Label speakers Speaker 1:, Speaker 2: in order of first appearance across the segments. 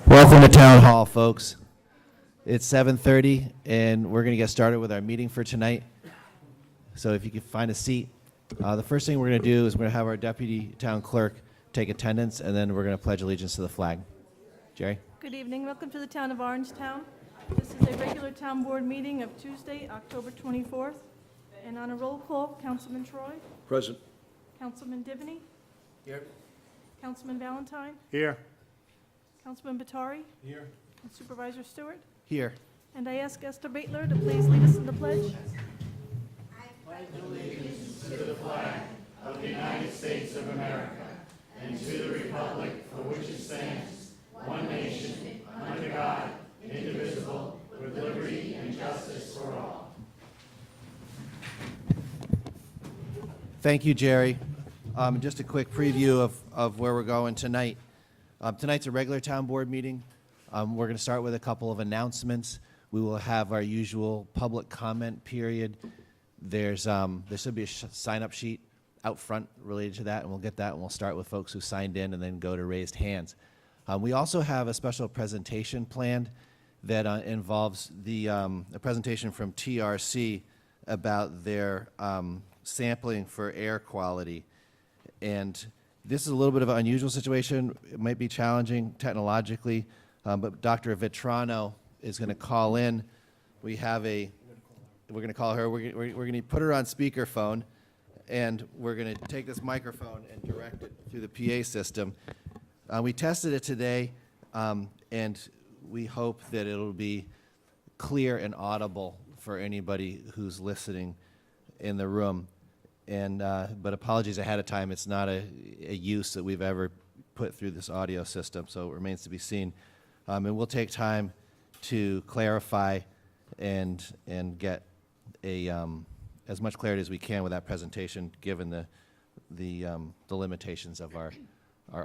Speaker 1: Welcome to Town Hall, folks. It's 7:30, and we're going to get started with our meeting for tonight. So if you can find a seat. The first thing we're going to do is we're going to have our Deputy Town Clerk take attendance, and then we're going to pledge allegiance to the flag. Jerry?
Speaker 2: Good evening. Welcome to the Town of Orangetown. This is a regular Town Board meeting of Tuesday, October 24th. And on a roll call, Councilman Troy?
Speaker 3: Present.
Speaker 2: Councilman Divany?
Speaker 3: Here.
Speaker 2: Councilman Valentine?
Speaker 3: Here.
Speaker 2: Councilman Batari?
Speaker 3: Here.
Speaker 2: And Supervisor Stewart?
Speaker 1: Here.
Speaker 2: And I ask Esther Baitler to please lead us in the pledge.
Speaker 1: Thank you, Jerry. Just a quick preview of where we're going tonight. Tonight's a regular Town Board meeting. We're going to start with a couple of announcements. We will have our usual public comment period. There should be a sign-up sheet out front related to that, and we'll get that, and we'll start with folks who signed in and then go to raised hands. We also have a special presentation planned that involves a presentation from TRC about their sampling for air quality. And this is a little bit of an unusual situation. It might be challenging technologically, but Dr. Vitrano is going to call in. We're going to call her. We're going to put her on speakerphone, and we're going to take this microphone and direct it through the PA system. We tested it today, and we hope that it'll be clear and audible for anybody who's listening in the room. And but apologies ahead of time. It's not a use that we've ever put through this audio system, so it remains to be seen. And we'll take time to clarify and get as much clarity as we can with that presentation, given the limitations of our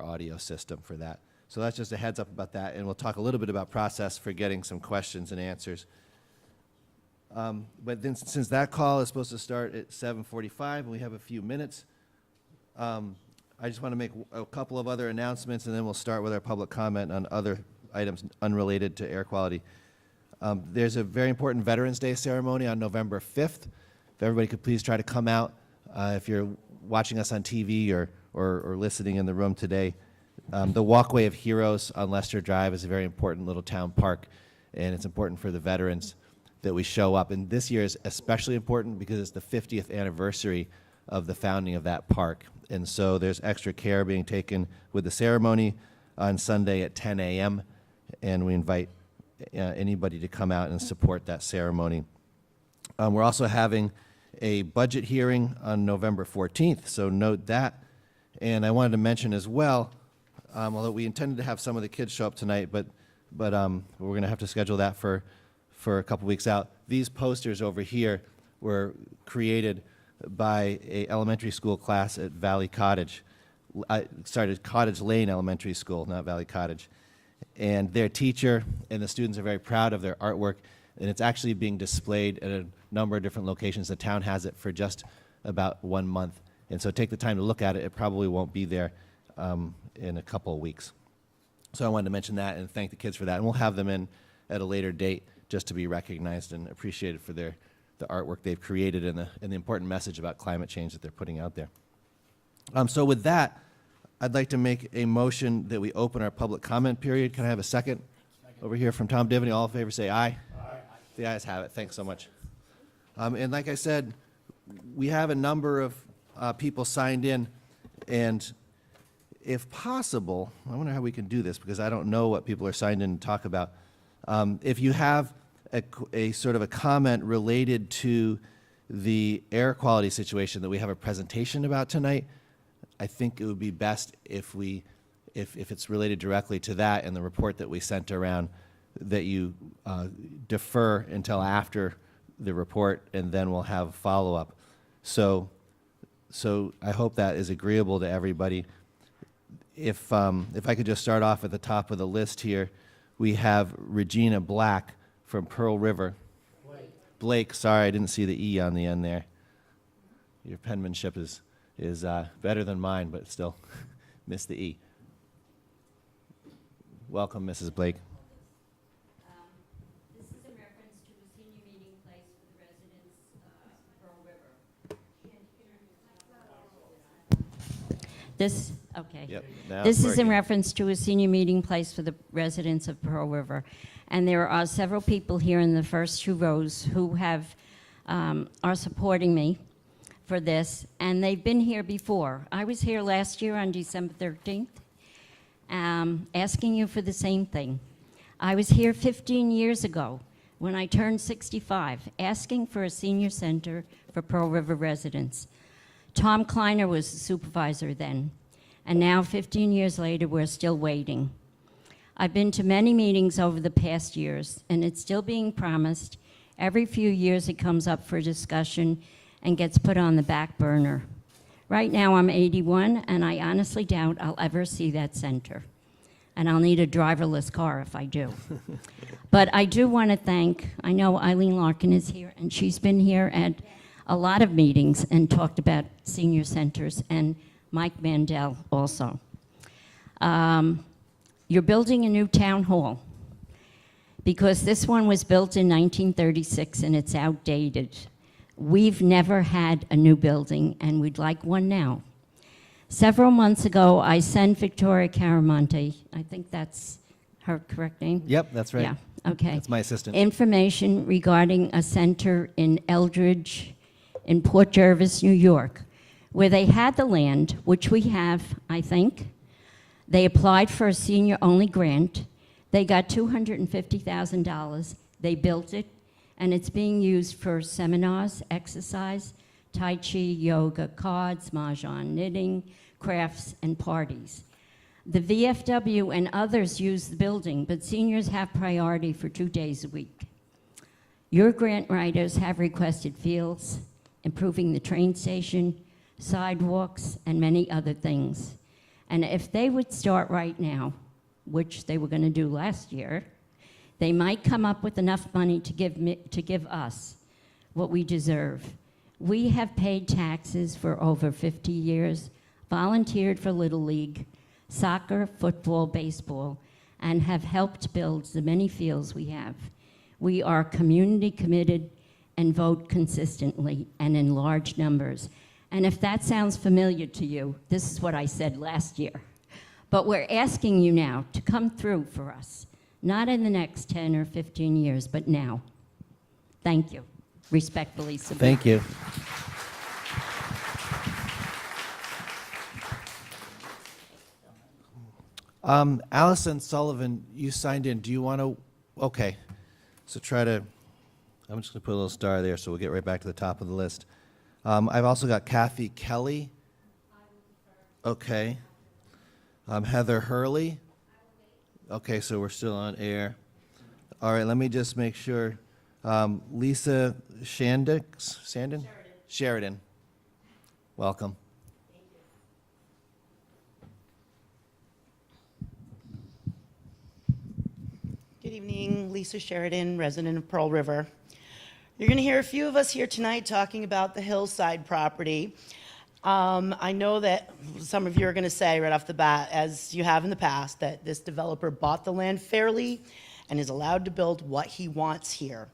Speaker 1: audio system for that. So that's just a heads up about that, and we'll talk a little bit about process for getting some questions and answers. But then, since that call is supposed to start at 7:45, and we have a few minutes, I just want to make a couple of other announcements, and then we'll start with our public comment on other items unrelated to air quality. There's a very important Veterans Day ceremony on November 5th. If everybody could please try to come out. If you're watching us on TV or listening in the room today, the Walkway of Heroes on Leicester Drive is a very important little town park, and it's important for the veterans that we show up. And this year is especially important because it's the 50th anniversary of the founding of that park. And so there's extra care being taken with the ceremony on Sunday at 10 a.m. And we invite anybody to come out and support that ceremony. We're also having a budget hearing on November 14th, so note that. And I wanted to mention as well, although we intended to have some of the kids show up tonight, but we're going to have to schedule that for a couple weeks out. These posters over here were created by an elementary school class at Valley Cottage. Cottage Lane Elementary School, not Valley Cottage. And their teacher and the students are very proud of their artwork, and it's actually being displayed at a number of different locations. The town has it for just about 1 month. And so take the time to look at it. It probably won't be there in a couple of weeks. So I wanted to mention that and thank the kids for that. And we'll have them in at a later date just to be recognized and appreciated for the artwork they've created and the important message about climate change that they're putting out there. So with that, I'd like to make a motion that we open our public comment period. Can I have a second? Over here from Tom Divany. All in favor say aye. Aye. The ayes have it. Thanks so much. And like I said, we have a number of people signed in, and if possible, I wonder how we can do this because I don't know what people are signed in to talk about. If you have a sort of a comment related to the air quality situation that we have a presentation about tonight, I think it would be best if it's related directly to that and the report that we sent around, that you defer until after the report, and then we'll have follow-up. So I hope that is agreeable to everybody. If I could just start off at the top of the list here, we have Regina Black from Pearl River. Blake, sorry, I didn't see the E on the end there. Your penmanship is better than mine, but still missed the E. Welcome, Mrs. Blake.
Speaker 3: This is in reference to a senior meeting place for the residents of Pearl River.
Speaker 1: Yep. Now
Speaker 3: This
Speaker 1: it's
Speaker 3: is in
Speaker 1: working.
Speaker 3: reference to a senior meeting place for the residents of Pearl River. And there are several people here in the first two rows who are supporting me for this, and they've been here before. I was here last year on December 13th, asking you for the same thing. I was here 15 years ago when I turned 65, asking for a senior center for Pearl River residents. Tom Kleiner was the supervisor then, and now 15 years later, we're still waiting. I've been to many meetings over the past years, and it's still being promised. Every few years it comes up for discussion and gets put on the back burner. Right now I'm 81, and I honestly doubt I'll ever see that center. And I'll need a driverless car if I do. But I do want to thank, I know Eileen Larkin is here, and she's been here at a lot of meetings and talked about senior centers, and Mike Mandel also. You're building a new town hall, because this one was built in 1936 and it's outdated. We've never had a new building, and we'd like one now. Several months ago, I sent Victoria Caramonte, I think that's her correct name?
Speaker 1: Yep, that's right.
Speaker 3: Yeah, okay.
Speaker 1: That's my assistant.
Speaker 3: Information regarding a center in Eldridge, in Port Jervis, New York, where they had the land, which we have, I think. They applied for a senior-only grant. They got $250,000. They built it, and it's being used for seminars, exercise, Tai Chi, yoga, cards, mahjong, knitting, crafts, and parties. The VFW and others use the building, but seniors have priority for 2 days a week. Your grant writers have requested fields, improving the train station, sidewalks, and many other things. And if they would start right now, which they were going to do last year, they might come up with enough money to give us what we deserve. We have paid taxes for over 50 years, volunteered for Little League, soccer, football, baseball, and have helped build the many fields we have. We are community committed and vote consistently and in large numbers. And if that sounds familiar to you, this is what I said last year. But we're asking you now to come through for us, not in the next 10 or 15 years, but now. Thank you. Respectfully submitted.
Speaker 1: Thank you. Allison Sullivan, you signed in. Do you want to? Okay. So I'm just going to put a little star there so we'll get right back to the top of the list. I've also got Kathy Kelly. Okay. Heather Hurley. Okay, so we're still on air. All right, let me just make sure. Lisa Sheridan. Welcome.
Speaker 4: Good evening, Lisa Sheridan, resident of Pearl River. You're going to hear a few of us here tonight talking about the hillside property. I know that some of you are going to say right off the bat, as you have in the past, that this developer bought the land fairly and is allowed to build what he wants here.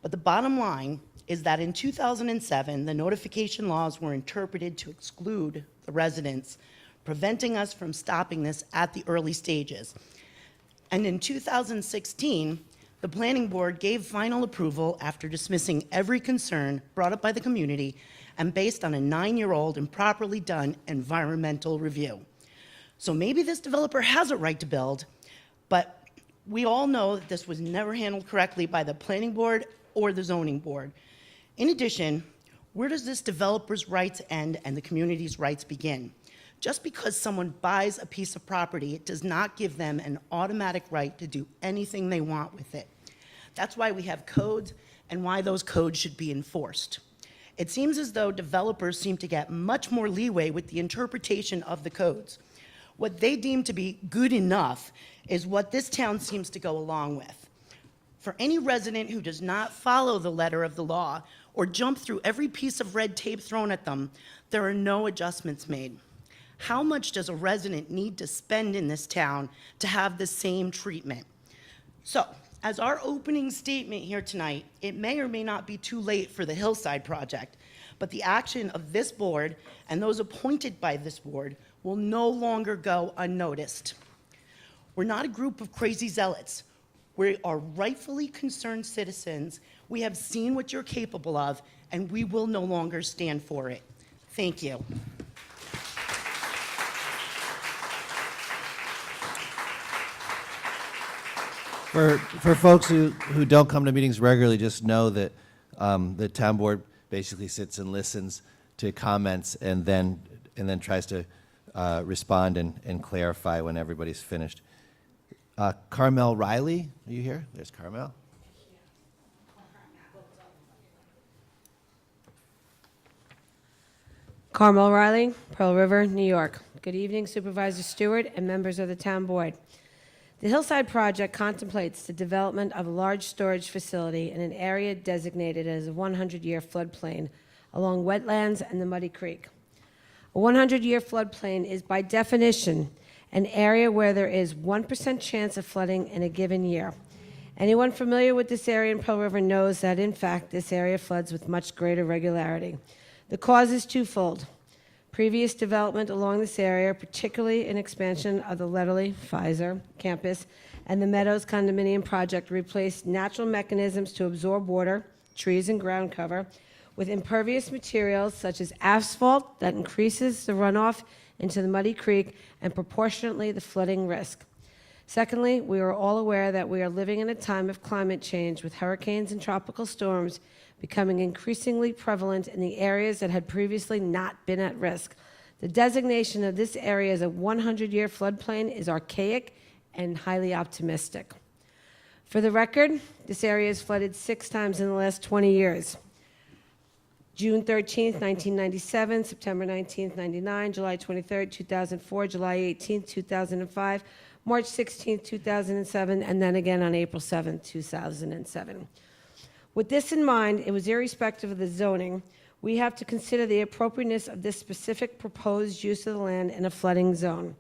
Speaker 4: But the bottom line is that in 2007, the notification laws were interpreted to exclude the residents, preventing us from stopping this at the early stages. And in 2016, the planning board gave final approval after dismissing every concern brought up by the community and based on a 9-year-old improperly done environmental review. So maybe this developer has a right to build, but we all know that this was never handled correctly by the planning board or the zoning board. In addition, where does this developer's rights end and the community's rights begin? Just because someone buys a piece of property, it does not give them an automatic right to do anything they want with it. That's why we have codes and why those codes should be enforced. It seems as though developers seem to get much more leeway with the interpretation of the codes. What they deem to be good enough is what this town seems to go along with. For any resident who does not follow the letter of the law or jump through every piece of red tape thrown at them, there are no adjustments made. How much does a resident need to spend in this town to have the same treatment? So, as our opening statement here tonight, it may or may not be too late for the Hillside Project, but the action of this board and those appointed by this board will no longer go unnoticed. We're not a group of crazy zealots. We are rightfully concerned citizens. We have seen what you're capable of, and we will no longer stand for it. Thank you.
Speaker 1: For folks who don't come to meetings regularly, just know that the town board basically sits and listens to comments and then tries to respond and clarify when everybody's finished. Carmel Riley, are you here? There's Carmel.
Speaker 5: Carmel Riley, Pearl River, New York. Good evening, Supervisor Stewart and members of the Town Board. The Hillside Project contemplates the development of a large storage facility in an area designated as a 100-year floodplain along wetlands and the Muddy Creek. A 100-year floodplain is by definition an area where there is 1% chance of flooding in a given year. Anyone familiar with this area in Pearl River knows that, in fact, this area floods with much greater regularity. The cause is twofold. Previous development along this area, particularly an expansion of the Letterly Pfizer campus and the Meadows condominium project, replaced natural mechanisms to absorb water, trees and ground cover, with impervious materials such as asphalt that increases the runoff into the Muddy Creek and proportionately the flooding risk. Secondly, we are all aware that we are living in a time of climate change with hurricanes and tropical storms becoming increasingly prevalent in the areas that had previously not been at risk. The designation of this area as a 100-year floodplain is archaic and highly optimistic. For the record, this area has flooded 6 times in the last 20 years. June 13, 1997, September 19, 99, July 23, 2004, July 18, 2005, March 16, 2007, and then again on April 7, 2007. With this in mind, it was irrespective of the zoning, we have to consider the appropriateness of this specific proposed use of the land in a flooding zone.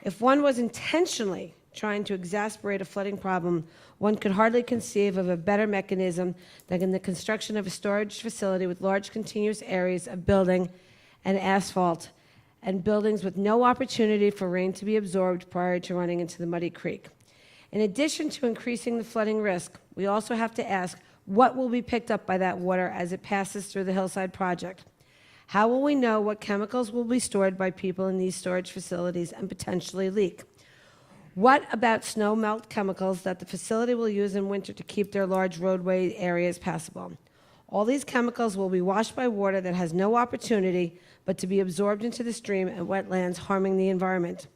Speaker 5: If one was intentionally trying to exacerbate a flooding problem, one could hardly conceive of a better mechanism than in the construction of a storage facility with large continuous areas of building and asphalt and buildings with no opportunity for rain to be absorbed prior to running into the Muddy Creek. In addition to increasing the flooding risk, we also have to ask what will be picked up by that water as it passes through the Hillside Project. How will we know what chemicals will be stored by people in these storage facilities and potentially leak? What about snow melt chemicals that the facility will use in winter to keep their large roadway areas passable? All these chemicals will be washed by water that has no opportunity but to be absorbed into the stream and wetlands, harming the environment.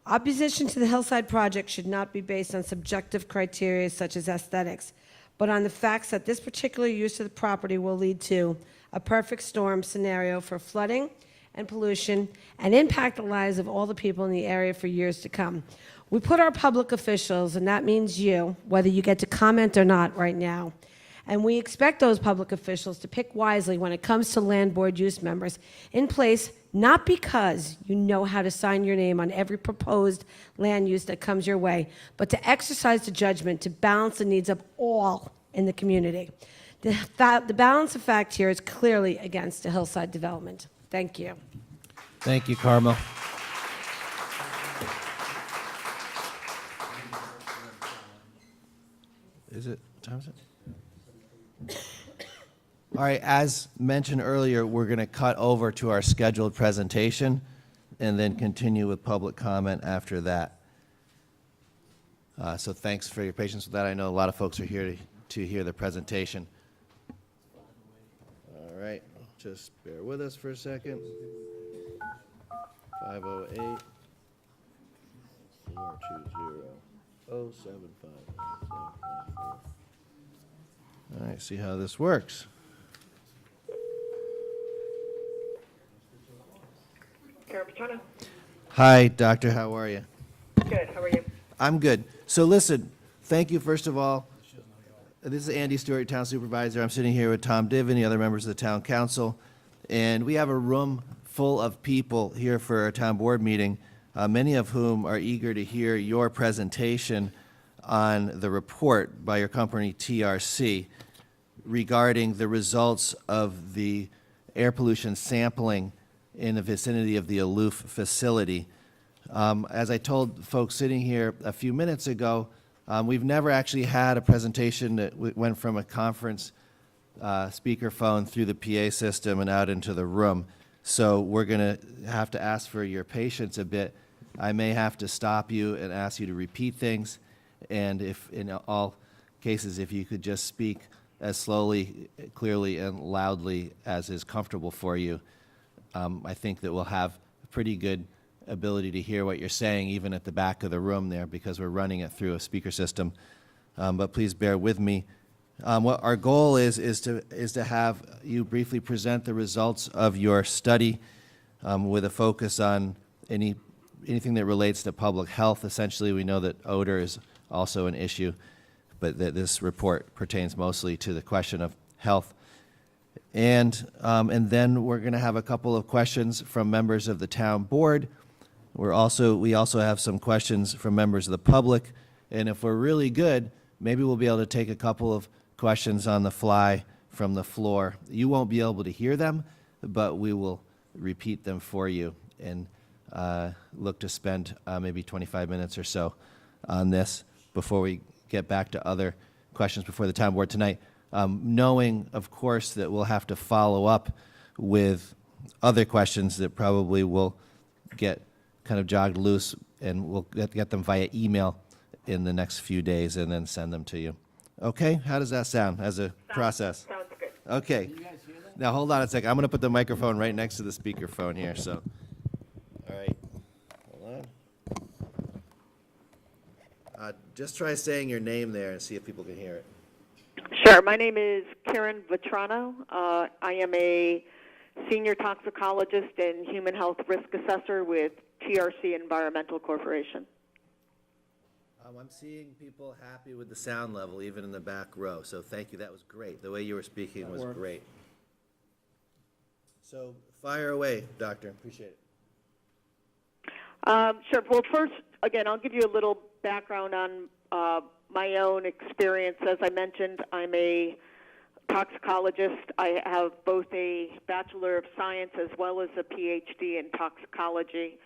Speaker 5: Opposition to the Hillside Project should not be based on subjective criteria such as aesthetics, but on the facts that this particular use of the property will lead to a perfect storm scenario for flooding and pollution and impact the lives of all the people in the area for years to come. We put our public officials, and that means you, whether you get to comment or not right now, and we expect those public officials to pick wisely when it comes to land board use members in place, not because you know how to sign your name on every proposed land use that comes your way, but to exercise the judgment to balance the needs of all in the community. The balance of fact here is clearly against a hillside development. Thank you.
Speaker 1: Thank you, Carmel. Is it, what time is it? All right, as mentioned earlier, we're going to cut over to our scheduled presentation and then continue with public comment after that. So thanks for your patience with that. I know a lot of folks are here to hear the presentation. All right, just bear with us for a second. 508 420 075. All right, see how this works.
Speaker 6: Carapitano.
Speaker 1: Hi, doctor, how are you?
Speaker 6: Good. How are you?
Speaker 1: I'm good. So listen, thank you, first of all. This is Andy Stewart, Town Supervisor. I'm sitting here with Tom Diven, the other members of the Town Council, and we have a room full of people here for our town board meeting, many of whom are eager to hear your presentation on the report by your company TRC regarding the results of the air pollution sampling in the vicinity of the Aloof facility. As I told folks sitting here a few minutes ago, we've never actually had a presentation that went from a conference speakerphone through the PA system and out into the room. So we're going to have to ask for your patience a bit. I may have to stop you and ask you to repeat things. And if, in all cases, if you could just speak as slowly, clearly, and loudly as is comfortable for you, I think that we'll have a pretty good ability to hear what you're saying, even at the back of the room there, because we're running it through a speaker system. But please bear with me. What our goal is to have you briefly present the results of your study with a focus on anything that relates to public health. Essentially, we know that odor is also an issue, but that this report pertains mostly to the question of health. And then we're going to have a couple of questions from members of the town board. We also have some questions from members of the public, and if we're really good, maybe we'll be able to take a couple of questions on the fly from the floor. You won't be able to hear them, but we will repeat them for you and look to spend maybe 25 minutes or so on this before we get back to other questions before the town board tonight, knowing, of course, that we'll have to follow up with other questions that probably will get kind of jogged loose, and we'll get them via email in the next few days and then send them to you. Okay, how does that sound as a process?
Speaker 6: Sounds good.
Speaker 1: Okay. Now hold on a second. I'm going to put the microphone right next to the speakerphone here. So, all right, hold on. Just try saying your name there and see if people can hear it.
Speaker 6: Sure. My name is Karen Vetrano. I am a senior toxicologist and human health risk assessor with TRC Environmental Corporation.
Speaker 1: I'm seeing people happy with the sound level, even in the back row. So thank you. That was great. The way you were speaking was great. So fire away, Doctor. Appreciate it.
Speaker 6: Sure. Well, first, again, I'll give you a little background on my own experience. As I mentioned, I'm a toxicologist. I have both a Bachelor of Science as well as a PhD in toxicology.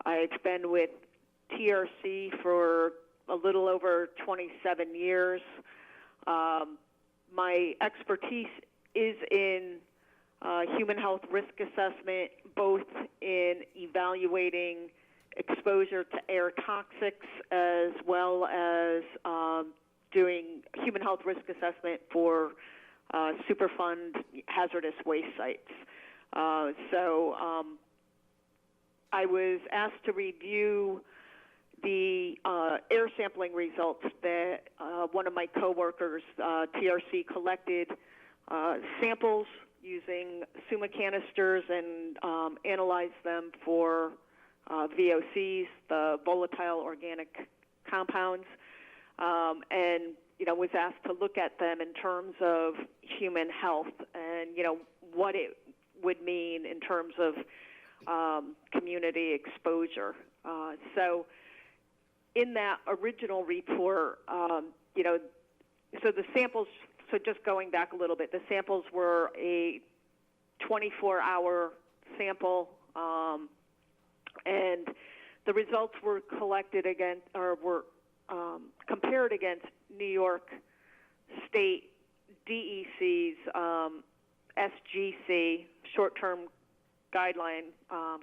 Speaker 6: I've been with TRC for a little over 27 years. My expertise is in human health risk assessment, both in evaluating exposure to air toxics as well as doing human health risk assessment for Superfund hazardous waste sites. So I was asked to review the air sampling results that one of my coworkers, TRC, collected samples using SUMA canisters and analyzed them for VOCs, the volatile organic compounds, and was asked to look at them in terms of human health and what it would mean in terms of community exposure. So in that original report, so the samples, so just going back a little bit, the samples were a 24-hour sample, and the results were collected against, or were compared against New York State DEC's SGC, short-term guideline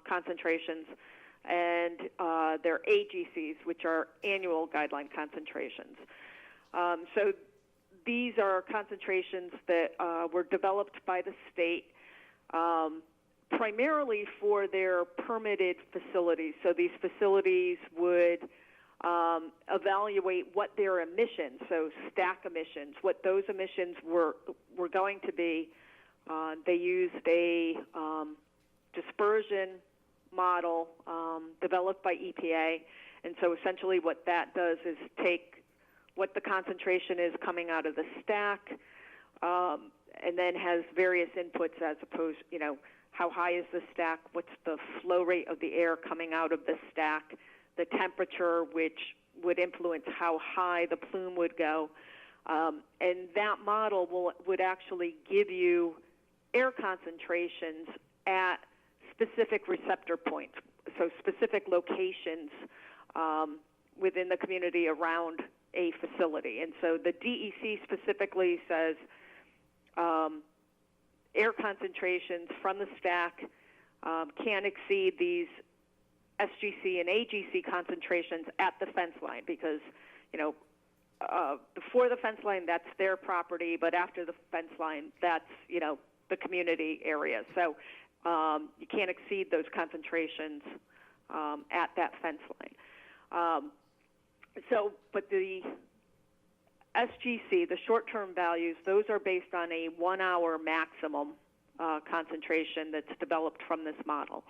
Speaker 6: concentrations, and their AGCs, which are annual guideline concentrations. So these are concentrations that were developed by the state primarily for their permitted facilities. So these facilities would evaluate what their emissions, so stack emissions, what those emissions were going to be. They used a dispersion model developed by EPA, and so essentially what that does is take what the concentration is coming out of the stack, and then has various inputs as opposed, how high is the stack, what's the flow rate of the air coming out of the stack, the temperature, which would influence how high the plume would go. And that model would actually give you air concentrations at specific receptor points, so specific locations within the community around a facility. And so the DEC specifically says air concentrations from the stack can exceed these SGC and AGC concentrations at the fence line because, before the fence line, that's their property, but after the fence line, that's, the community area. So you can't exceed those concentrations at that fence line. But the SGC, the short-term values, those are based on a 1 hour maximum concentration that's developed from this model.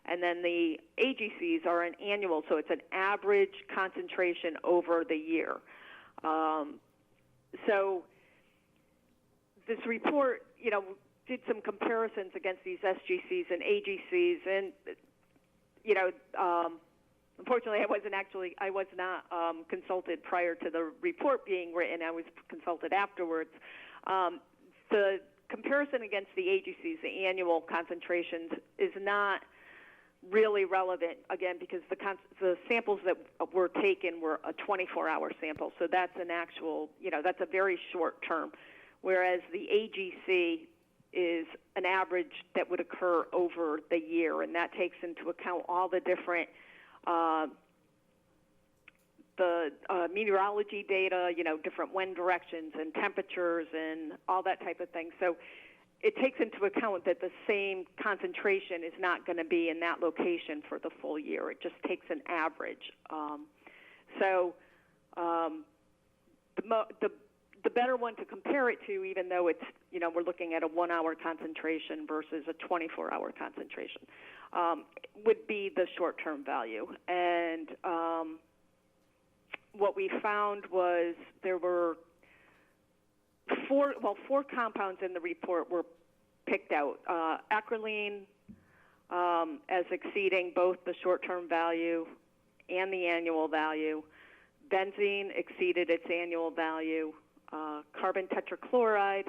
Speaker 6: And then the AGCs are an annual, so it's an average concentration over the year. So this report, did some comparisons against these SGCs and AGCs, and unfortunately, I was not consulted prior to the report being written. I was consulted afterwards. The comparison against the AGCs, the annual concentrations, is not really relevant, again, because the samples that were taken were a 24-hour sample. So that's an actual, that's a very short term, whereas the AGC is an average that would occur over the year, and that takes into account all the different meteorology data, different wind directions and temperatures and all that type of thing. So it takes into account that the same concentration is not going to be in that location for the full year. It just takes an average. The better one to compare it to, even though it's, we're looking at a 1 hour concentration versus a 24-hour concentration, would be the short-term value. And what we found was there were four compounds in the report were picked out. Acrolein as exceeding both the short-term value and the annual value. Benzene exceeded its annual value. Carbon tetrachloride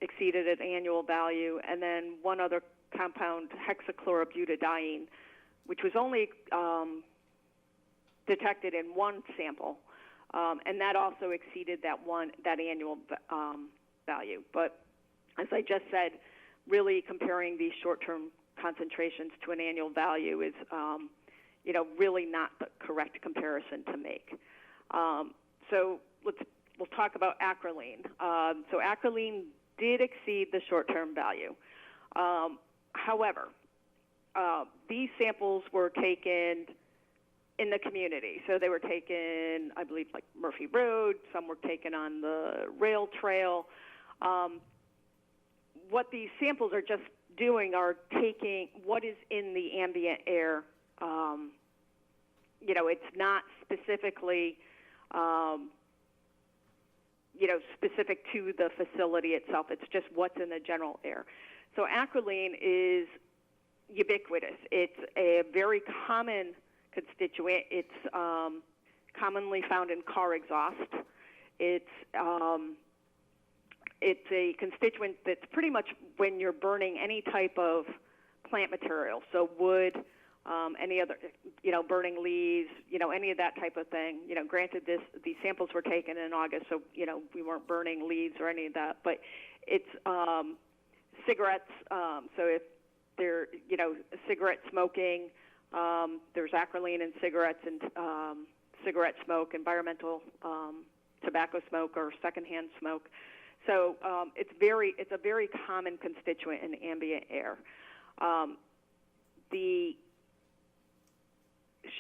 Speaker 6: exceeded its annual value. And then one other compound, hexachlorobutadiene, which was only detected in one sample, and that also exceeded that annual value. But as I just said, really comparing these short-term concentrations to an annual value is, really not the correct comparison to make. So we'll talk about acrolein. So acrolein did exceed the short-term value. However, these samples were taken in the community. So they were taken, I believe, like Murphy Road. Some were taken on the rail trail. What these samples are just doing are taking what is in the ambient air. It's not specifically, specific to the facility itself. It's just what's in the general air. So acrolein is ubiquitous. It's a very common constituent. It's commonly found in car exhaust. It's a constituent that's pretty much when you're burning any type of plant material, so wood, any other, burning leaves, any of that type of thing. Granted, these samples were taken in August, so we weren't burning leaves or any of that. But it's cigarettes. So if they're cigarette smoking, there's acrolein in cigarettes and cigarette smoke, environmental tobacco smoke, or secondhand smoke. So it's a very common constituent in ambient air. The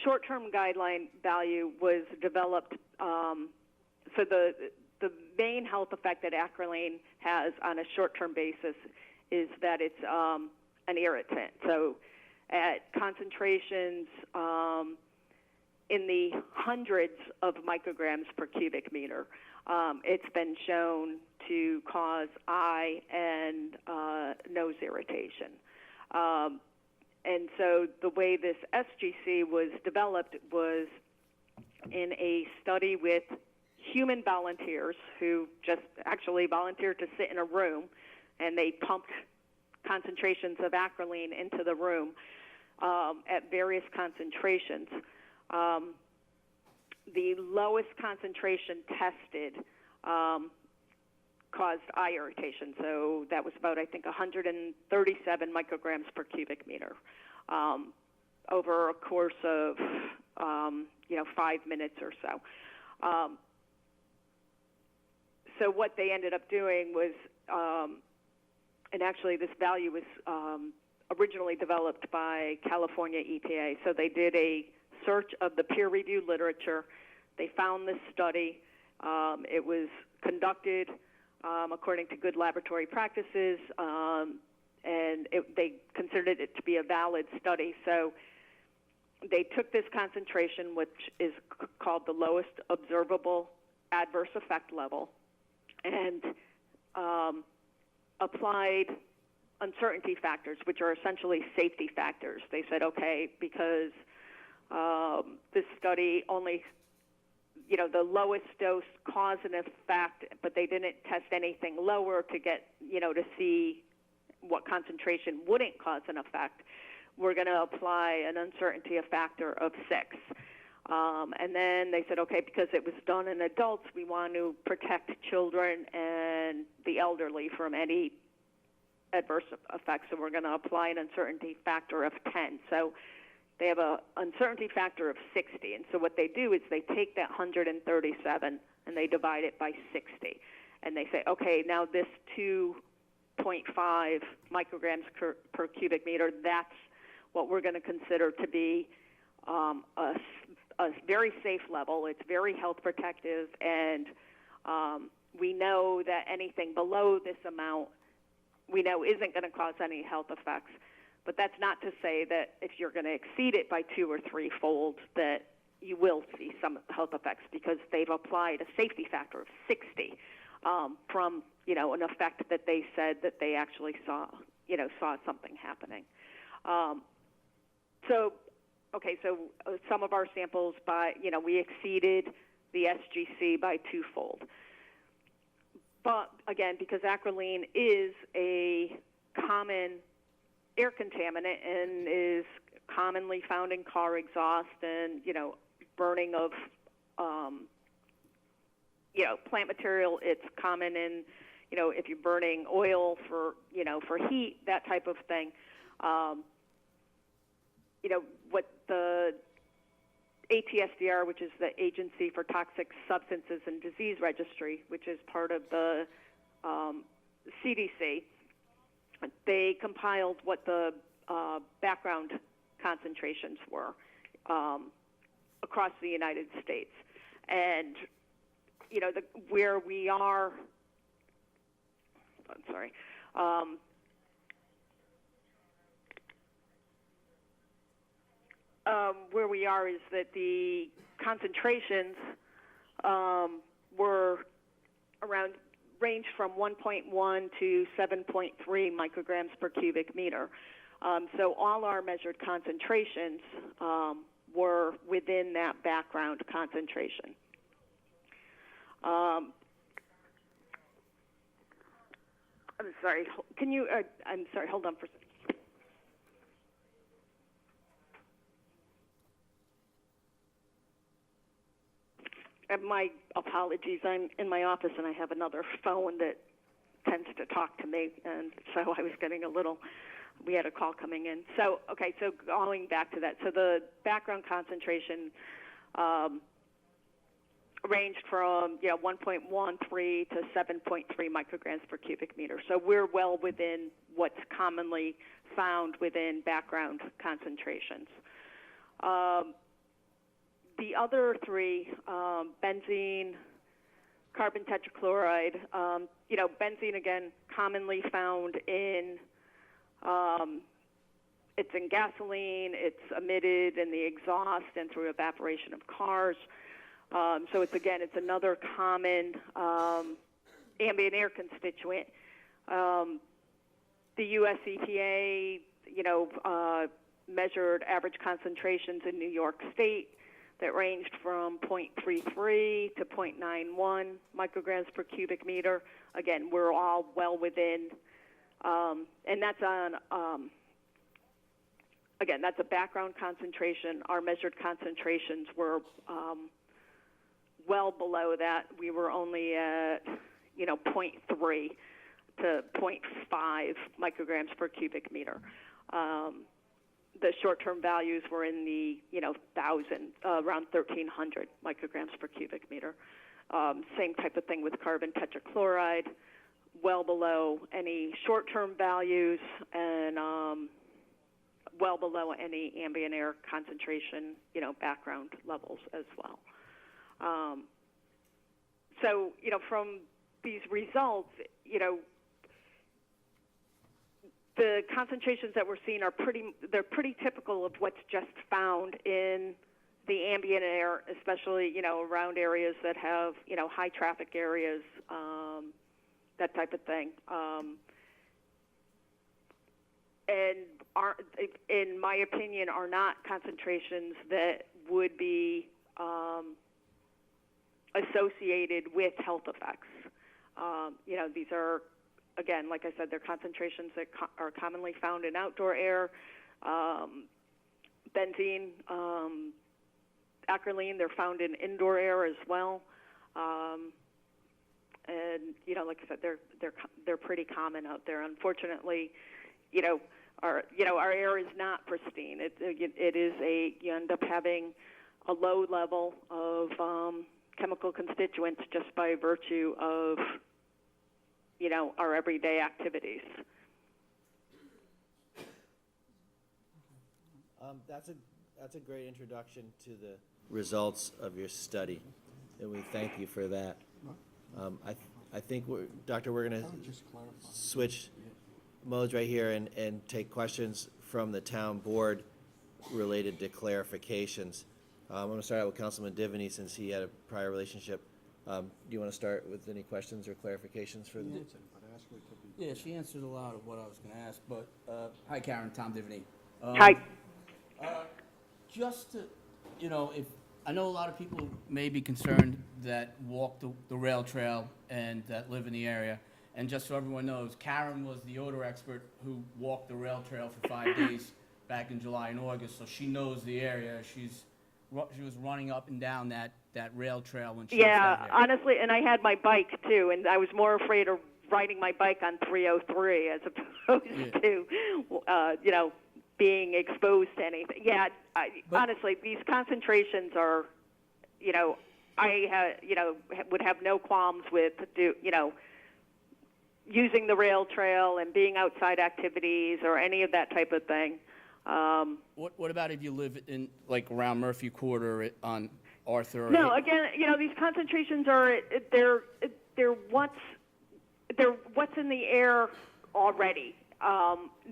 Speaker 6: short-term guideline value was developed. So the main health effect that acrolein has on a short-term basis is that it's an irritant. So at concentrations in the hundreds of micrograms per cubic meter. It's been shown to cause eye and nose irritation. And so the way this SGC was developed was in a study with human volunteers who just actually volunteered to sit in a room, and they pumped concentrations of acrolein into the room at various concentrations. The lowest concentration tested caused eye irritation, so that was about, I think, 137 micrograms per cubic meter over a course of 5 minutes or so. So what they ended up doing was, and actually this value was originally developed by California EPA. So they did a search of the peer-reviewed literature. They found this study. It was conducted according to good laboratory practices, and they considered it to be a valid study. So they took this concentration, which is called the lowest observable adverse effect level, and applied uncertainty factors, which are essentially safety factors. They said, okay, because this study only, the lowest dose caused an effect, but they didn't test anything lower to get, to see what concentration wouldn't cause an effect. We're going to apply an uncertainty factor of 6. And then they said, okay, because it was done in adults, we want to protect children and the elderly from any adverse effects, so we're going to apply an uncertainty factor of 10. So they have an uncertainty factor of 60. And so what they do is they take that 137 and they divide it by 60. And they say, okay, now this 2.5 micrograms per cubic meter, that's what we're going to consider to be a very safe level. It's very health protective, and we know that anything below this amount we know isn't going to cause any health effects. But that's not to say that if you're going to exceed it by 2 or 3-fold that you will see some health effects, because they've applied a safety factor of 60 from, an effect that they said that they actually saw something happening. So some of our samples we exceeded the SGC by 2-fold. But again, because acrolein is a common air contaminant and is commonly found in car exhaust and, burning of, plant material, it's common in, if you're burning oil for heat, that type of thing. What the ATSDR, which is the Agency for Toxic Substances and Disease Registry, which is part of the CDC, they compiled what the background concentrations were across the United States. And, where we are, I'm sorry, where we are is that the concentrations ranged from 1.1 to 7.3 micrograms per cubic meter. So all our measured concentrations were within that background concentration. I'm sorry. I'm sorry. Hold on for a second. My apologies. I'm in my office and I have another phone that tends to talk to me, and so I was getting we had a call coming in. So, okay, so going back to that. So the background concentration ranged from 1.13 to 7.3 micrograms per cubic meter. So we're well within what's commonly found within background concentrations. The other 3, benzene, carbon tetrachloride, benzene, again, commonly found in it's in gasoline, it's emitted in the exhaust and through evaporation of cars. So it's another common ambient air constituent. The U.S. EPA, measured average concentrations in New York State that ranged from 0.33 to 0.91 micrograms per cubic meter. Again, we're all well within, and that's on, again, that's a background concentration. Our measured concentrations were well below that. We were only at, 0.3 to 0.5 micrograms per cubic meter. The short-term values were in the, around 1,300 micrograms per cubic meter. Same type of thing with carbon tetrachloride, well below any short-term values and well below any ambient air concentration, background levels as well. So, from these results, the concentrations that we're seeing they're pretty typical of what's just found in the ambient air, especially, around areas that have, high traffic areas, that type of thing. And in my opinion, are not concentrations that would be associated with health effects. These are, again, like I said, they're concentrations that are commonly found in outdoor air. Benzene, acrolein, they're found in indoor air as well. And like I said, they're pretty common out there. Unfortunately, our air is not pristine. It is you end up having a low level of chemical constituents just by virtue of our everyday activities.
Speaker 1: That's a great introduction to the results of your study, and we thank you for that. I think, Doctor, we're going to switch modes right here and take questions from the town board related to clarifications. I'm going to start out with Councilman Divany since he had a prior relationship. Do you want to start with any questions or clarifications for the?
Speaker 7: Yeah, she answered a lot of what I was going to ask, but hi, Karen, Tom Divany.
Speaker 6: Hi.
Speaker 7: Just to, if I know a lot of people may be concerned that walk the rail trail and that live in the area, and just so everyone knows, Karen was the odor expert who walked the rail trail for 5 days back in July and August, so she knows the area. She was running up and down that rail trail when she was down there.
Speaker 6: Honestly, and I had my bike too, and I was more afraid of riding my bike on 303 as opposed to, being exposed to anything. Yeah, honestly, these concentrations are, I would have no qualms with using the rail trail and being outside activities or any of that type of thing.
Speaker 7: What about if you live in around Murphy Quarter on Arthur?
Speaker 6: No, again, these concentrations are they're what's in the air already.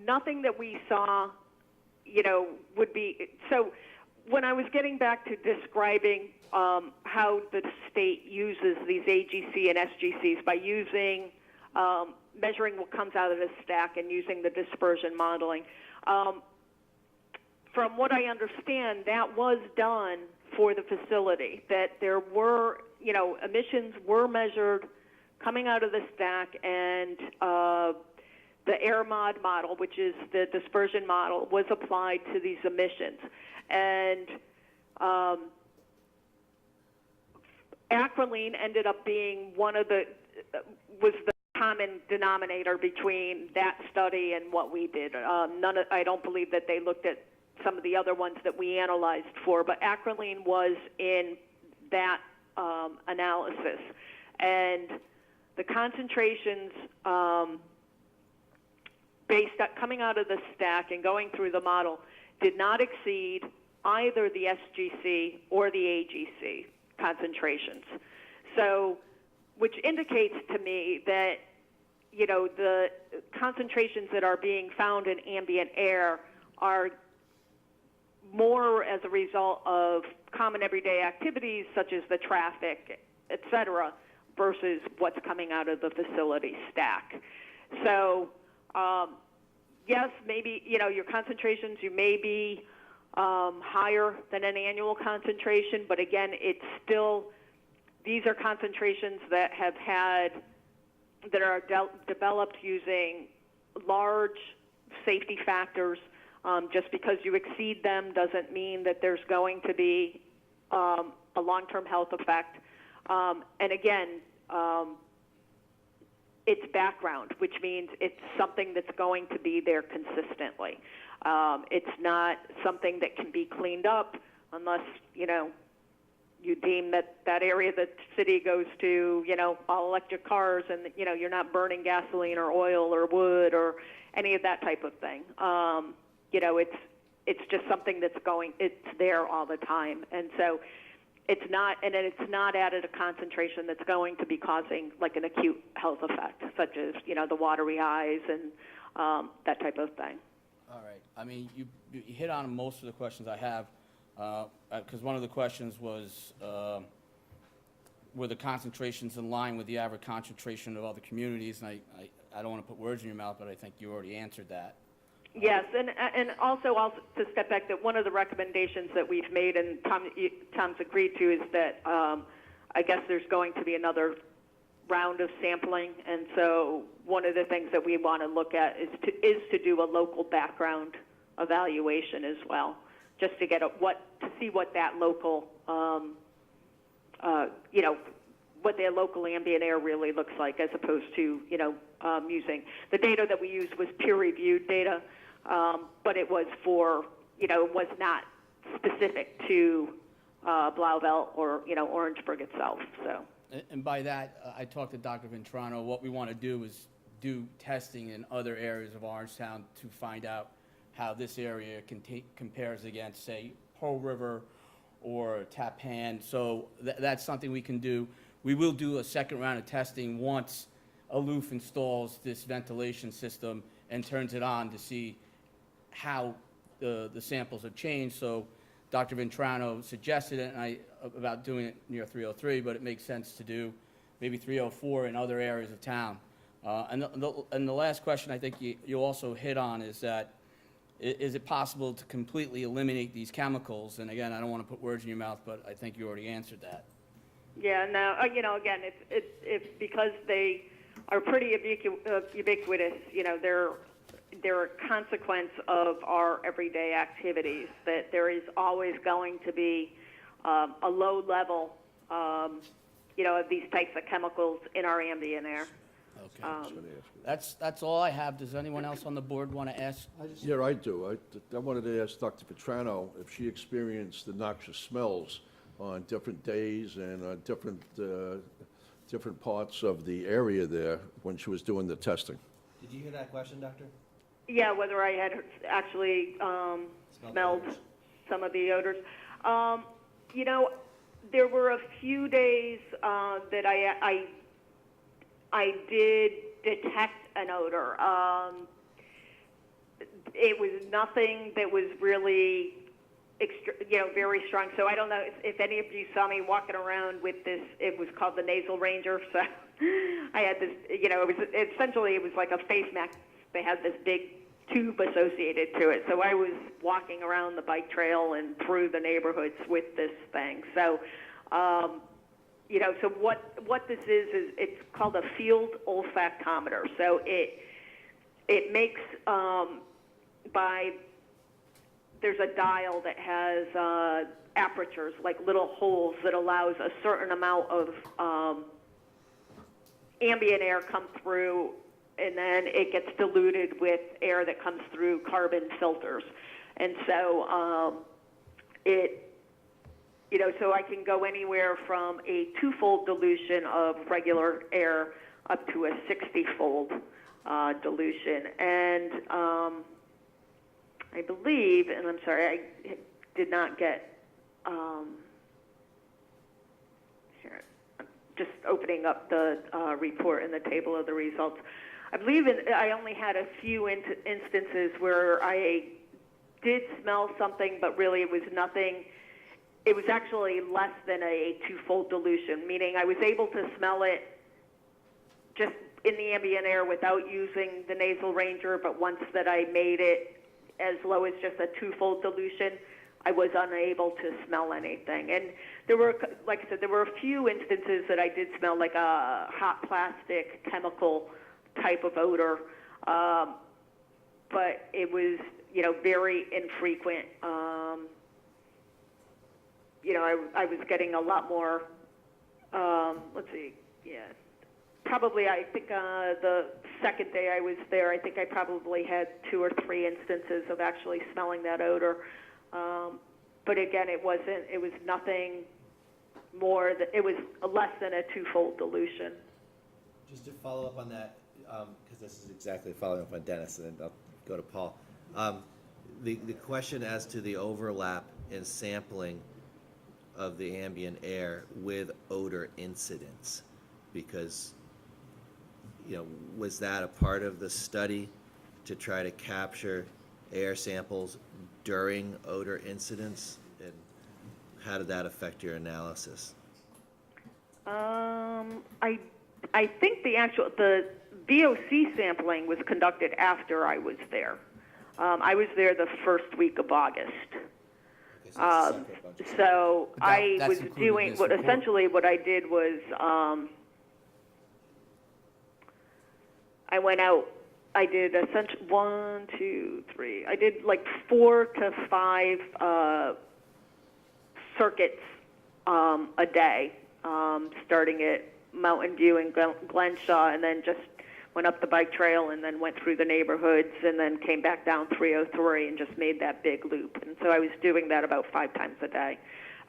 Speaker 6: Nothing that we saw, would be so. When I was getting back to describing how the state uses these AGC and SGCs by using measuring what comes out of the stack and using the dispersion modeling. From what I understand, that was done for the facility, that there were, emissions were measured coming out of the stack, and the air mod model, which is the dispersion model, was applied to these emissions. And acrolein ended up being was the common denominator between that study and what we did. I don't believe that they looked at some of the other ones that we analyzed for, but acrolein was in that analysis. And the concentrations coming out of the stack and going through the model did not exceed either the SGC or the AGC concentrations. So, which indicates to me that, the concentrations that are being found in ambient air are more as a result of common everyday activities such as the traffic, et cetera, versus what's coming out of the facility stack. So, yes, maybe, your concentrations, you may be higher than an annual concentration, but again, it's still, these are concentrations that are developed using large safety factors. Just because you exceed them doesn't mean that there's going to be a long-term health effect. And again, it's background, which means it's something that's going to be there consistently. It's not something that can be cleaned up unless, you deem that area that the city goes to, all electric cars and, you're not burning gasoline or oil or wood or any of that type of thing. It's just something it's there all the time. And so it's not added a concentration that's going to be causing like an acute health effect, such as, the watery eyes and that type of thing.
Speaker 7: All right. I mean, you hit on most of the questions I have, because one of the questions was, were the concentrations in line with the average concentration of other communities? And I don't want to put words in your mouth, but I think you already answered that.
Speaker 6: Yes, and also to step back, that one of the recommendations that we've made and Tom's agreed to is that I guess there's going to be another round of sampling, and so one of the things that we want to look at is to do a local background evaluation as well, just to get to see what that local what their local ambient air really looks like, as opposed to using the data that we used was peer-reviewed data, but it was it was not specific to Blauvelt or Orangeburg itself. So.
Speaker 7: And by that, I talked to Dr. Ventrano. What we want to do is do testing in other areas of Orangetown to find out how this area compares against, say, Pearl River or Tappan. So that's something we can do. We will do a second round of testing once Aloof installs this ventilation system and turns it on to see how the samples have changed. So Dr. Ventrano suggested it about doing it near 303, but it makes sense to do maybe 304 in other areas of town. And the last question I think you also hit on is that, is it possible to completely eliminate these chemicals? And again, I don't want to put words in your mouth, but I think you already answered that.
Speaker 6: Yeah, no, again, it's because they are pretty ubiquitous. They're a consequence of our everyday activities. That there is always going to be a low level, of these types of chemicals in our ambient air.
Speaker 7: Okay. That's all I have. Does anyone else on the board want to ask?
Speaker 8: Yeah, I do. I wanted to ask Dr. Petrano if she experienced the noxious smells on different days and on different parts of the area there when she was doing the testing.
Speaker 1: Did you hear that question, Doctor?
Speaker 6: Yeah, whether I had actually smelled some of the odors. There were a few days that I did detect an odor. It was nothing that was really very strong. So I don't know if any of you saw me walking around with this. It was called the Nasal Ranger. So I had this, it was like a face mask. They had this big tube associated to it. So I was walking around the bike trail and through the neighborhoods with this thing. So, so what this is it's called a field olfactometer. So it makes there's a dial that has apertures, like little holes, that allows a certain amount of ambient air come through, and then it gets diluted with air that comes through carbon filters. And so so I can go anywhere from a 2-fold dilution of regular air up to a 60-fold dilution. And I believe, and I'm sorry, I did not get, here, I'm just opening up the report and the table of the results. I believe I only had a few instances where I did smell something, but really it was nothing. It was actually less than a twofold dilution, meaning I was able to smell it just in the ambient air without using the nasal ranger, but once that I made it as low as just a twofold dilution, I was unable to smell anything. And there were, like I said, there were a few instances that I did smell like a hot plastic chemical type of odor, but it was, very infrequent. I was getting a lot more, probably I think the second day I was there, I think I probably had 2 or 3 instances of actually smelling that odor. But again, it was nothing more, it was less than a twofold dilution.
Speaker 1: Just to follow up on that, because this is exactly following up on Dennis, and then I'll go to Paul. The question as to the overlap in sampling of the ambient air with odor incidents, because, was that a part of the study to try to capture air samples during odor incidents, and how did that affect your analysis?
Speaker 6: I think the VOC sampling was conducted after I was there. I was there the first week of August.
Speaker 1: Okay, so it's a separate bunch of-
Speaker 6: So
Speaker 7: But
Speaker 6: I
Speaker 7: that's
Speaker 6: was
Speaker 7: included in
Speaker 6: doing,
Speaker 7: this
Speaker 6: what
Speaker 7: report.
Speaker 6: essentially what I did was, I went out, I did essentially 1, 2, 3, I did like 4 to 5 circuits a day, starting at Mountain View and Glenshaw, and then just went up the bike trail and then went through the neighborhoods and then came back down 303 and just made that big loop. And so I was doing that about 5 times a day.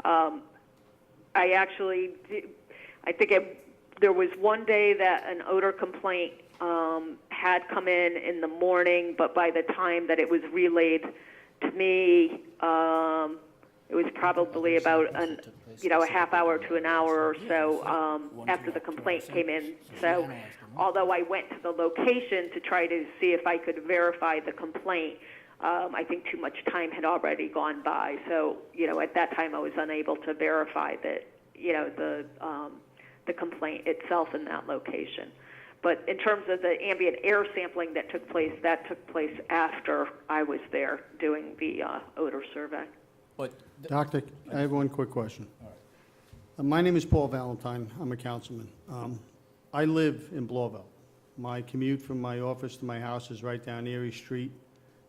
Speaker 6: I actually, there was one day that an odor complaint had come in the morning, but by the time that it was relayed to me, it was probably about a half hour to an hour or so after the complaint came in. So although I went to the location to try to see if I could verify the complaint, I think too much time had already gone by. So, at that time I was unable to verify that, the complaint itself in that location. But in terms of the ambient air sampling that took place after I was there doing the odor survey.
Speaker 7: But
Speaker 9: Doctor, I have one quick question. My name is Paul Valentine. I'm a councilman. I live in Blauvelt. My commute from my office to my house is right down Erie Street.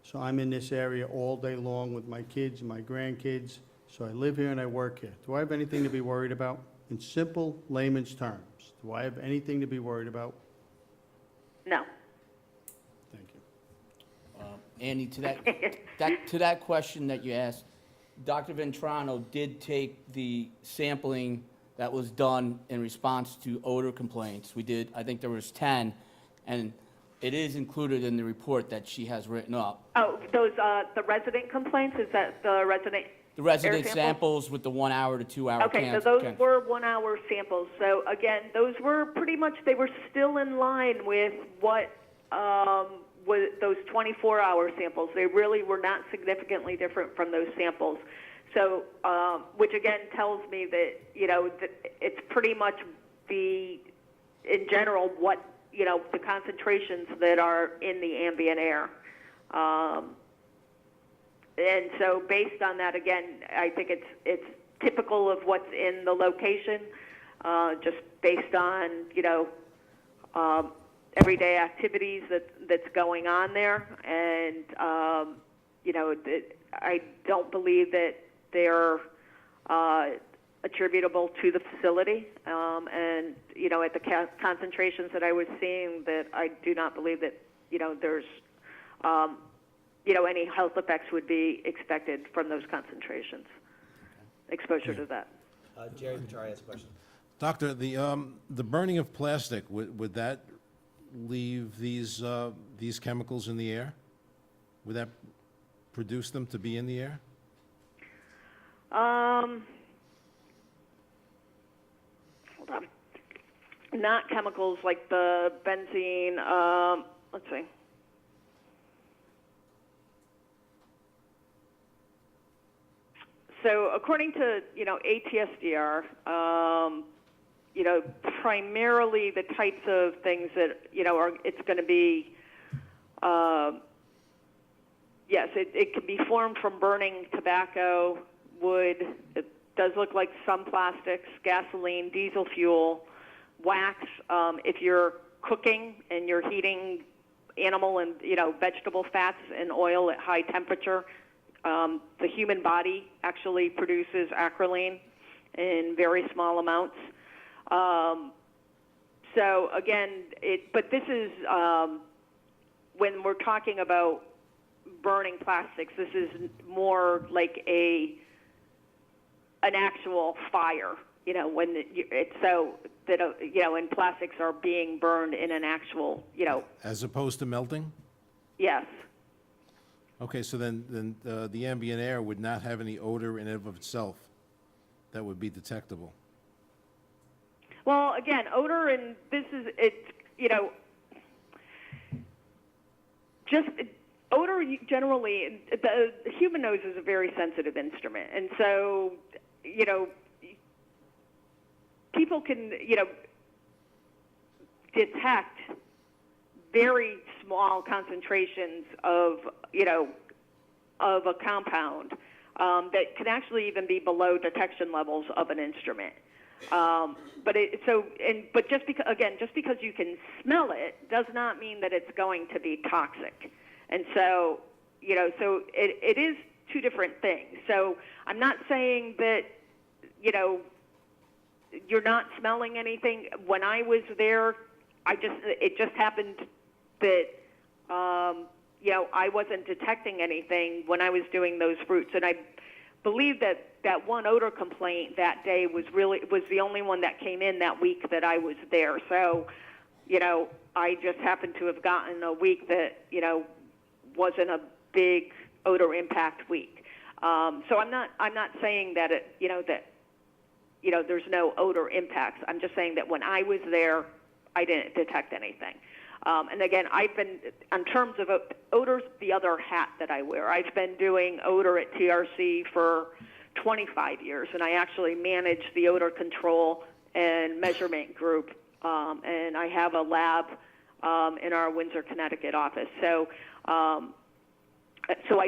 Speaker 9: So I'm in this area all day long with my kids and my grandkids. So I live here and I work here. Do I have anything to be worried about? In simple layman's terms, do I have anything to be worried about?
Speaker 6: No.
Speaker 9: Thank you.
Speaker 7: Andy, to that question that you asked, Dr. Ventrano did take the sampling that was done in response to odor complaints. We did, I think there was 10, and it is included in the report that she has written up.
Speaker 6: Oh, those, the resident complaints, is that the resident?
Speaker 7: The resident
Speaker 6: air
Speaker 7: samples with the 1 hour to 2 hour
Speaker 6: Okay, so those were 1 hour samples. So again, those were pretty much, they were still in line with what, with those 24-hour samples. They really were not significantly different from those samples. So, which again tells me that, that it's pretty much in general, what, the concentrations that are in the ambient air. And so based on that, again, I think it's typical of what's in the location, just based on, everyday activities that's going on there. And, I don't believe that they're attributable to the facility. And, at the concentrations that I was seeing, that I do not believe that, there's, any health effects would be expected from those concentrations, exposure to that.
Speaker 1: Jerry Vitari has a question.
Speaker 10: Doctor, the burning of plastic, would that leave these chemicals in the air? Would that produce them to be in the air?
Speaker 6: Hold on. Not chemicals like the benzene. Let's see. So according to, ATSDR, primarily the types of things that, it's going to be, yes, it can be formed from burning tobacco, wood. It does look like some plastics, gasoline, diesel fuel, wax. If you're cooking and you're heating animal and, vegetable fats and oil at high temperature, the human body actually produces acrolein in very small amounts. So again, but this is, when we're talking about burning plastics, this is more like an actual fire, when it's so that, and plastics are being burned in an actual,
Speaker 10: As opposed to melting?
Speaker 6: yes.
Speaker 10: Okay, so then the ambient air would not have any odor in and of itself that would be detectable.
Speaker 6: Well, again, odor, and this is, just odor generally, the human nose is a very sensitive instrument. And so, people can, detect very small concentrations of, of a compound that can actually even be below detection levels of an instrument. But just because you can smell it does not mean that it's going to be toxic. And so, so it is two different things. So I'm not saying that, you're not smelling anything. When I was there, it just happened that, I wasn't detecting anything when I was doing those fruits. And I believe that one odor complaint that day was the only one that came in that week that I was there. So, I just happened to have gotten a week that, wasn't a big odor impact week. So I'm not saying that there's no odor impacts. I'm just saying that when I was there, I didn't detect anything. And again, in terms of odor's the other hat that I wear. I've been doing odor at TRC for 25 years, and I actually manage the odor control and measurement group, and I have a lab in our Windsor, Connecticut office. So I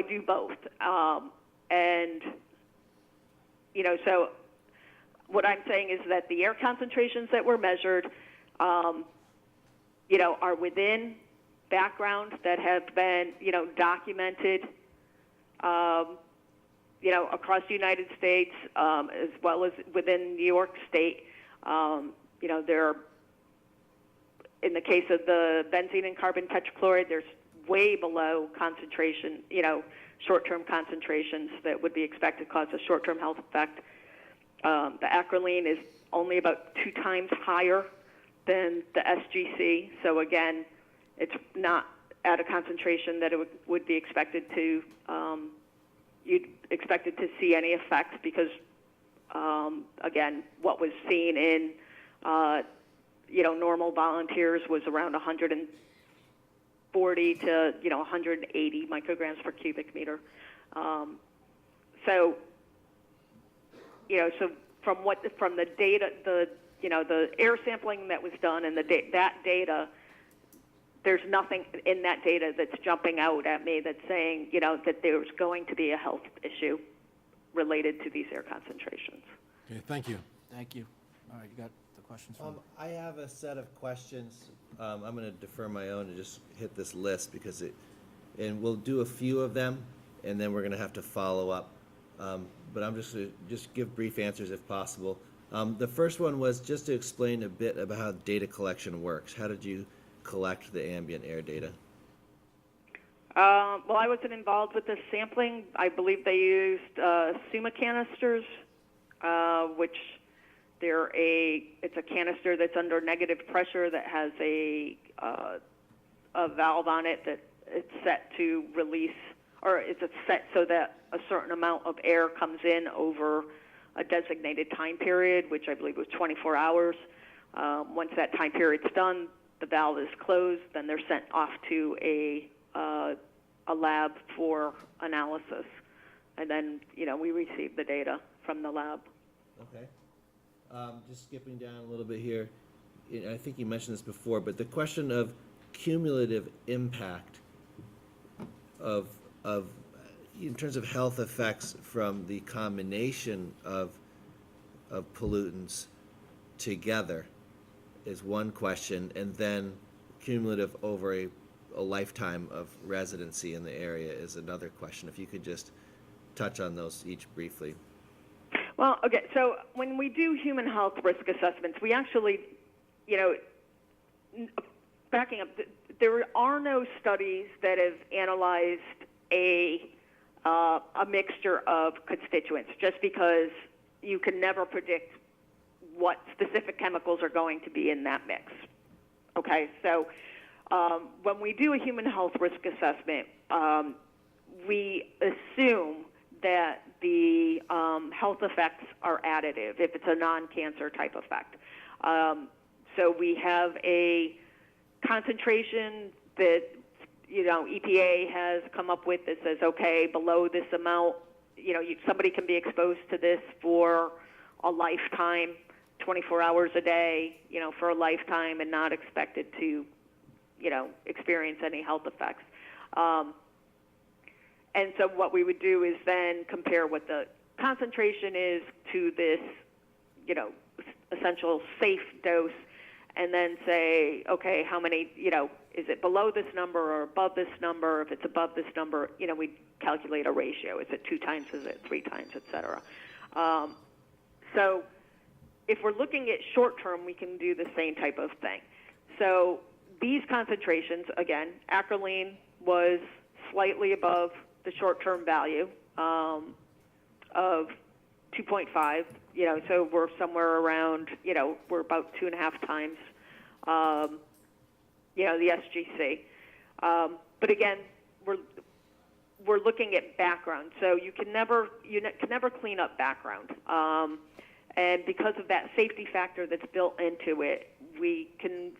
Speaker 6: do both. And, so what I'm saying is that the air concentrations that were measured, are within background that have been, documented, across the United States, as well as within New York State. There, in the case of the benzene and carbon tetrachloride, there's way below concentration, short-term concentrations that would be expected to cause a short-term health effect. The acrolein is only about 2 times higher than the SGC. So again, it's not at a concentration that it would be expected to, you'd expected to see any effect because, again, what was seen in, normal volunteers was around 140 to, 180 micrograms per cubic meter. So from the data, the air sampling that was done and that data, there's nothing in that data that's jumping out at me that's saying, that there's going to be a health issue related to these air concentrations.
Speaker 10: Okay, thank you.
Speaker 7: Thank you. All right, you got the questions from...
Speaker 1: I have a set of questions. I'm going to defer my own and just hit this list because and we'll do a few of them, and then we're going to have to follow up. But I'm just going to give brief answers if possible. The first one was just to explain a bit about how data collection works. How did you collect the ambient air data?
Speaker 6: Well, I wasn't involved with the sampling. I believe they used SUMA canisters, which it's a canister that's under negative pressure that has a valve on it that it's set to release, or it's set so that a certain amount of air comes in over a designated time period, which I believe was 24 hours. Once that time period's done, the valve is closed, then they're sent off to a lab for analysis. and then, we receive the data from the lab.
Speaker 1: Okay. Just skipping down a little bit here, I think you mentioned this before, but the question of cumulative impact of in terms of health effects from the combination of pollutants together is one question, and then cumulative over a lifetime of residency in the area is another question. If you could just touch on those each briefly.
Speaker 6: Well, okay, so when we do human health risk assessments, we actually, backing up, there are no studies that have analyzed a mixture of constituents, just because you can never predict what specific chemicals are going to be in that mix. Okay, so when we do a human health risk assessment, we assume that the health effects are additive if it's a non-cancer type effect. So we have a concentration that EPA has come up with that says, okay, below this amount, somebody can be exposed to this for a lifetime, 24 hours a day, for a lifetime, and not expected to, experience any health effects. And so what we would do is then compare what the concentration is to this, essential safe dose, and then say, okay, how many, is it below this number or above this number? If it's above this number, we calculate a ratio. Is it 2 times? Is it 3 times, et cetera? So if we're looking at short term, we can do the same type of thing. So these concentrations, again, acrolein was slightly above the short-term value of 2.5, so we're somewhere around, we're about 2.5 times, the SGC. But again, we're looking at background, so you can never clean up background. And because of that safety factor that's built into it, we can,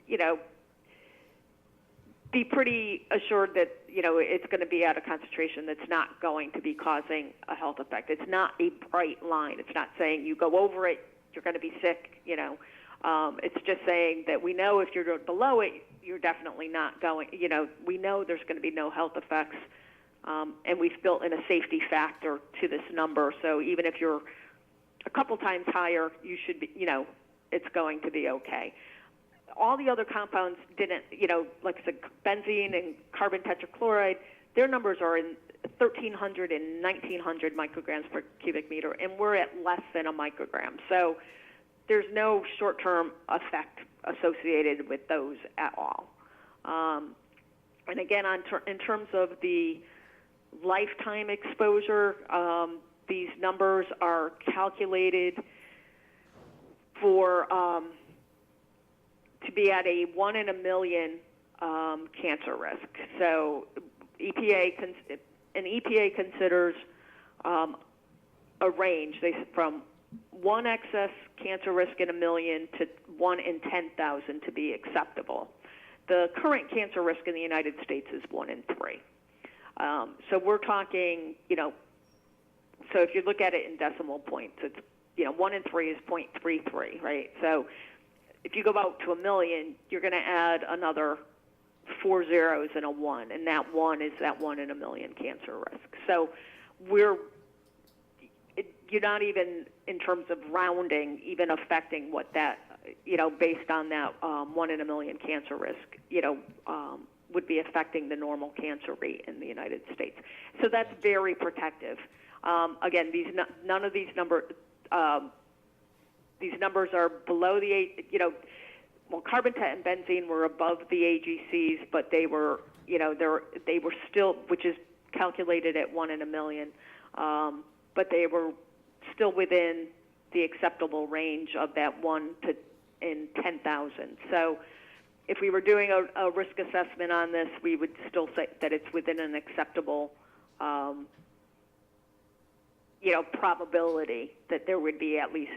Speaker 6: be pretty assured that, it's going to be at a concentration that's not going to be causing a health effect. It's not a bright line. It's not saying you go over it, you're going to be sick, It's just saying that we know if you're below it, you're definitely not going, we know there's going to be no health effects, and we've built in a safety factor to this number. So even if you're a couple times higher, you should be, it's going to be okay. All the other compounds didn't, like I said, benzene and carbon tetrachloride, their numbers are in 1,300 and 1,900 micrograms per cubic meter, and we're at less than a microgram. So there's no short-term effect associated with those at all. And again, in terms of the lifetime exposure, these numbers are calculated for to be at a 1 in a million cancer risk. So EPA considers a range from 1 excess cancer risk in a million to 1 in 10,000 to be acceptable. The current cancer risk in the United States is 1 in 3. So we're talking, so if you look at it in decimal points, it's, 1 in 3 is 0.33, right? So if you go out to a million, you're going to add another 4 zeros and a 1, and that 1 is that 1 in a million cancer risk. So you're not even, in terms of rounding, even affecting what that, based on that 1 in a million cancer risk, would be affecting the normal cancer rate in the United States. So that's very protective. Again, none of these numbers are below the, carbon tet and benzene were above the AGCs, but they were, they were still, which is calculated at 1 in a million, but they were still within the acceptable range of that 1 in 10,000. So if we were doing a risk assessment on this, we would still say that it's within an acceptable, probability that there would be at least,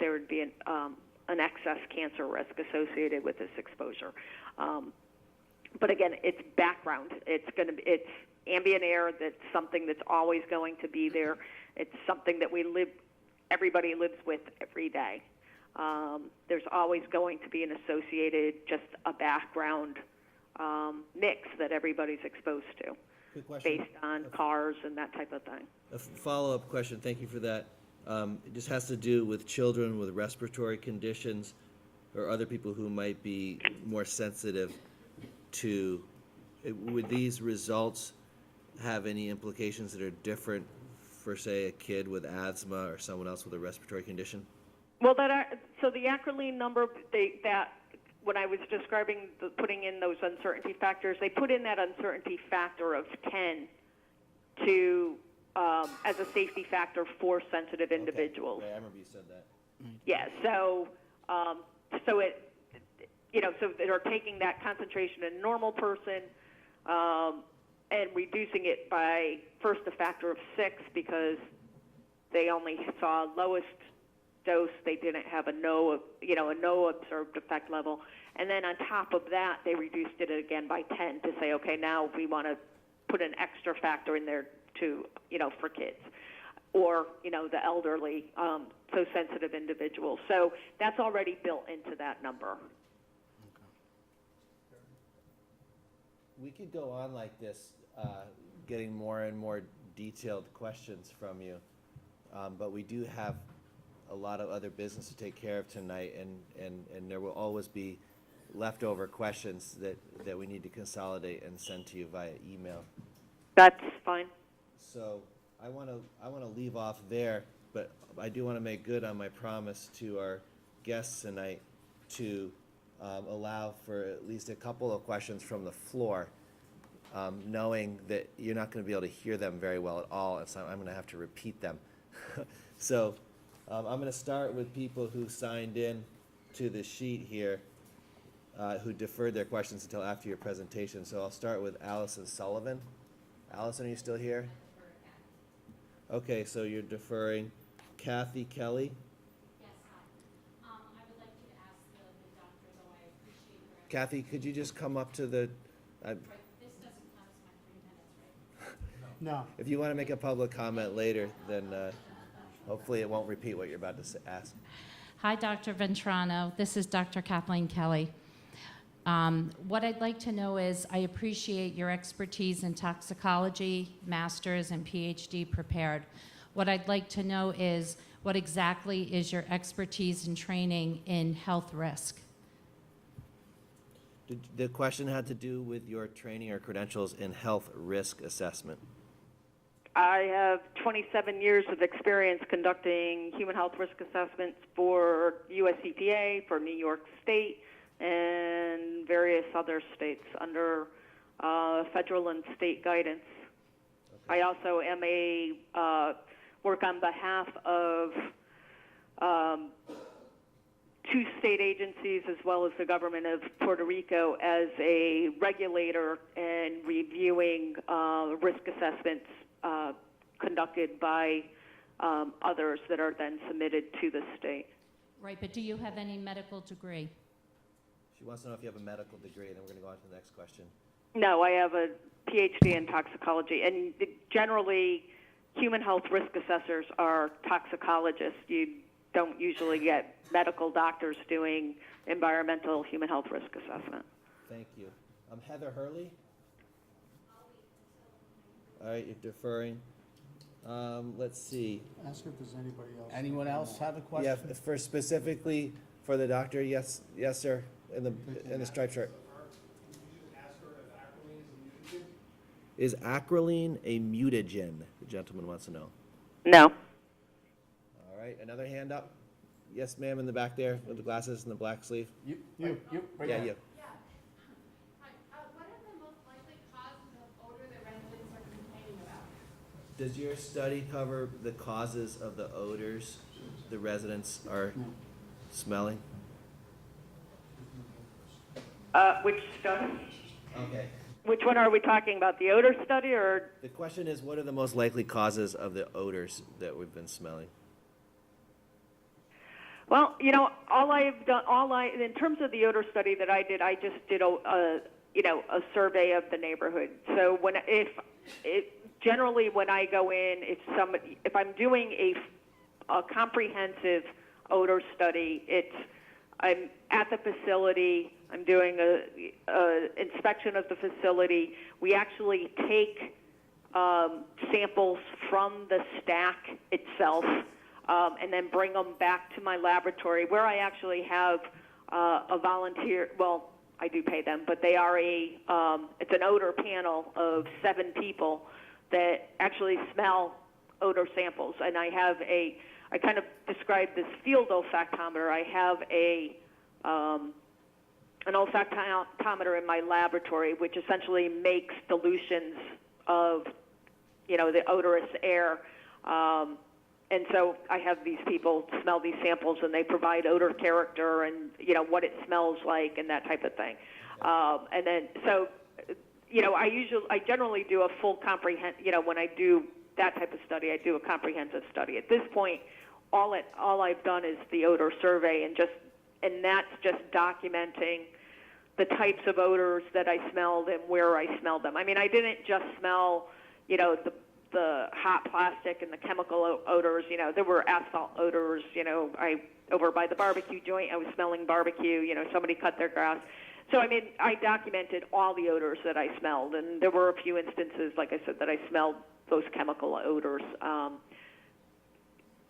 Speaker 6: there would be an excess cancer risk associated with this exposure. But again, it's background. It's ambient air, that's something that's always going to be there. It's something that everybody lives with every day. There's always going to be an associated, just a background mix that everybody's exposed to
Speaker 1: Quick question.
Speaker 6: based on cars and that type of thing.
Speaker 1: A follow-up question, thank you for that. It just has to do with children with respiratory conditions or other people who might be more sensitive to, would these results have any implications that are different for, say, a kid with asthma or someone else with a respiratory condition?
Speaker 6: Well, so the acrolein number, when I was describing putting in those uncertainty factors, they put in that uncertainty factor of 10 to as a safety factor for sensitive individuals.
Speaker 1: Okay, I remember you said that.
Speaker 6: Yeah, so so they're taking that concentration in a normal person and reducing it by first a factor of 6 because they only saw lowest dose. They didn't have a no observed effect level, and then on top of that, they reduced it again by 10 to say, okay, now we want to put an extra factor in there to for kids or the elderly, so sensitive individuals. So that's already built into that number.
Speaker 1: We could go on like this, getting more and more detailed questions from you, but we do have a lot of other business to take care of tonight, and there will always be leftover questions that we need to consolidate and send to you via email.
Speaker 6: That's fine.
Speaker 1: So I want to leave off there, but I do want to make good on my promise to our guests tonight to allow for at least a couple of questions from the floor, knowing that you're not going to be able to hear them very well at all, and so I'm going to have to repeat them. So I'm going to start with people who signed in to the sheet here, who deferred their questions until after your presentation. So I'll start with Allison Sullivan. Allison, are you still here? Okay, so you're deferring. Kathy Kelly.
Speaker 3: Yes, hi. I would like you to ask the doctor, though I appreciate her.
Speaker 1: Kathy, could you just come up to the,
Speaker 3: Right, this doesn't count as my 3 minutes, right?
Speaker 9: No.
Speaker 1: if you want to make a public comment later, then hopefully it won't repeat what you're about to ask.
Speaker 11: Hi, Dr. Ventrano. This is Dr. Kathleen Kelly. What I'd like to know is I appreciate your expertise in toxicology, master's and PhD prepared. What I'd like to know is what exactly is your expertise and training in health risk?
Speaker 1: The question had to do with your training or credentials in health risk assessment.
Speaker 6: I have 27 years of experience conducting human health risk assessments for US EPA, for New York State, and various other states under federal and state guidance.
Speaker 1: Okay.
Speaker 6: I also am work on behalf of 2 state agencies as well as the government of Puerto Rico as a regulator and reviewing risk assessments conducted by others that are then submitted to the state.
Speaker 11: Right, but do you have any medical degree?
Speaker 1: She wants to know if you have a medical degree, and then we're going to go on to the next question.
Speaker 6: No, I have a PhD in toxicology, and generally, human health risk assessors are toxicologists. You don't usually get medical doctors doing environmental human health risk assessment.
Speaker 1: Thank you. Heather Hurley? All right, you're deferring. Let's see.
Speaker 9: Ask if there's anybody else.
Speaker 7: Anyone else have a question?
Speaker 1: Yeah, for specifically for the doctor, yes, the striped shirt. Is acrolein a mutagen? The gentleman wants to know.
Speaker 6: No.
Speaker 1: All right, another hand up. Yes, ma'am, in the back there with the glasses and the black sleeve.
Speaker 7: You,
Speaker 9: You.
Speaker 7: right
Speaker 1: Yeah,
Speaker 7: there.
Speaker 1: you.
Speaker 12: What are the most likely causes of odor that residents are complaining about?
Speaker 1: Does your study cover the causes of the odors the residents are smelling?
Speaker 6: Which study?
Speaker 1: Okay.
Speaker 6: Which one are we talking about? The odor study or?
Speaker 1: The question is, what are the most likely causes of the odors that we've been smelling?
Speaker 6: Well, in terms of the odor study that I did, I just did a survey of the neighborhood. So if Generally, when I go in, if I'm doing a comprehensive odor study, I'm at the facility. I'm doing a inspection of the facility. We actually take samples from the stack itself and then bring them back to my laboratory, where I actually have a volunteer. Well, I do pay them, but they are it's an odor panel of 7 people that actually smell odor samples. And I kind of describe this field olfactometer. I have an olfactometer in my laboratory, which essentially makes dilutions of, the odorous air. And so I have these people smell these samples, and they provide odor character and, what it smells like and that type of thing. And then, so, I generally do a full when I do that type of study, I do a comprehensive study. At this point, all I've done is the odor survey, and that's just documenting the types of odors that I smelled and where I smelled them. I mean, I didn't just smell, the hot plastic and the chemical odors. There were asphalt odors. Over by the barbecue joint, I was smelling barbecue. Somebody cut their grass. So, I mean, I documented all the odors that I smelled, and there were a few instances, like I said, that I smelled those chemical odors.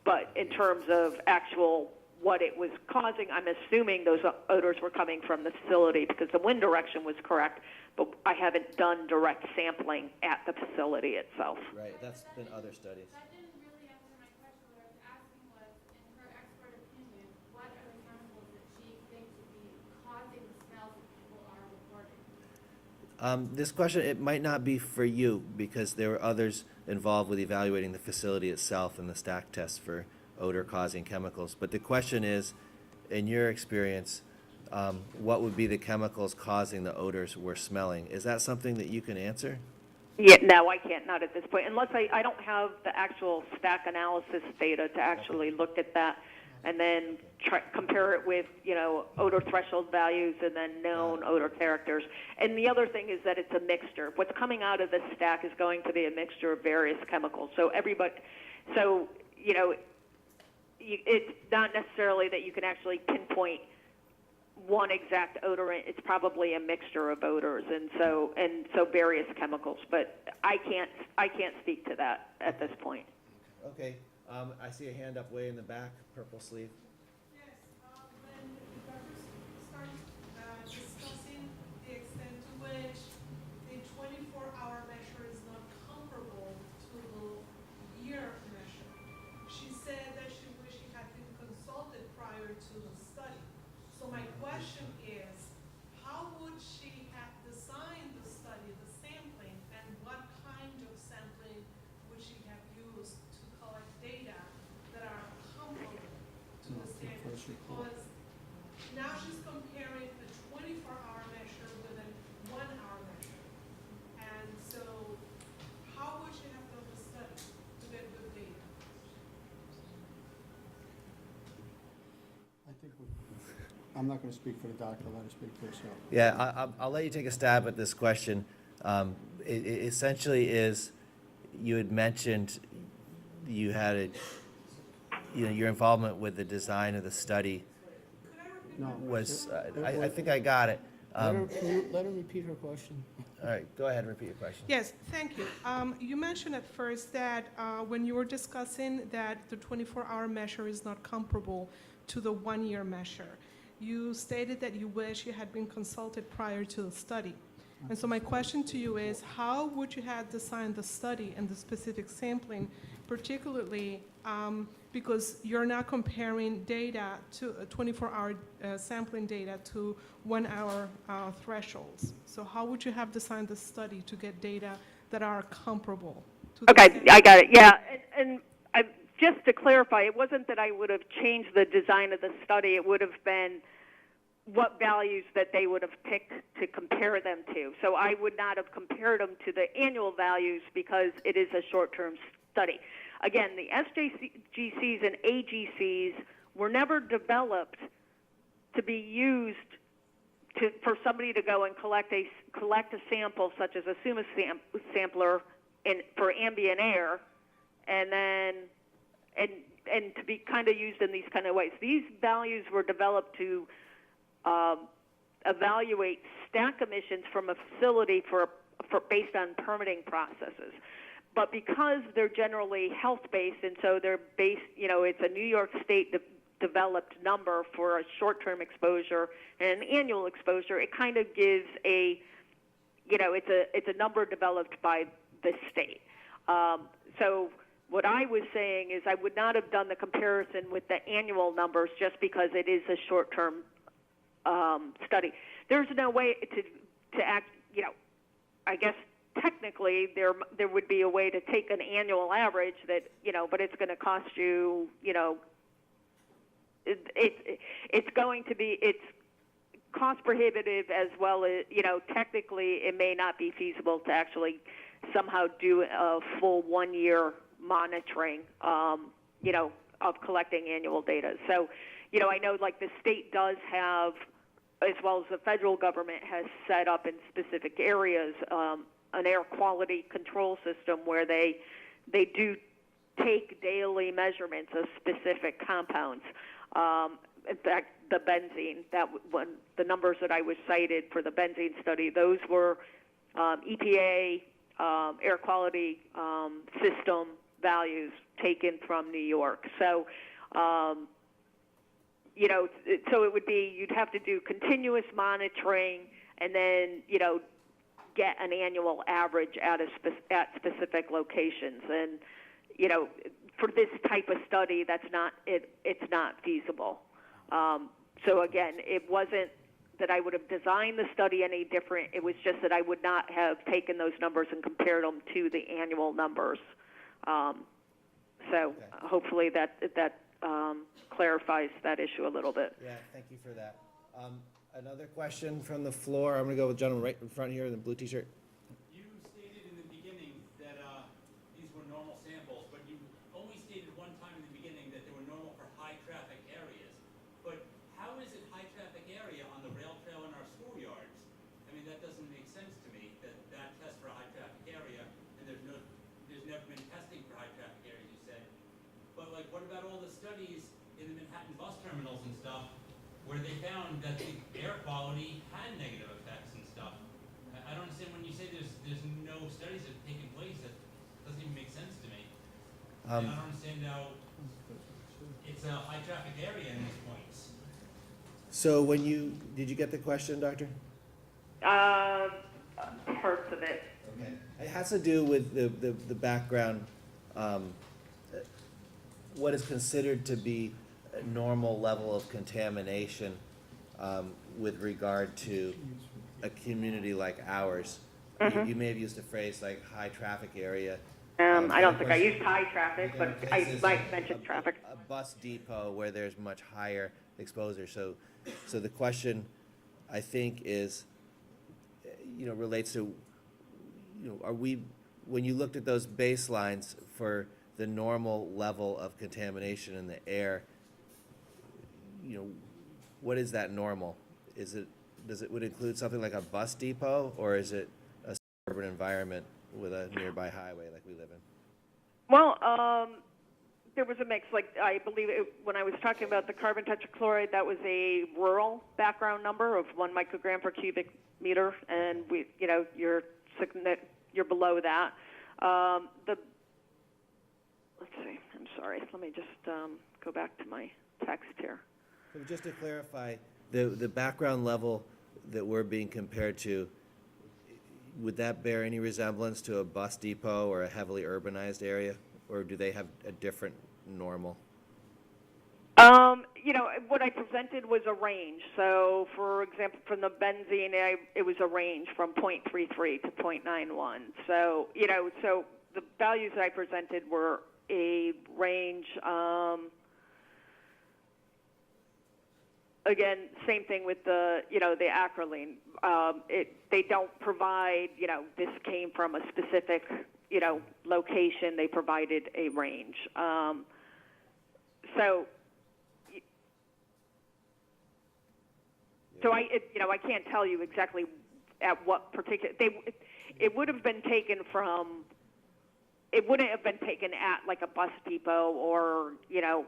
Speaker 6: But in terms of actual what it was causing, I'm assuming those odors were coming from the facility because the wind direction was correct, but I haven't done direct sampling at the facility itself.
Speaker 1: Right, that's been other studies.
Speaker 12: That didn't really answer my question. What I was asking was, in her expert opinion, what are the chemicals that she thinks would be causing the smells that people are reporting?
Speaker 1: This question, it might not be for you because there were others involved with evaluating the facility itself and the stack test for odor-causing chemicals. But the question is, in your experience, what would be the chemicals causing the odors we're smelling? Is that something that you can answer?
Speaker 6: Yeah, no, I can't, not at this point, unless I don't have the actual stack analysis data to actually look at that and then compare it with, odor threshold values and then known odor characters. And the other thing is that it's a mixture. What's coming out of the stack is going to be a mixture of various chemicals. It's not necessarily that you can actually pinpoint one exact odorant. It's probably a mixture of odors and so various chemicals. But I can't speak to that at this point.
Speaker 1: Okay, I see a hand up way in the back, purple sleeve.
Speaker 13: Yes, when the doctors start discussing the extent to which the 24-hour measure is not comparable to the year measure, she said that she wished she had been consulted prior to the study. So my question is, how would she have designed the study, the sampling, and what kind of sampling would she have used to collect data that are comparable to the standards? Because now she's comparing a 24-hour measure with a 1-hour measure. And so how would she have done the study to get good data?
Speaker 9: I think I'm not going to speak for the doctor, let her speak for herself.
Speaker 1: Yeah, I'll let you take a stab at this question. It essentially is, you had mentioned you had your involvement with the design of the study
Speaker 9: No.
Speaker 1: was, I think I got it.
Speaker 14: Can you let her repeat her question?
Speaker 1: All right, go ahead and repeat your question.
Speaker 13: Yes, thank you. You mentioned at first that when you were discussing that the 24-hour measure is not comparable to the 1-year measure, you stated that you wish you had been consulted prior to the study. And so my question to you is, how would you have designed the study and the specific sampling, particularly because you're now comparing data to 24-hour sampling data to 1-hour thresholds. So how would you have designed the study to get data that are comparable to the
Speaker 6: Okay, I got it. Yeah, and just to clarify, it wasn't that I would have changed the design of the study. It would have been what values that they would have picked to compare them to. So I would not have compared them to the annual values because it is a short-term study. Again, the SJGCs and AGCs were never developed to be used for somebody to go and collect a sample, such as a SUMA sampler, for ambient air, and then and to be kind of used in these kind of ways. These values were developed to evaluate stack emissions from a facility for based on permitting processes. But because they're generally health-based, and so they're based, it's a New York State developed number for a short-term exposure and an annual exposure, it kind of gives a, it's a number developed by the state. So what I was saying is I would not have done the comparison with the annual numbers just because it is a short-term study. There's no way to act, I guess technically there would be a way to take an annual average that, but it's going to cost you, it's going to be, it's cost prohibitive as well as, technically it may not be feasible to actually somehow do a full 1 year monitoring, of collecting annual data. So, I know like the state does have, as well as the federal government has set up in specific areas, an air quality control system where they do take daily measurements of specific compounds. In fact, the benzene, the numbers that I was cited for the benzene study, those were EPA air quality system values taken from New York. So, so it would be, you'd have to do continuous monitoring and then, get an annual average at specific locations. And, for this type of study, it's not feasible. So again, it wasn't that I would have designed the study any different. It was just that I would not have taken those numbers and compared them to the annual numbers. So hopefully that clarifies that issue a little bit.
Speaker 1: Yeah, thank you for that. Another question from the floor. I'm going to go with the gentleman right in front here in the blue T-shirt.
Speaker 15: You stated in the beginning that these were normal samples, but you only stated one time in the beginning that they were normal for high traffic areas. But how is it high traffic area on the rail trail in our schoolyards? I mean, that doesn't make sense to me, that test for a high traffic area, and there's never been testing for high traffic areas, you said. But like, what about all the studies in the Manhattan bus terminals and stuff where they found that the air quality had negative effects and stuff? I don't understand when you say there's no studies that have taken place. That doesn't even make sense to me. And I don't understand how it's a high traffic area in these points.
Speaker 1: So did you get the question, Doctor?
Speaker 6: Parts of it.
Speaker 1: Okay. It has to do with the background, what is considered to be a normal level of contamination with regard to a community like ours.
Speaker 6: Mm-hmm.
Speaker 1: You may have used a phrase like high traffic area.
Speaker 6: I don't think I used high traffic, but I might mention traffic.
Speaker 1: A bus depot where there's much higher exposure. So the question, I think, is, relates to, when you looked at those baselines for the normal level of contamination in the air, what is that normal? Would it include something like a bus depot, or is it a suburban environment with a nearby highway like we live in?
Speaker 6: Well, there was a mix. Like, I believe when I was talking about the carbon tetrachloride, that was a rural background number of 1 microgram per cubic meter, and you're below that. Let's see. I'm sorry. Let me just go back to my text here.
Speaker 1: So just to clarify, the background level that we're being compared to, would that bear any resemblance to a bus depot or a heavily urbanized area, or do they have a different normal?
Speaker 6: What I presented was a range. So, for example, from the benzene, it was a range from 0.33 to 0.91. So, so the values that I presented were a range. Again, same thing with the acrolein. They don't provide, this came from a specific, location. They provided a range. So I can't tell you exactly at what particular. It would have been taken from it wouldn't have been taken at like a bus depot or, you know,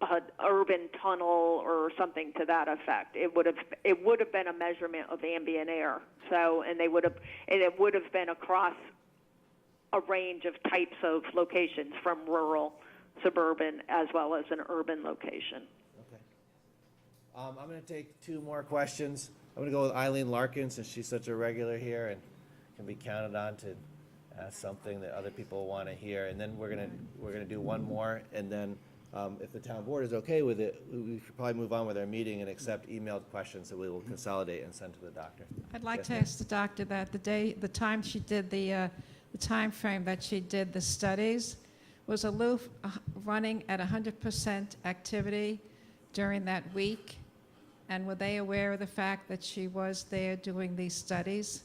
Speaker 6: an urban tunnel or something to that effect. It would have been a measurement of ambient air. So, and it would have been across a range of types of locations, from rural, suburban, as well as an urban location.
Speaker 1: Okay. I'm going to take two more questions. I'm going to go with Eileen Larkin, since she's such a regular here and can be counted on to ask something that other people want to hear. And then we're gonna do one more, and then if the town board is okay with it, we should probably move on with our meeting and accept emailed questions that we will consolidate and send to the doctor.
Speaker 16: I'd like
Speaker 1: Yes,
Speaker 16: to
Speaker 1: ma'am.
Speaker 16: ask the doctor that the time she did the time frame that she did the studies, was Aloof running at 100% activity during that week? And were they aware of the fact that she was there doing these studies?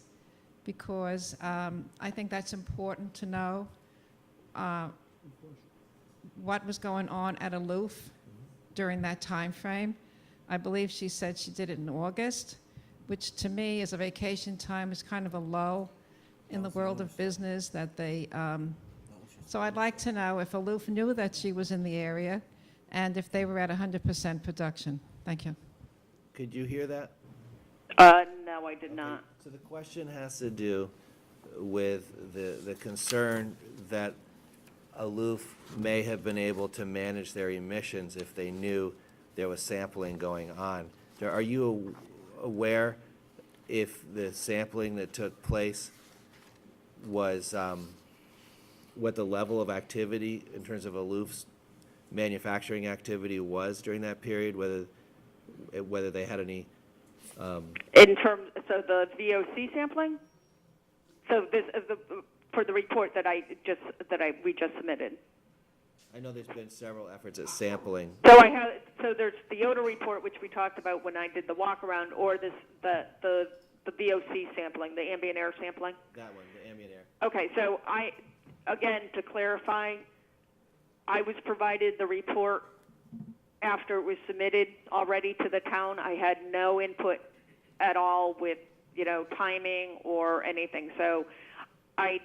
Speaker 16: Because I think that's important to know what was going on at Aloof during that time frame. I believe she said she did it in August, which to me as a vacation time is kind of a low in the world of business that they, so I'd like to know if Aloof knew that she was in the area and if they were at 100% production. Thank you.
Speaker 1: Could you hear that?
Speaker 6: No, I did not.
Speaker 1: So the question has to do with the concern that Aloof may have been able to manage their emissions if they knew there was sampling going on. Are you aware if the sampling that took place was, what the level of activity in terms of Aloof's manufacturing activity was during that period, whether they had any
Speaker 6: In terms, so the VOC sampling? So this is for the report that we just submitted.
Speaker 1: I know there's been several efforts at sampling.
Speaker 6: So there's the odor report, which we talked about when I did the walk around, or the VOC sampling, the ambient air sampling.
Speaker 1: That one, the ambient air.
Speaker 6: Okay, so again, to clarify, I was provided the report after it was submitted already to the town. I had no input at all with, you know, timing or anything. So I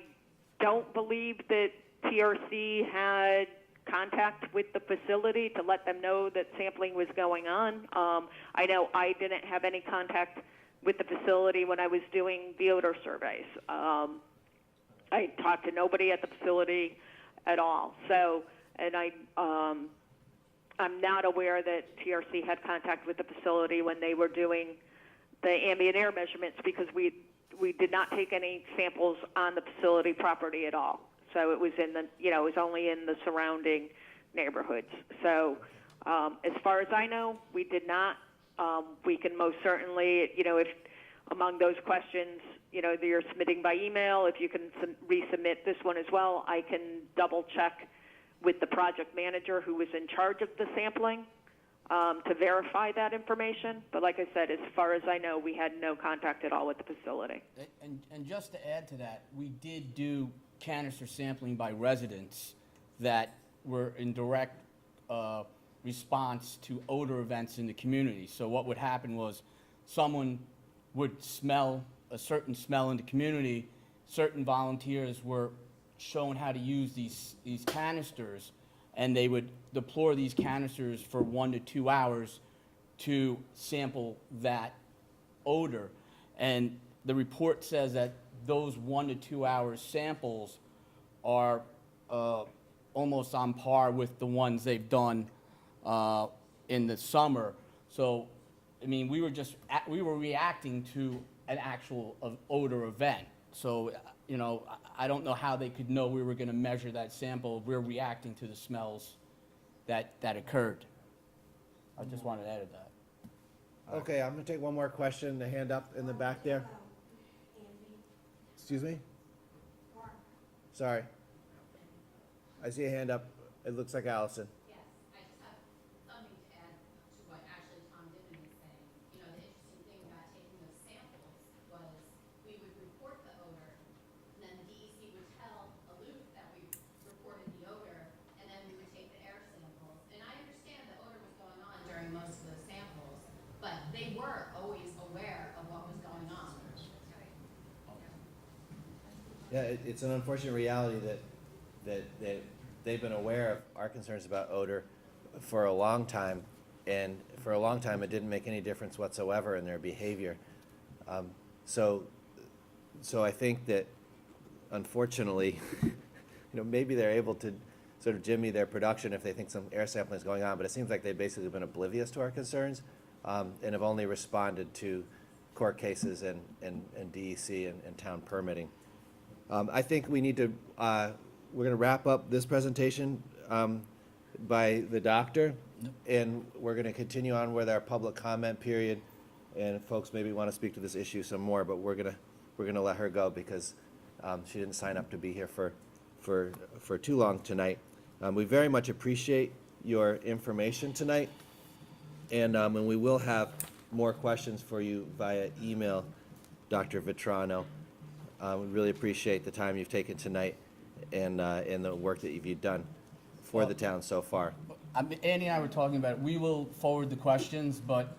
Speaker 6: don't believe that TRC had contact with the facility to let them know that sampling was going on. I know I didn't have any contact with the facility when I was doing the odor surveys. I talked to nobody at the facility at all. So, and I'm not aware that TRC had contact with the facility when they were doing the ambient air measurements, because we did not take any samples on the facility property at all. So it was in the, you know, it was only in the surrounding neighborhoods. So as far as I know, we did not. We can most certainly, you know, if among those questions, you know, that you're submitting by email, if you can resubmit this one as well, I can double check with the project manager who was in charge of the sampling to verify that information. But like I said, as far as I know, we had no contact at all with the facility.
Speaker 7: And just to add to that, we did do canister sampling by residents that were in direct response to odor events in the community. So what would happen was someone would smell a certain smell in the community. Certain volunteers were shown how to use these canisters, and they would deploy these canisters for 1 to 2 hours to sample that odor. And the report says that those 1 to 2 hour samples are almost on par with the ones they've done in the summer. So, I mean, we were reacting to an actual odor event. So, you know, I don't know how they could know we were going to measure that sample. We're reacting to the smells that occurred. I just wanted to add to that.
Speaker 1: Okay, I'm gonna take one more question, the hand up in the back there. Excuse me? Sorry. I see a hand up. It looks like Allison.
Speaker 17: Yes, I just have something to add to what actually Tom Dippin is saying. You know, the interesting thing about taking those samples was we would report the odor, and then the DEC would tell Aloof that we reported the odor, and then we would take the air samples. And I understand the odor was going on during most of those samples, but they were always aware of what was going on.
Speaker 1: Yeah, it's an unfortunate reality that that they've been aware of our concerns about odor for a long time, and for a long time it didn't make any difference whatsoever in their behavior. So I think that, unfortunately, maybe they're able to sort of jimmy their production if they think some air sampling is going on, but it seems like they've basically been oblivious to our concerns, and have only responded to court cases and DEC and town permitting. I think we need to, we're going to wrap up this presentation by the doctor, and we're going to continue on with our public comment period, and folks maybe want to speak to this issue some more, but we're going to let her go because she didn't sign up to be here for too long tonight. We very much appreciate your information tonight, and we will have more questions for you via email, Dr. Vitrano. We really appreciate the time you've taken tonight and the work that you've done for the town so far.
Speaker 7: Andy and I were talking about it. We will forward the questions, but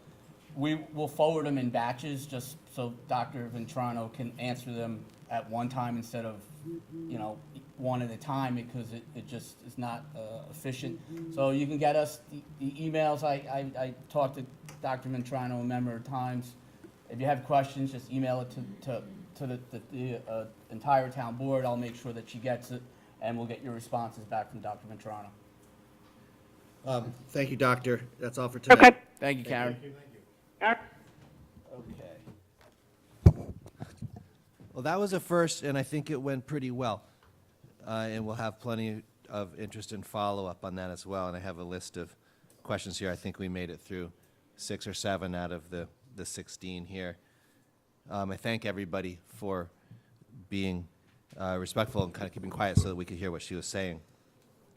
Speaker 7: we will forward them in batches just so Dr. Ventrano can answer them at one time instead of, one at a time, because it just is not efficient. So you can get us the emails. I talked to Dr. Ventrano a number of times. If you have questions, just email it to the entire town board. I'll make sure that she gets it, and we'll get your responses back from Dr. Ventrano.
Speaker 1: Thank you, Doctor. That's all for tonight.
Speaker 6: Okay.
Speaker 7: Thank you, Karen.
Speaker 1: Okay. Well, that was a first, and I think it went pretty well. And we'll have plenty of interest in follow-up on that as well. And I have a list of questions here. I think we made it through 6 or 7 out of the 16 here. I thank everybody for being respectful and kind of keeping quiet so that we could hear what she was saying.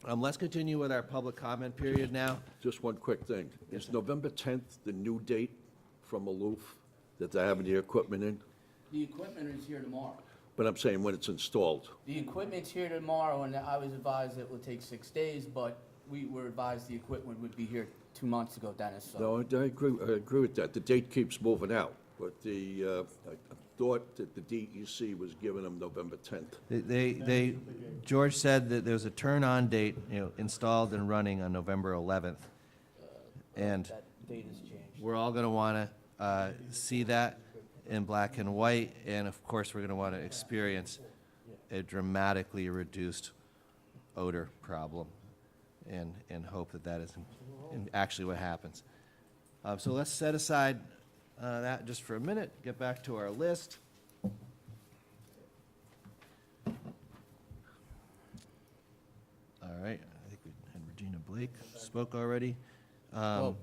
Speaker 1: Let's continue with our public comment period now.
Speaker 8: Just one quick thing. Is November 10th the new date from Aloof that they're having the equipment in?
Speaker 7: The equipment is here tomorrow.
Speaker 8: But I'm saying when it's installed.
Speaker 7: The equipment's here tomorrow, and I was advised it would take 6 days, but we were advised the equipment would be here 2 months ago, Dennis. So.
Speaker 8: No, I agree with that. The date keeps moving out. But I thought that the DEC was giving them November 10th.
Speaker 1: George said that there was a turn-on date, installed and running on November 11th. And
Speaker 7: That date has changed.
Speaker 1: we're all going to want to see that in black and white, and of course, we're going to want to experience a dramatically reduced odor problem, and hope that is actually what happens. So let's set aside that just for a minute, get back to our list. All right, I think we had Regina Blake spoke already.
Speaker 7: Well,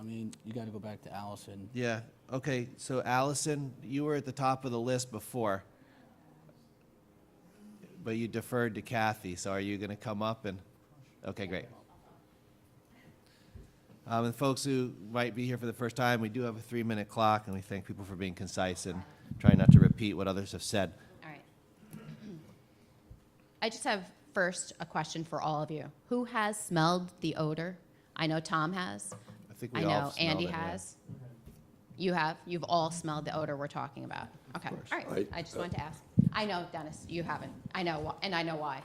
Speaker 7: you got to go back to Allison.
Speaker 1: Yeah, okay, so Allison, you were at the top of the list before, but you deferred to Kathy, so are you going to come up and, okay, great. And folks who might be here for the first time, we do have a 3-minute clock, and we thank people for being concise and trying not to repeat what others have said.
Speaker 17: All right. I just have first a question for all of you. Who has smelled the odor? I know Tom has.
Speaker 1: I think we all
Speaker 17: know
Speaker 1: smelled
Speaker 17: Andy
Speaker 1: it, yeah.
Speaker 17: has. You have? You've all smelled the odor we're talking about. Okay. All right. I just wanted to ask. I know, Dennis, you haven't. I know, and I know why.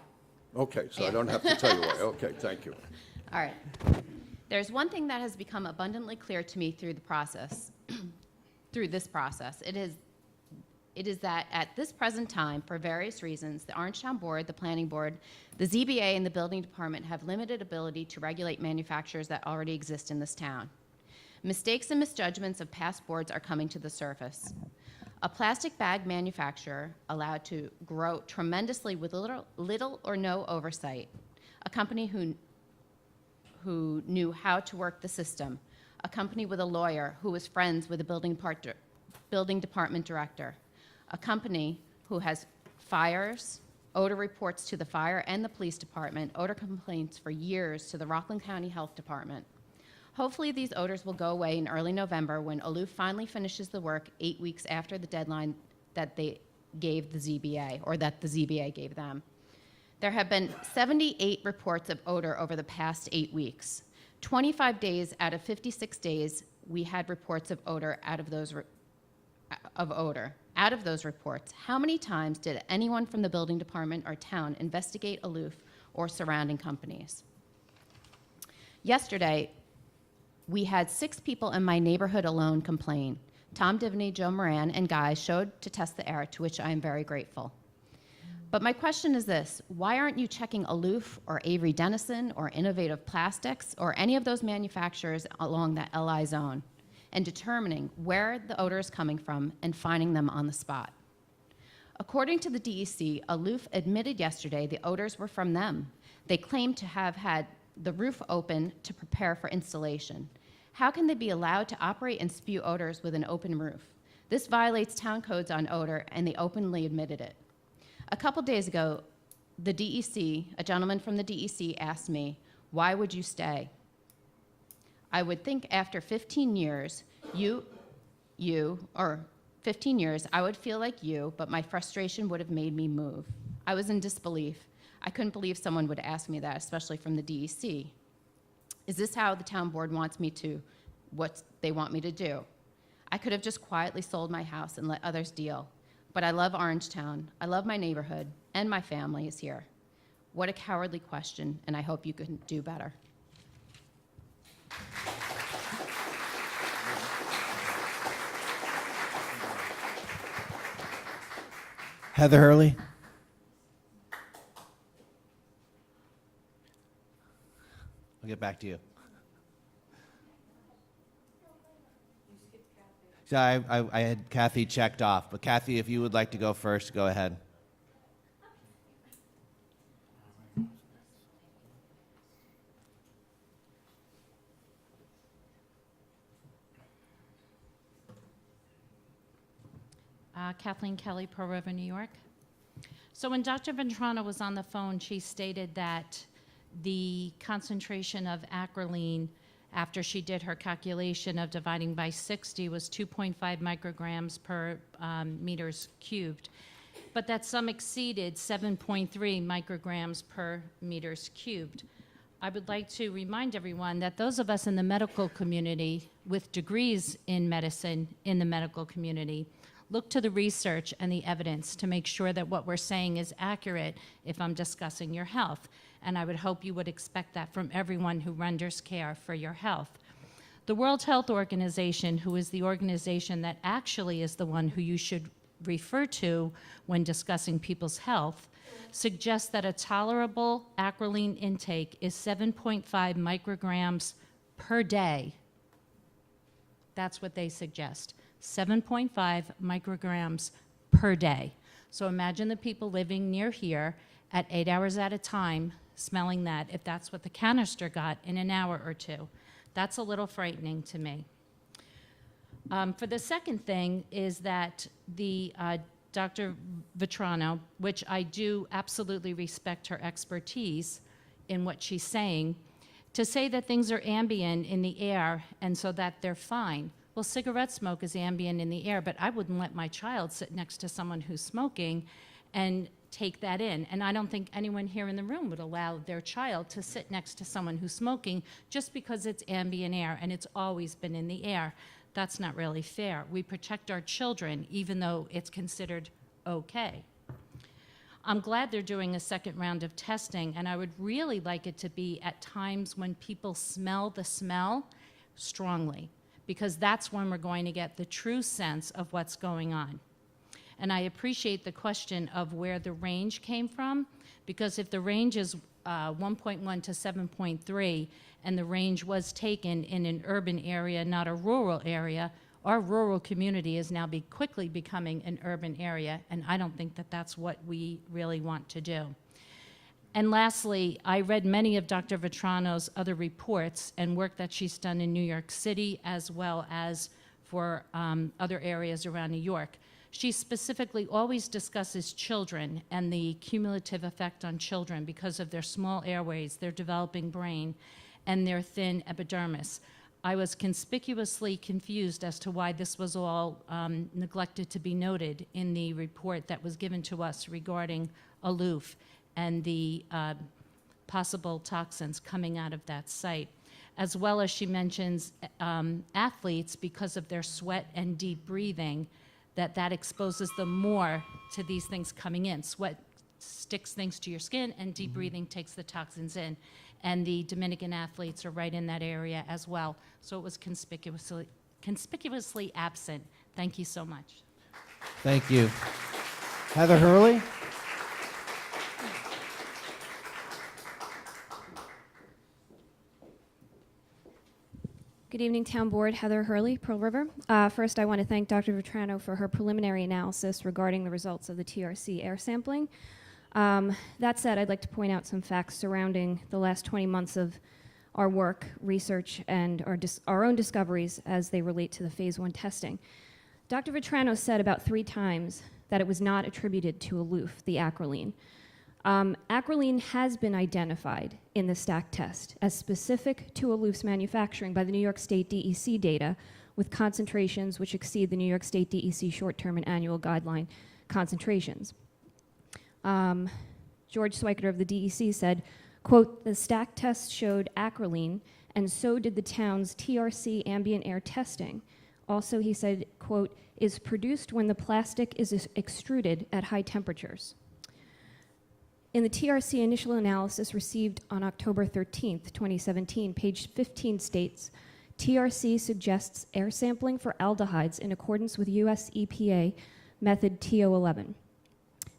Speaker 8: Okay, so I don't have to tell you why. Okay, thank you.
Speaker 17: All right. There's one thing that has become abundantly clear to me through the process, through this process. It is that at this present time, for various reasons, the Orangetown Board, the Planning Board, the ZBA, and the Building Department have limited ability to regulate manufacturers that already exist in this town. Mistakes and misjudgments of past boards are coming to the surface. A plastic bag manufacturer allowed to grow tremendously with little or no oversight. A company who knew how to work the system. A company with a lawyer who was friends with a building department director. A company who has fires, odor reports to the fire and the police department, odor complaints for years to the Rockland County Health Department. Hopefully these odors will go away in early November when Aloof finally finishes the work 8 weeks after the deadline that they gave the ZBA, or that the ZBA gave them. There have been 78 reports of odor over the past 8 weeks. 25 days out of 56 days, we had reports of odor out of those reports, how many times did anyone from the building department or town investigate Aloof or surrounding companies. Yesterday, we had 6 people in my neighborhood alone complain. Tom Divney, Joe Moran, and Guy showed to test the air, to which I am very grateful. But my question is this: why aren't you checking Aloof or Avery Dennison or Innovative Plastics or any of those manufacturers along that LI zone and determining where the odor is coming from and finding them on the spot? According to the DEC, Aloof admitted yesterday the odors were from them. They claimed to have had the roof open to prepare for installation. How can they be allowed to operate and spew odors with an open roof? This violates town codes on odor, and they openly admitted it. A couple days ago, the DEC, a gentleman from the DEC asked me, "Why would you stay?" I would think after 15 years, or 15 years, I would feel like you, but my frustration would have made me move. I was in disbelief. I couldn't believe someone would ask me that, especially from the DEC. Is this how the town board wants me to, what they want me to do? I could have just quietly sold my house and let others deal. But I love Orangetown, I love my neighborhood, and my family is here. What a cowardly question, and I hope you can do better.
Speaker 1: Heather Hurley? I'll get back to you. So I had Kathy checked off, but Kathy, if you would like to go first, go ahead.
Speaker 11: Kathleen Kelly, Pearl River, New York. So when Dr. Ventrano was on the phone, she stated that the concentration of acrolein, after she did her calculation of dividing by 60, was 2.5 micrograms per meters cubed, but that some exceeded 7.3 micrograms per meters cubed. I would like to remind everyone that those of us in the medical community with degrees in medicine in the medical community look to the research and the evidence to make sure that what we're saying is accurate if I'm discussing your health. And I would hope you would expect that from everyone who renders care for your health. The World Health Organization, who is the organization that actually is the one who you should refer to when discussing people's health, suggests that a tolerable acrolein intake is 7.5 micrograms per day. That's what they suggest. 7.5 micrograms per day. So imagine the people living near here at 8 hours at a time smelling that, if that's what the canister got in an hour or two. That's a little frightening to me. For the second thing is that the Dr. Ventrano, which I do absolutely respect her expertise in what she's saying, to say that things are ambient in the air and so that they're fine. Well, cigarette smoke is ambient in the air, but I wouldn't let my child sit next to someone who's smoking and take that in. And I don't think anyone here in the room would allow their child to sit next to someone who's smoking just because it's ambient air and it's always been in the air. That's not really fair. We protect our children even though it's considered okay. I'm glad they're doing a second round of testing, and I would really like it to be at times when people smell the smell strongly, because that's when we're going to get the true sense of what's going on. And I appreciate the question of where the range came from, because if the range is 1.1 to 7.3, and the range was taken in an urban area, not a rural area, our rural community is now quickly becoming an urban area, and I don't think that that's what we really want to do. And lastly, I read many of Dr. Ventrano's other reports and work that she's done in New York City as well as for other areas around New York. She specifically always discusses children and the cumulative effect on children because of their small airways, their developing brain, and their thin epidermis. I was conspicuously confused as to why this was all neglected to be noted in the report that was given to us regarding Aloof and the possible toxins coming out of that site. As well as she mentions athletes, because of their sweat and deep breathing, that exposes them more to these things coming in. Sweat sticks things to your skin, and deep breathing takes the toxins in. And the Dominican athletes are right in that area as well. So it was conspicuously absent. Thank you so much.
Speaker 1: Thank you. Heather Hurley?
Speaker 18: Good evening, Town Board. Heather Hurley, Pearl River. First, I want to thank Dr. Vetrano for her preliminary analysis regarding the results of the TRC air sampling. That said, I'd like to point out some facts surrounding the last 20 months of our work, research, and our own discoveries as they relate to the Phase 1 testing. Dr. Vetrano said about 3 times that it was not attributed to aloof, the acrolein. Acrolein has been identified in the stack test as specific to aloof's manufacturing by the New York State DEC data with concentrations which exceed the New York State DEC short-term and annual guideline concentrations. George Swiker of the DEC said, quote, "The stack test showed acrolein, and so did the town's TRC ambient air testing. Also," he said, quote, "is produced when the plastic is extruded at high temperatures." In the TRC initial analysis received on October 13th, 2017, page 15 states, TRC suggests air sampling for aldehydes in accordance with US EPA method TO11.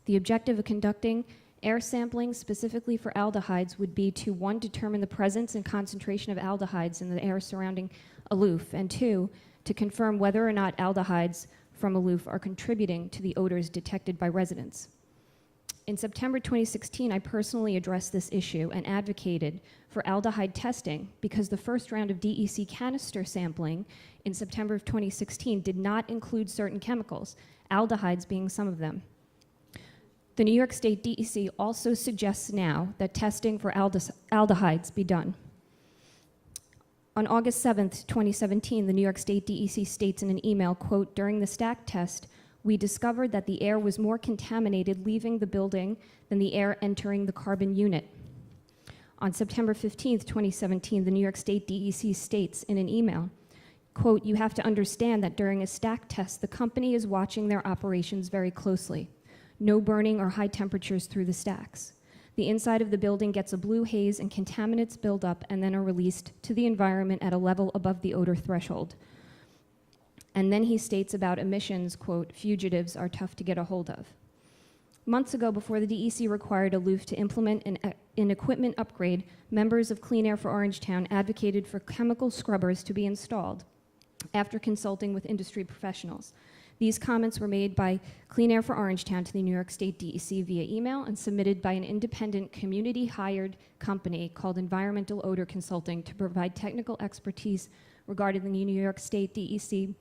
Speaker 18: The objective of conducting air sampling specifically for aldehydes would be to, 1, determine the presence and concentration of aldehydes in the air surrounding aloof, and 2, to confirm whether or not aldehydes from aloof are contributing to the odors detected by residents. In September 2016, I personally addressed this issue and advocated for aldehyde testing because the first round of DEC canister sampling in September of 2016 did not include certain chemicals, aldehydes being some of them. The New York State DEC also suggests now that testing for aldehydes be done. On August 7th, 2017, the New York State DEC states in an email, quote, "During the stack test, we discovered that the air was more contaminated leaving the building than the air entering the carbon unit." On September 15th, 2017, the New York State DEC states in an email, quote, "You have to understand that during a stack test, the company is watching their operations very closely. No burning or high temperatures through the stacks. The inside of the building gets a blue haze and contaminants build up and then are released to the environment at a level above the odor threshold." And then he states about emissions, quote, "Fugitives are tough to get a hold of." Months ago, before the DEC required Aloof to implement an equipment upgrade, members of Clean Air for Orangetown advocated for chemical scrubbers to be installed after consulting with industry professionals. These comments were made by Clean Air for Orangetown to the New York State DEC via email and submitted by an independent community-hired company called Environmental Odor Consulting to provide technical expertise regarding the New York State DEC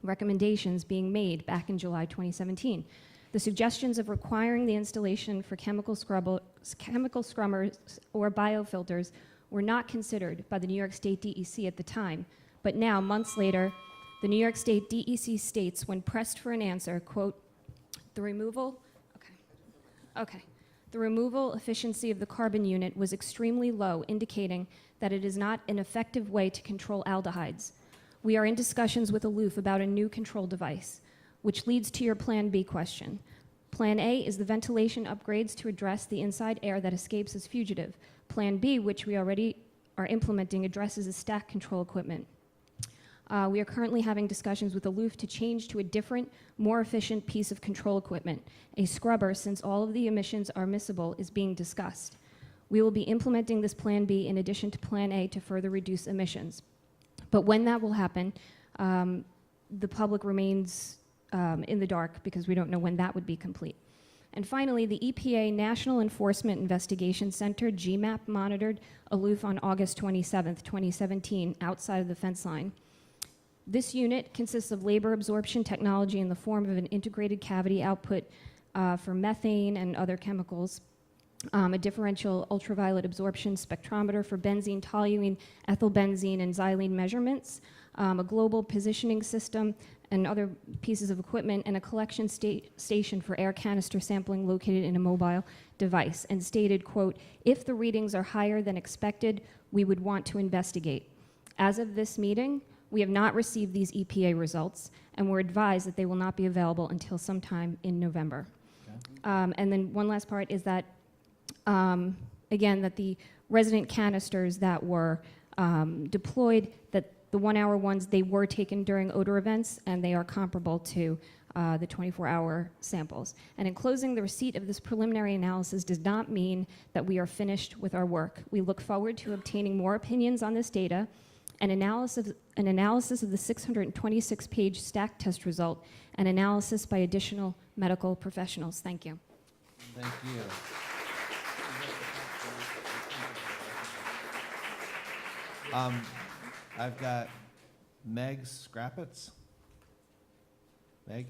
Speaker 18: recommendations being made back in July 2017. The suggestions of requiring the installation for chemical scrubbers or biofilters were not considered by the New York State DEC at the time, but now, months later, the New York State DEC states, when pressed for an answer, quote, the removal efficiency of the carbon unit was extremely low, indicating that it is not an effective way to control aldehydes. We are in discussions with Aloof about a new control device, which leads to your Plan B question. Plan A is the ventilation upgrades to address the inside air that escapes as fugitive. Plan B, which we already are implementing, addresses the stack control equipment. We are currently having discussions with Aloof to change to a different, more efficient piece of control equipment. A scrubber, since all of the emissions are miscible, is being discussed. We will be implementing this Plan B in addition to Plan A to further reduce emissions. But when that will happen, the public remains in the dark because we don't know when that would be complete. And finally, the EPA National Enforcement Investigation Center, GMAP, monitored Aloof on August 27th, 2017, outside of the fence line. This unit consists of labor absorption technology in the form of an integrated cavity output for methane and other chemicals, a differential ultraviolet absorption spectrometer for benzene, toluene, ethylbenzene, and xylene measurements, a global positioning system and other pieces of equipment, and a collection station for air canister sampling located in a mobile device, and stated, quote, "If the readings are higher than expected, we would want to investigate. As of this meeting, we have not received these EPA results, and we're advised that they will not be available until sometime in November." And then one last part is that, again, that the resident canisters that were deployed, that the 1 hour ones, they were taken during odor events, and they are comparable to the 24-hour samples. And in closing, the receipt of this preliminary analysis does not mean that we are finished with our work. We look forward to obtaining more opinions on this data, an analysis of the 626-page stack test result, and analysis by additional medical professionals. Thank you.
Speaker 1: Thank you. I've got Meg Scrappitz. Meg?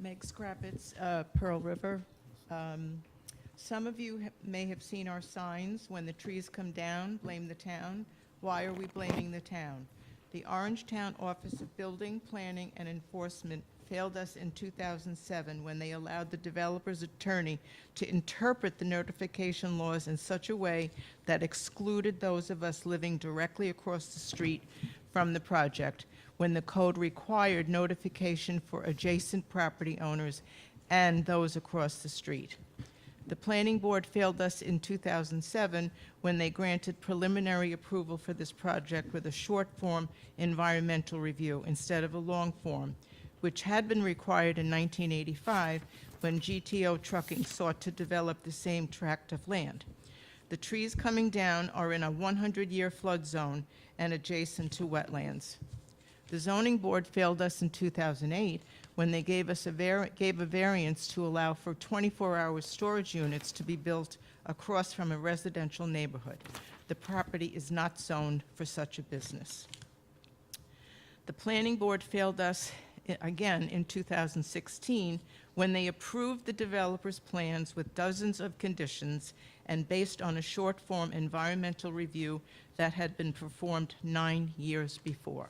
Speaker 19: Meg Scrappitz, Pearl River. Some of you may have seen our signs, when the trees come down, blame the town. Why are we blaming the town? The Orangetown Office of Building, Planning, and Enforcement failed us in 2007 when they allowed the developer's attorney to interpret the notification laws in such a way that excluded those of us living directly across the street from the project, when the code required notification for adjacent property owners and those across the street. The planning board failed us in 2007 when they granted preliminary approval for this project with a short form environmental review instead of a long form, which had been required in 1985 when GTO Trucking sought to develop the same tract of land. The trees coming down are in a 100-year flood zone and adjacent to wetlands. The zoning board failed us in 2008 when they gave a variance to allow for 24-hour storage units to be built across from a residential neighborhood. The property is not zoned for such a business. The planning board failed us again in 2016 when they approved the developer's plans with dozens of conditions and based on a short-form environmental review that had been performed 9 years before.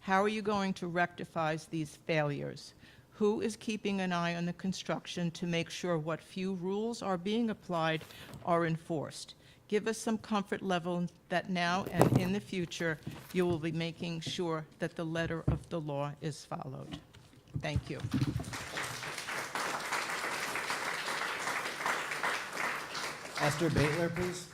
Speaker 19: How are you going to rectify these failures? Who is keeping an eye on the construction to make sure what few rules are being applied are enforced? Give us some comfort level that now and in the future you will be making sure that the letter of the law is followed. Thank you.
Speaker 1: Esther Baitler, please.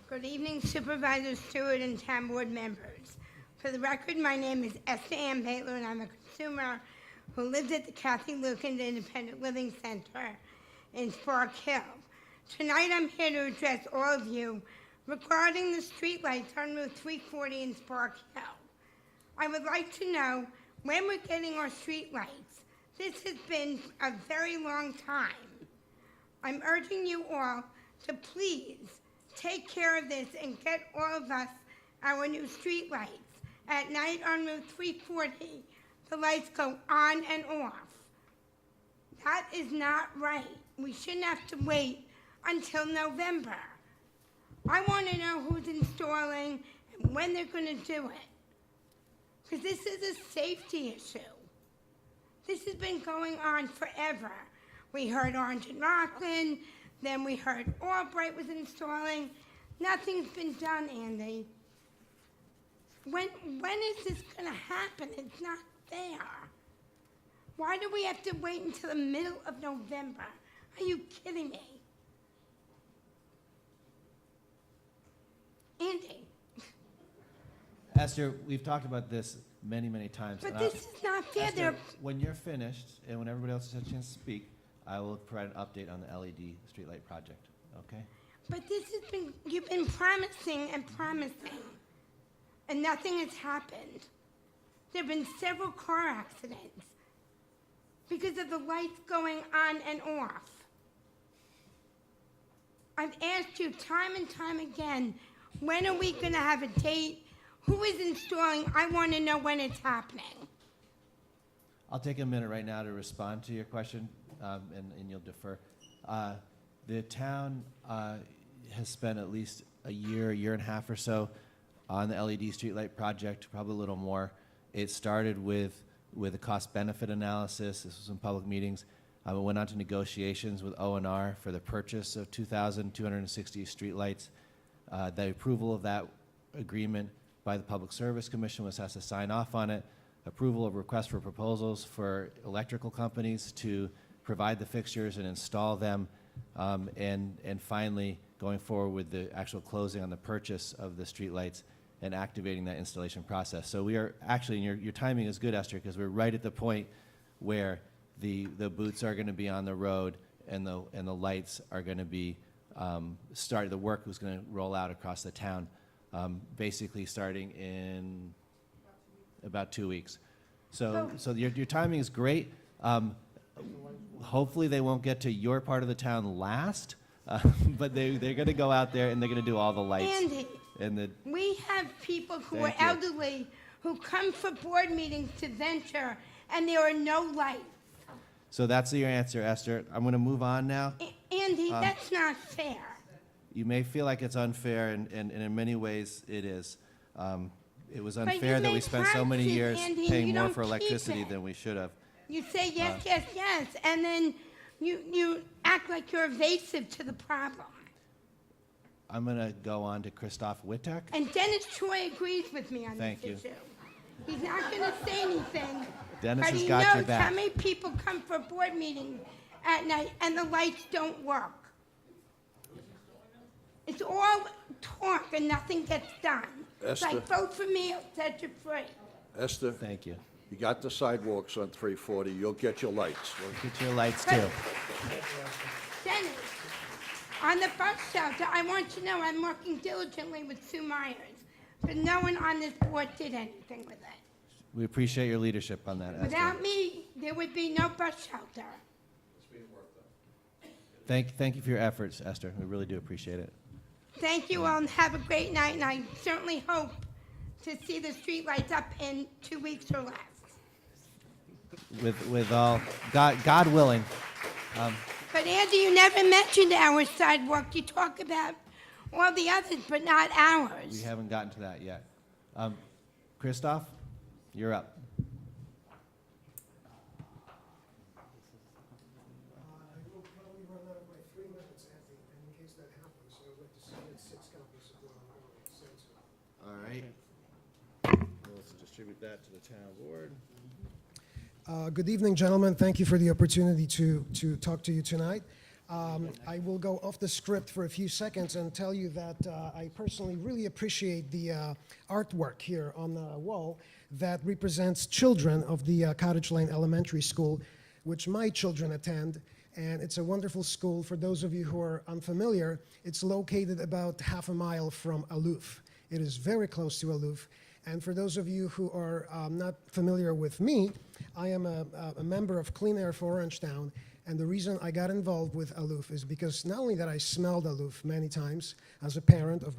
Speaker 20: Good evening, Supervisor Stewart and town board members. For the record, my name is Esther Ann Baitler, and I'm a consumer who lives at the Kathy Lukens Independent Living Center in Spark Hill. Tonight, I'm here to address all of you regarding the streetlights on Route 340 in Spark Hill. I would like to know when we're getting our streetlights. This has been a very long time. I'm urging you all to please take care of this and get all of us our new street lights. At night on Route 340, the lights go on and off. That is not right. We shouldn't have to wait until November. I want to know who's installing and when they're going to do it. Because this is a safety issue. This has been going on forever. We heard Orange and Rockland, then we heard Albright was installing. Nothing's been done, Andy. When is this going to happen? It's not fair. Why do we have to wait until the middle of November? Are you kidding me? Andy.
Speaker 1: Esther, we've talked about this many, many times.
Speaker 20: But this is not fair.
Speaker 1: Esther, when you're finished and when everybody else has had a chance to speak, I will provide an update on the LED streetlight project, okay?
Speaker 20: But this has been, you've been promising and promising, and nothing has happened. There have been several car accidents because of the lights going on and off. I've asked you time and time again, when are we going to have a date? Who is installing? I want to know when it's happening.
Speaker 1: I'll take a minute right now to respond to your question, and you'll defer. The town has spent at least a year and a half or so on the LED streetlight project, probably a little more. It started with a cost-benefit analysis. This was in public meetings. It went on to negotiations with O&R for the purchase of 2,260 streetlights. The approval of that agreement by the Public Service Commission was has to sign off on it. Approval of request for proposals for electrical companies to provide the fixtures and install them, and finally going forward with the actual closing on the purchase of the streetlights and activating that installation process. So we are actually, and your timing is good, Esther, because we're right at the point where the boots are going to be on the road and the lights are going to be the work was going to roll out across the town, basically starting in about 2 weeks. So your timing is great. Hopefully they won't get to your part of the town last, but they're going to go out there and they're going to do all the lights.
Speaker 20: Andy,
Speaker 1: And
Speaker 20: we have people who are
Speaker 1: Thank you.
Speaker 20: elderly who come for board meetings to venture, and there are no lights.
Speaker 1: so that's your answer, Esther. I'm going to move on now.
Speaker 20: Andy, that's not fair.
Speaker 1: You may feel like it's unfair, and in many ways it is. It was
Speaker 20: But you
Speaker 1: unfair that we
Speaker 20: make
Speaker 1: spent so many
Speaker 20: promises,
Speaker 1: years
Speaker 20: Andy,
Speaker 1: paying
Speaker 20: you
Speaker 1: more
Speaker 20: don't
Speaker 1: for
Speaker 20: keep
Speaker 1: electricity
Speaker 20: it.
Speaker 1: than we should have.
Speaker 20: You say yes, yes, yes, and then you act like you're evasive to the problem.
Speaker 1: I'm going to go on to Christoph Wittek.
Speaker 20: And Dennis Choi agrees with me on
Speaker 1: Thank
Speaker 20: this
Speaker 1: you.
Speaker 20: issue. He's not going to say anything,
Speaker 1: Dennis
Speaker 20: but
Speaker 1: has
Speaker 20: he
Speaker 1: got your
Speaker 20: knows
Speaker 1: back.
Speaker 20: how many people come for a board meeting at night and the lights don't work. It's all talk and nothing gets done. It's
Speaker 8: Esther.
Speaker 20: like, vote for me or set you free.
Speaker 8: Esther?
Speaker 1: Thank you.
Speaker 8: You got the sidewalks on 340, you'll get your lights.
Speaker 1: Get your lights too.
Speaker 20: Dennis, on the bus shelter, I want you to know I'm working diligently with Sue Myers, but no one on this board did anything with it.
Speaker 1: We appreciate your leadership on that, Esther.
Speaker 20: Without me, there would be no bus shelter.
Speaker 1: Thank you for your efforts, Esther. We really do appreciate it.
Speaker 20: Thank you all and have a great night, and I certainly hope to see the streetlights up in 2 weeks or less.
Speaker 1: With all, God willing.
Speaker 20: But Andy, you never mentioned our sidewalk. You talk about all the others, but not
Speaker 1: We
Speaker 20: ours.
Speaker 1: haven't gotten to that yet. Christoph, you're up.
Speaker 21: I will probably run out of my 3 minutes, Anthony, and in case that happens, I would like to submit 6 copies of what I'm going to send to.
Speaker 1: All right. Let's distribute that to the town board.
Speaker 21: Good evening, gentlemen. Thank you for the opportunity to talk to you tonight. I will go off the script for a few seconds and tell you that I personally really appreciate the artwork here on the wall that represents children of the Cottage Lane Elementary School, which my children attend. And it's a wonderful school. For those of you who are unfamiliar, it's located about half a mile from Aloof. It is very close to Aloof. And for those of you who are not familiar with me, I am a member of Clean Air for Orangetown. And the reason I got involved with Aloof is because not only that I smelled Aloof many times as a parent of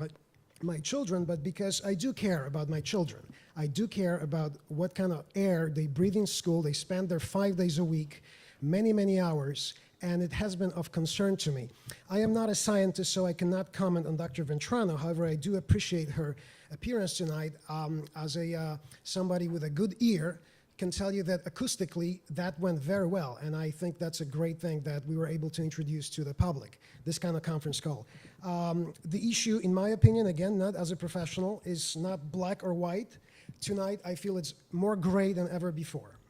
Speaker 21: my children, but because I do care about my children. I do care about what kind of air they breathe in school. They spend their 5 days a week, many, many hours, and it has been of concern to me. I am not a scientist, so I cannot comment on Dr. Ventrano. However, I do appreciate her appearance tonight as somebody with a good ear. Can tell you that acoustically, that went very well, and I think that's a great thing that we were able to introduce to the public, this kind of conference call. The issue, in my opinion, again, not as a professional, is not black or white. Tonight, I feel it's more gray than ever before.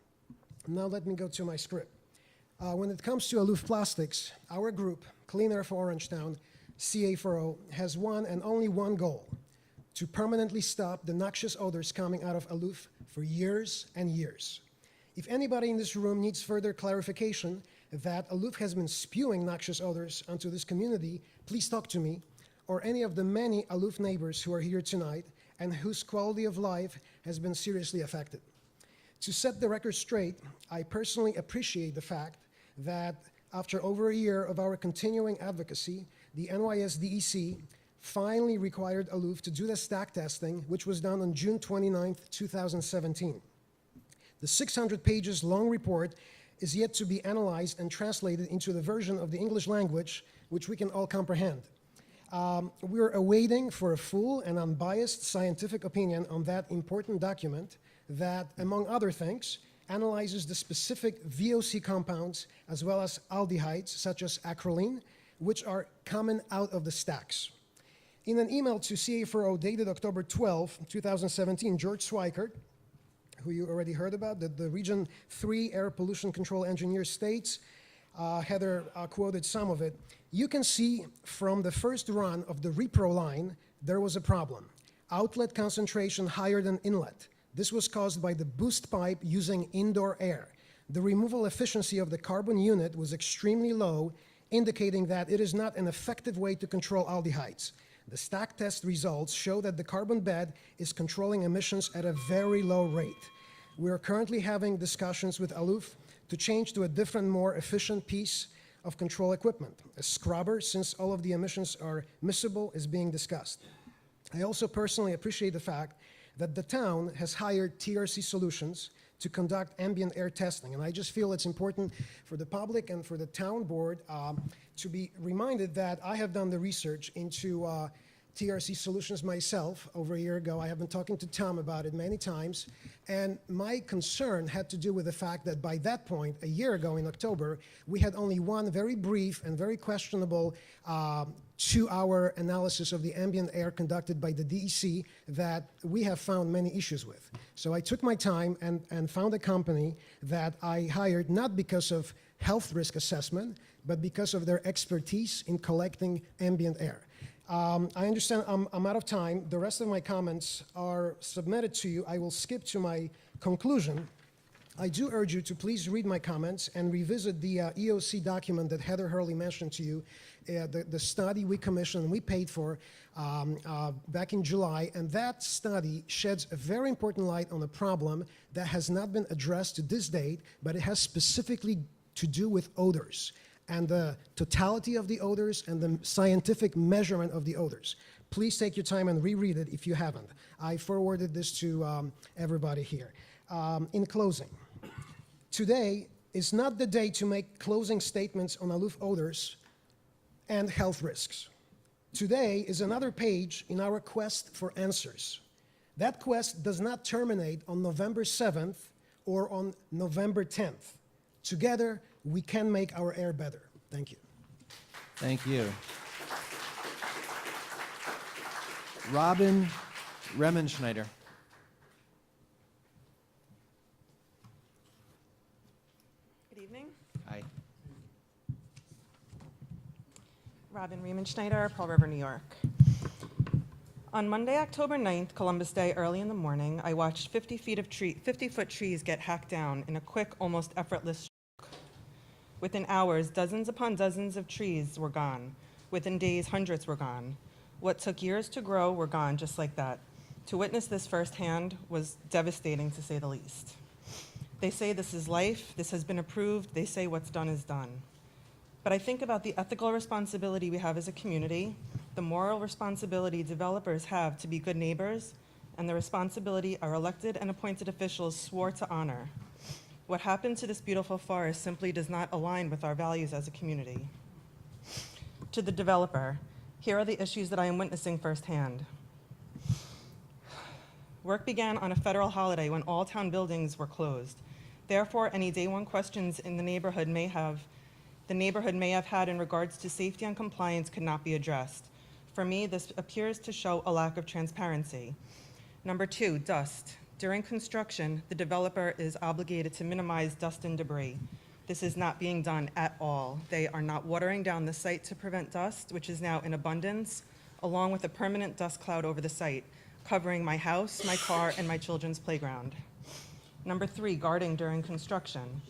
Speaker 21: Now let me go to my script. When it comes to Aloof Plastics, our group, Clean Air for Orangetown, CA4O, has one and only one goal: to permanently stop the noxious odors coming out of Aloof for years and years. If anybody in this room needs further clarification that Aloof has been spewing noxious odors onto this community, please talk to me or any of the many Aloof neighbors who are here tonight and whose quality of life has been seriously affected. To set the record straight, I personally appreciate the fact that after over a year of our continuing advocacy, the NYSDEC finally required Aloof to do the stack testing, which was done on June 29th, 2017. The 600 pages long report is yet to be analyzed and translated into the version of the English language which we can all comprehend. We're awaiting for a full and unbiased scientific opinion on that important document that, among other things, analyzes the specific VOC compounds as well as aldehydes such as acrolein, which are common out of the stacks. In an email to CA4O dated October 12, 2017, George Swikert, who you already heard about, the Region 3 Air Pollution Control Engineer states, Heather quoted some of it, "You can see from the first run of the repro line, there was a problem. Outlet concentration higher than inlet. This was caused by the boost pipe using indoor air. The removal efficiency of the carbon unit was extremely low, indicating that it is not an effective way to control aldehydes. The stack test results show that the carbon bed is controlling emissions at a very low rate. We are currently having discussions with Aluf to change to a different, more efficient piece of control equipment. A scrubber, since all of the emissions are miscible, is being discussed. I also personally appreciate the fact that the town has hired TRC Solutions to conduct ambient air testing. And I just feel it's important for the public and for the town board to be reminded that I have done the research into TRC Solutions myself over a year ago. I have been talking to Tom about it many times. And my concern had to do with the fact that by that point, a year ago in October, we had only one very brief and very questionable 2-hour analysis of the ambient air conducted by the DEC that we have found many issues with. So I took my time and found a company that I hired not because of health risk assessment, but because of their expertise in collecting ambient air. I understand I'm out of time. The rest of my comments are submitted to you. I will skip to my conclusion. I do urge you to please read my comments and revisit the EOC document that Heather Hurley mentioned to you, the study we commissioned and we paid for back in July. And that study sheds a very important light on a problem that has not been addressed to this date, but it has specifically to do with odors and the totality of the odors and the scientific measurement of the odors. Please take your time and reread it if you haven't. I forwarded this to everybody here. In closing, today is not the day to make closing statements on aloof odors and health risks. Today is another page in our quest for answers. That quest does not terminate on November 7th or on November 10th. Together, we can make our air better. Thank you.
Speaker 1: Thank you. Robin Remenschneider.
Speaker 2: Good evening.
Speaker 1: Hi.
Speaker 2: Robin Riemenschneider, Pearl River, New York. On Monday, October 9th, Columbus Day, early in the morning, I watched 50-foot trees get hacked down in a quick, almost effortless stroke. Within hours, dozens upon dozens of trees were gone. Within days, hundreds were gone. What took years to grow were gone just like that. To witness this firsthand was devastating, to say the least. They say this is life, this has been approved, they say what's done is done. But I think about the ethical responsibility we have as a community, the moral responsibility developers have to be good neighbors, and the responsibility our elected and appointed officials swore to honor. What happened to this beautiful forest simply does not align with our values as a community. To the developer, here are the issues that I am witnessing firsthand. Work began on a federal holiday when all town buildings were closed. Therefore, any day one questions in the neighborhood may have had in regards to safety and compliance could not be addressed. For me, this appears to show a lack of transparency. Number 2, dust. During construction, the developer is obligated to minimize dust and debris. This is not being done at all. They are not watering down the site to prevent dust, which is now in abundance, along with a permanent dust cloud over the site, covering my house, my car, and my children's playground. Number 3, guarding during construction.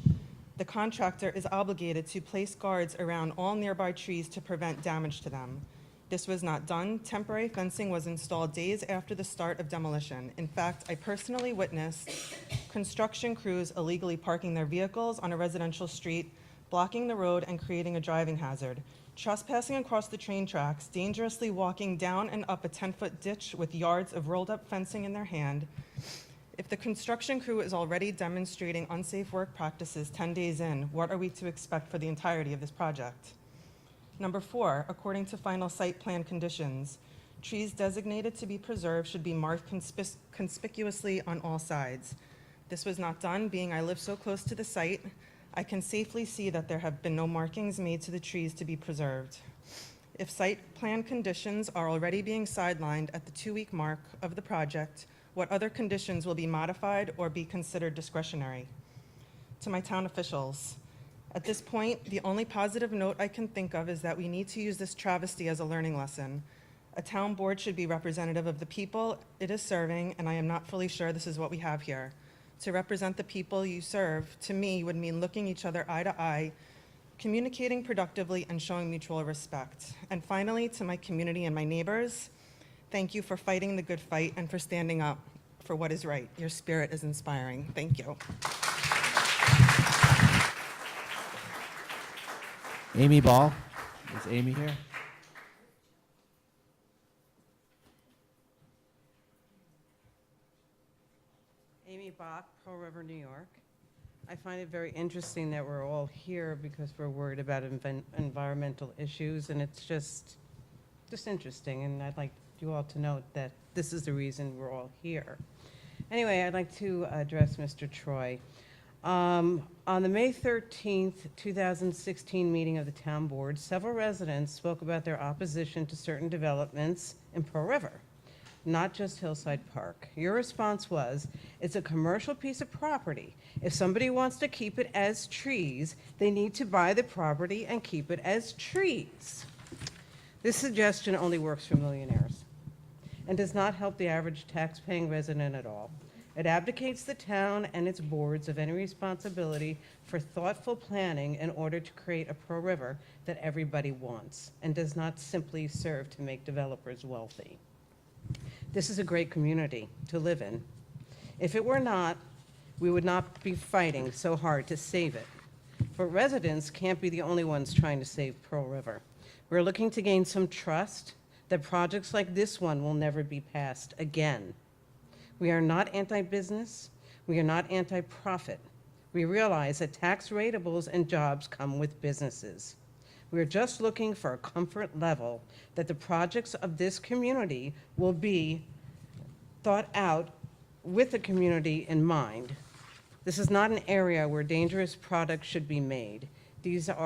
Speaker 2: The contractor is obligated to place guards around all nearby trees to prevent damage to them. This was not done. Temporary fencing was installed days after the start of demolition. In fact, I personally witnessed construction crews illegally parking their vehicles on a residential street, blocking the road and creating a driving hazard, trespassing across the train tracks, dangerously walking down and up a 10-foot ditch with yards of rolled up fencing in their hand. If the construction crew is already demonstrating unsafe work practices 10 days in, what are we to expect for the entirety of this project? Number 4, according to final site plan conditions, trees designated to be preserved should be marked conspicuously on all sides. This was not done, being I live so close to the site. I can safely see that there have been no markings made to the trees to be preserved. If site plan conditions are already being sidelined at the 2-week mark of the project, what other conditions will be modified or be considered discretionary? To my town officials, at this point, the only positive note I can think of is that we need to use this travesty as a learning lesson. A town board should be representative of the people it is serving, and I am not fully sure this is what we have here. To represent the people you serve, to me, would mean looking each other eye to eye, communicating productively, and showing mutual respect. And finally, to my community and my neighbors, thank you for fighting the good fight and for standing up for what is right. Your spirit is inspiring. Thank you.
Speaker 1: Amy Ball, is Amy here?
Speaker 4: Amy Bach, Pearl River, New York. I find it very interesting that we're all here because we're worried about environmental issues, and it's just interesting, and I'd like you all to know that this is the reason we're all here. Anyway, I'd like to address Mr. Troy. On the May 13th, 2016 meeting of the town board, several residents spoke about their opposition to certain developments in Pearl River, not just Hillside Park. Your response was, it's a commercial piece of property. If somebody wants to keep it as trees, they need to buy the property and keep it as trees. This suggestion only works for millionaires and does not help the average tax-paying resident at all. It abdicates the town and its boards of any responsibility for thoughtful planning in order to create a Pearl River that everybody wants, and does not simply serve to make developers wealthy. This is a great community to live in. If it were not, we would not be fighting so hard to save it. But residents can't be the only ones trying to save Pearl River. We're looking to gain some trust that projects like this one will never be passed again. We are not anti-business. We are not anti-profit. We realize that tax ratables and jobs come with businesses. We are just looking for a comfort level that the projects of this community will be thought out with the community in mind. This is not an area where dangerous products should be made. There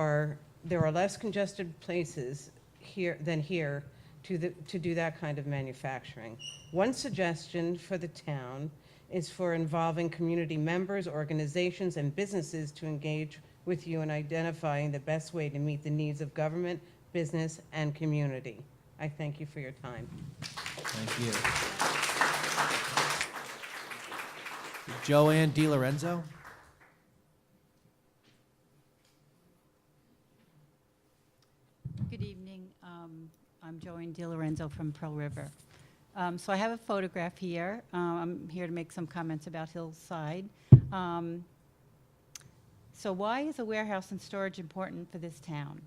Speaker 4: are less congested places here than here to do that kind of manufacturing. One suggestion for the town is for involving community members, organizations, and businesses to engage with you in identifying the best way to meet the needs of government, business, and community. I thank you for your time.
Speaker 1: Thank you. Joanne DiLorenzo?
Speaker 22: Good evening. I'm Joanne DiLorenzo from Pearl River. So I have a photograph here. I'm here to make some comments about Hillside. So why is a warehouse and storage important for this town?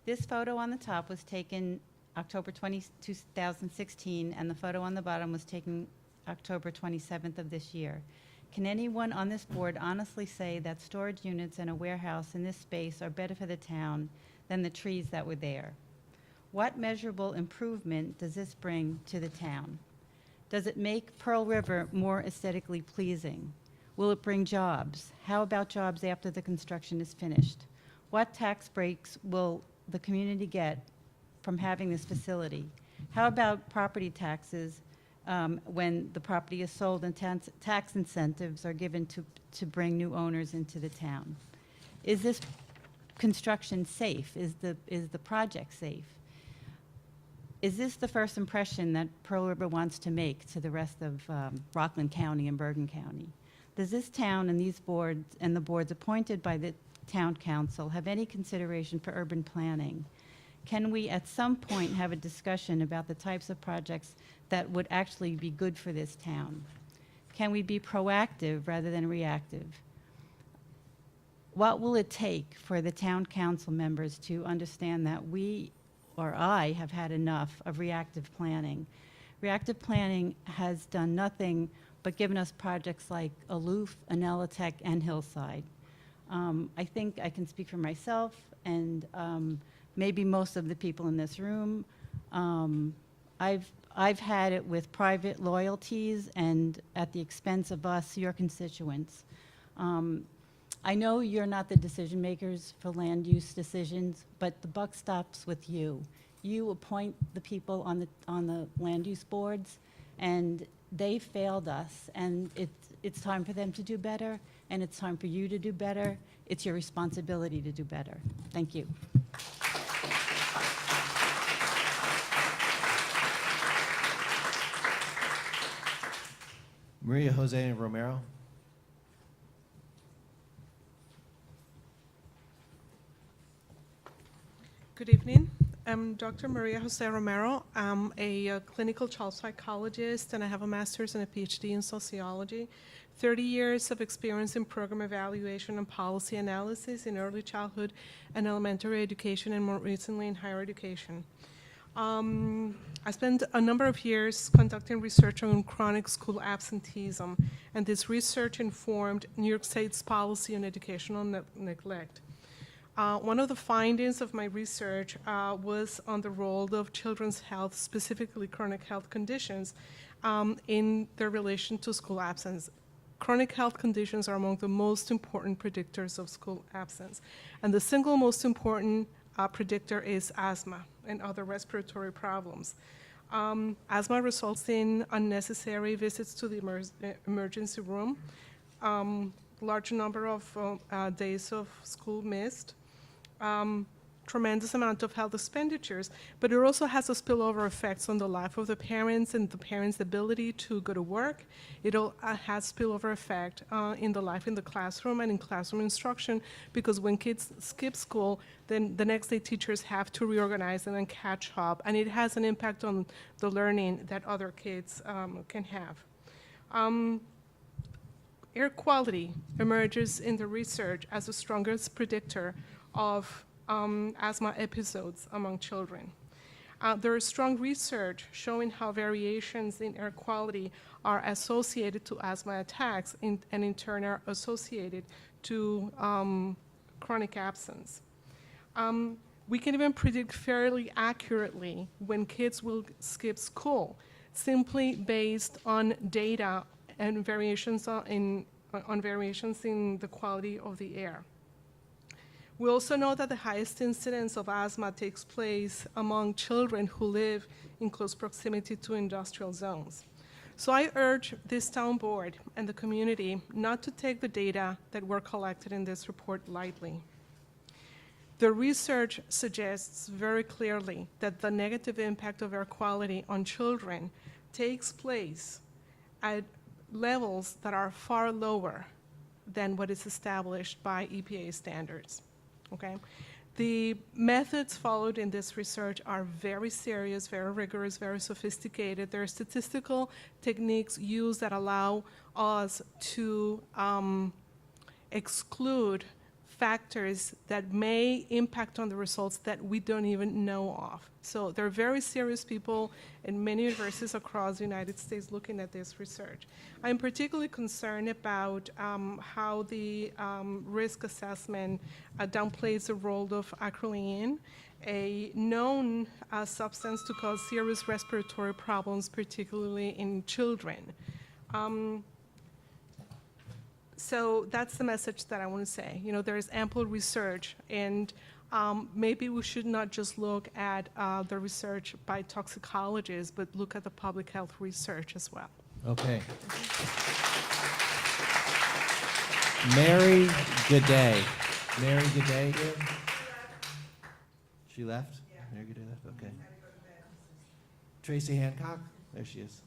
Speaker 22: This photo on the top was taken October 20, 2016, and the photo on the bottom was taken October 27th of this year. Can anyone on this board honestly say that storage units and a warehouse in this space are better for the town than the trees that were there? What measurable improvement does this bring to the town? Does it make Pearl River more aesthetically pleasing? Will it bring jobs? How about jobs after the construction is finished? What tax breaks will the community get from having this facility? How about property taxes when the property is sold and tax incentives are given to bring new owners into the town? Is this construction safe? Is the project safe? Is this the first impression that Pearl River wants to make to the rest of Rockland County and Bergen County? Does this town and these boards and the boards appointed by the town council have any consideration for urban planning? Can we at some point have a discussion about the types of projects that would actually be good for this town? Can we be proactive rather than reactive? What will it take for the town council members to understand that we, or I, have had enough of reactive planning? Reactive planning has done nothing but given us projects like Aloof, Anelitech, and Hillside. I think I can speak for myself and maybe most of the people in this room. I've had it with private loyalties and at the expense of us, your constituents. I know you're not the decision makers for land use decisions, but the buck stops with you. You appoint the people on the land use boards, and they failed us, and it's time for them to do better, and it's time for you to do better. It's your responsibility to do better. Thank you.
Speaker 1: Maria Jose Romero.
Speaker 13: Good evening. I'm Dr. Maria Jose Romero. I'm a clinical child psychologist, and I have a master's and a PhD in sociology. 30 years of experience in program evaluation and policy analysis in early childhood and elementary education, and more recently in higher education. I spent a number of years conducting research on chronic school absenteeism, and this research informed New York State's policy on educational neglect. One of the findings of my research was on the role of children's health, specifically chronic health conditions, in their relation to school absence. Chronic health conditions are among the most important predictors of school absence. And the single most important predictor is asthma and other respiratory problems. Asthma results in unnecessary visits to the emergency room, large number of days of school missed, tremendous amount of health expenditures, but it also has a spillover effects on the life of the parents and the parents' ability to go to work. It has spillover effect in the life in the classroom and in classroom instruction, because when kids skip school, then the next day teachers have to reorganize and then catch up, and it has an impact on the learning that other kids can have. Air quality emerges in the research as the strongest predictor of asthma episodes among children. There is strong research showing how variations in air quality are associated to asthma attacks and in turn are associated to chronic absence. We can even predict fairly accurately when kids will skip school, simply based on data and variations on variations in the quality of the air. We also know that the highest incidence of asthma takes place among children who live in close proximity to industrial zones. So I urge this town board and the community not to take the data that were collected in this report lightly. The research suggests very clearly that the negative impact of air quality on children takes place at levels that are far lower than what is established by EPA standards. Okay? The methods followed in this research are very serious, very rigorous, very sophisticated. There are statistical techniques used that allow us to exclude factors that may impact on the results that we don't even know of. So there are very serious people in many universities across the United States looking at this research. I'm particularly concerned about how the risk assessment downplays the role of acrolein, a known substance to cause serious respiratory problems, particularly in children. So that's the message that I want to say. You know, there is ample research, and maybe we should not just look at the research by toxicologists, but look at the public health research as well.
Speaker 1: Okay. Mary Goday. Mary Goday here? She left? Yeah. Mary Goday left, okay. Tracy Hancock? There she is.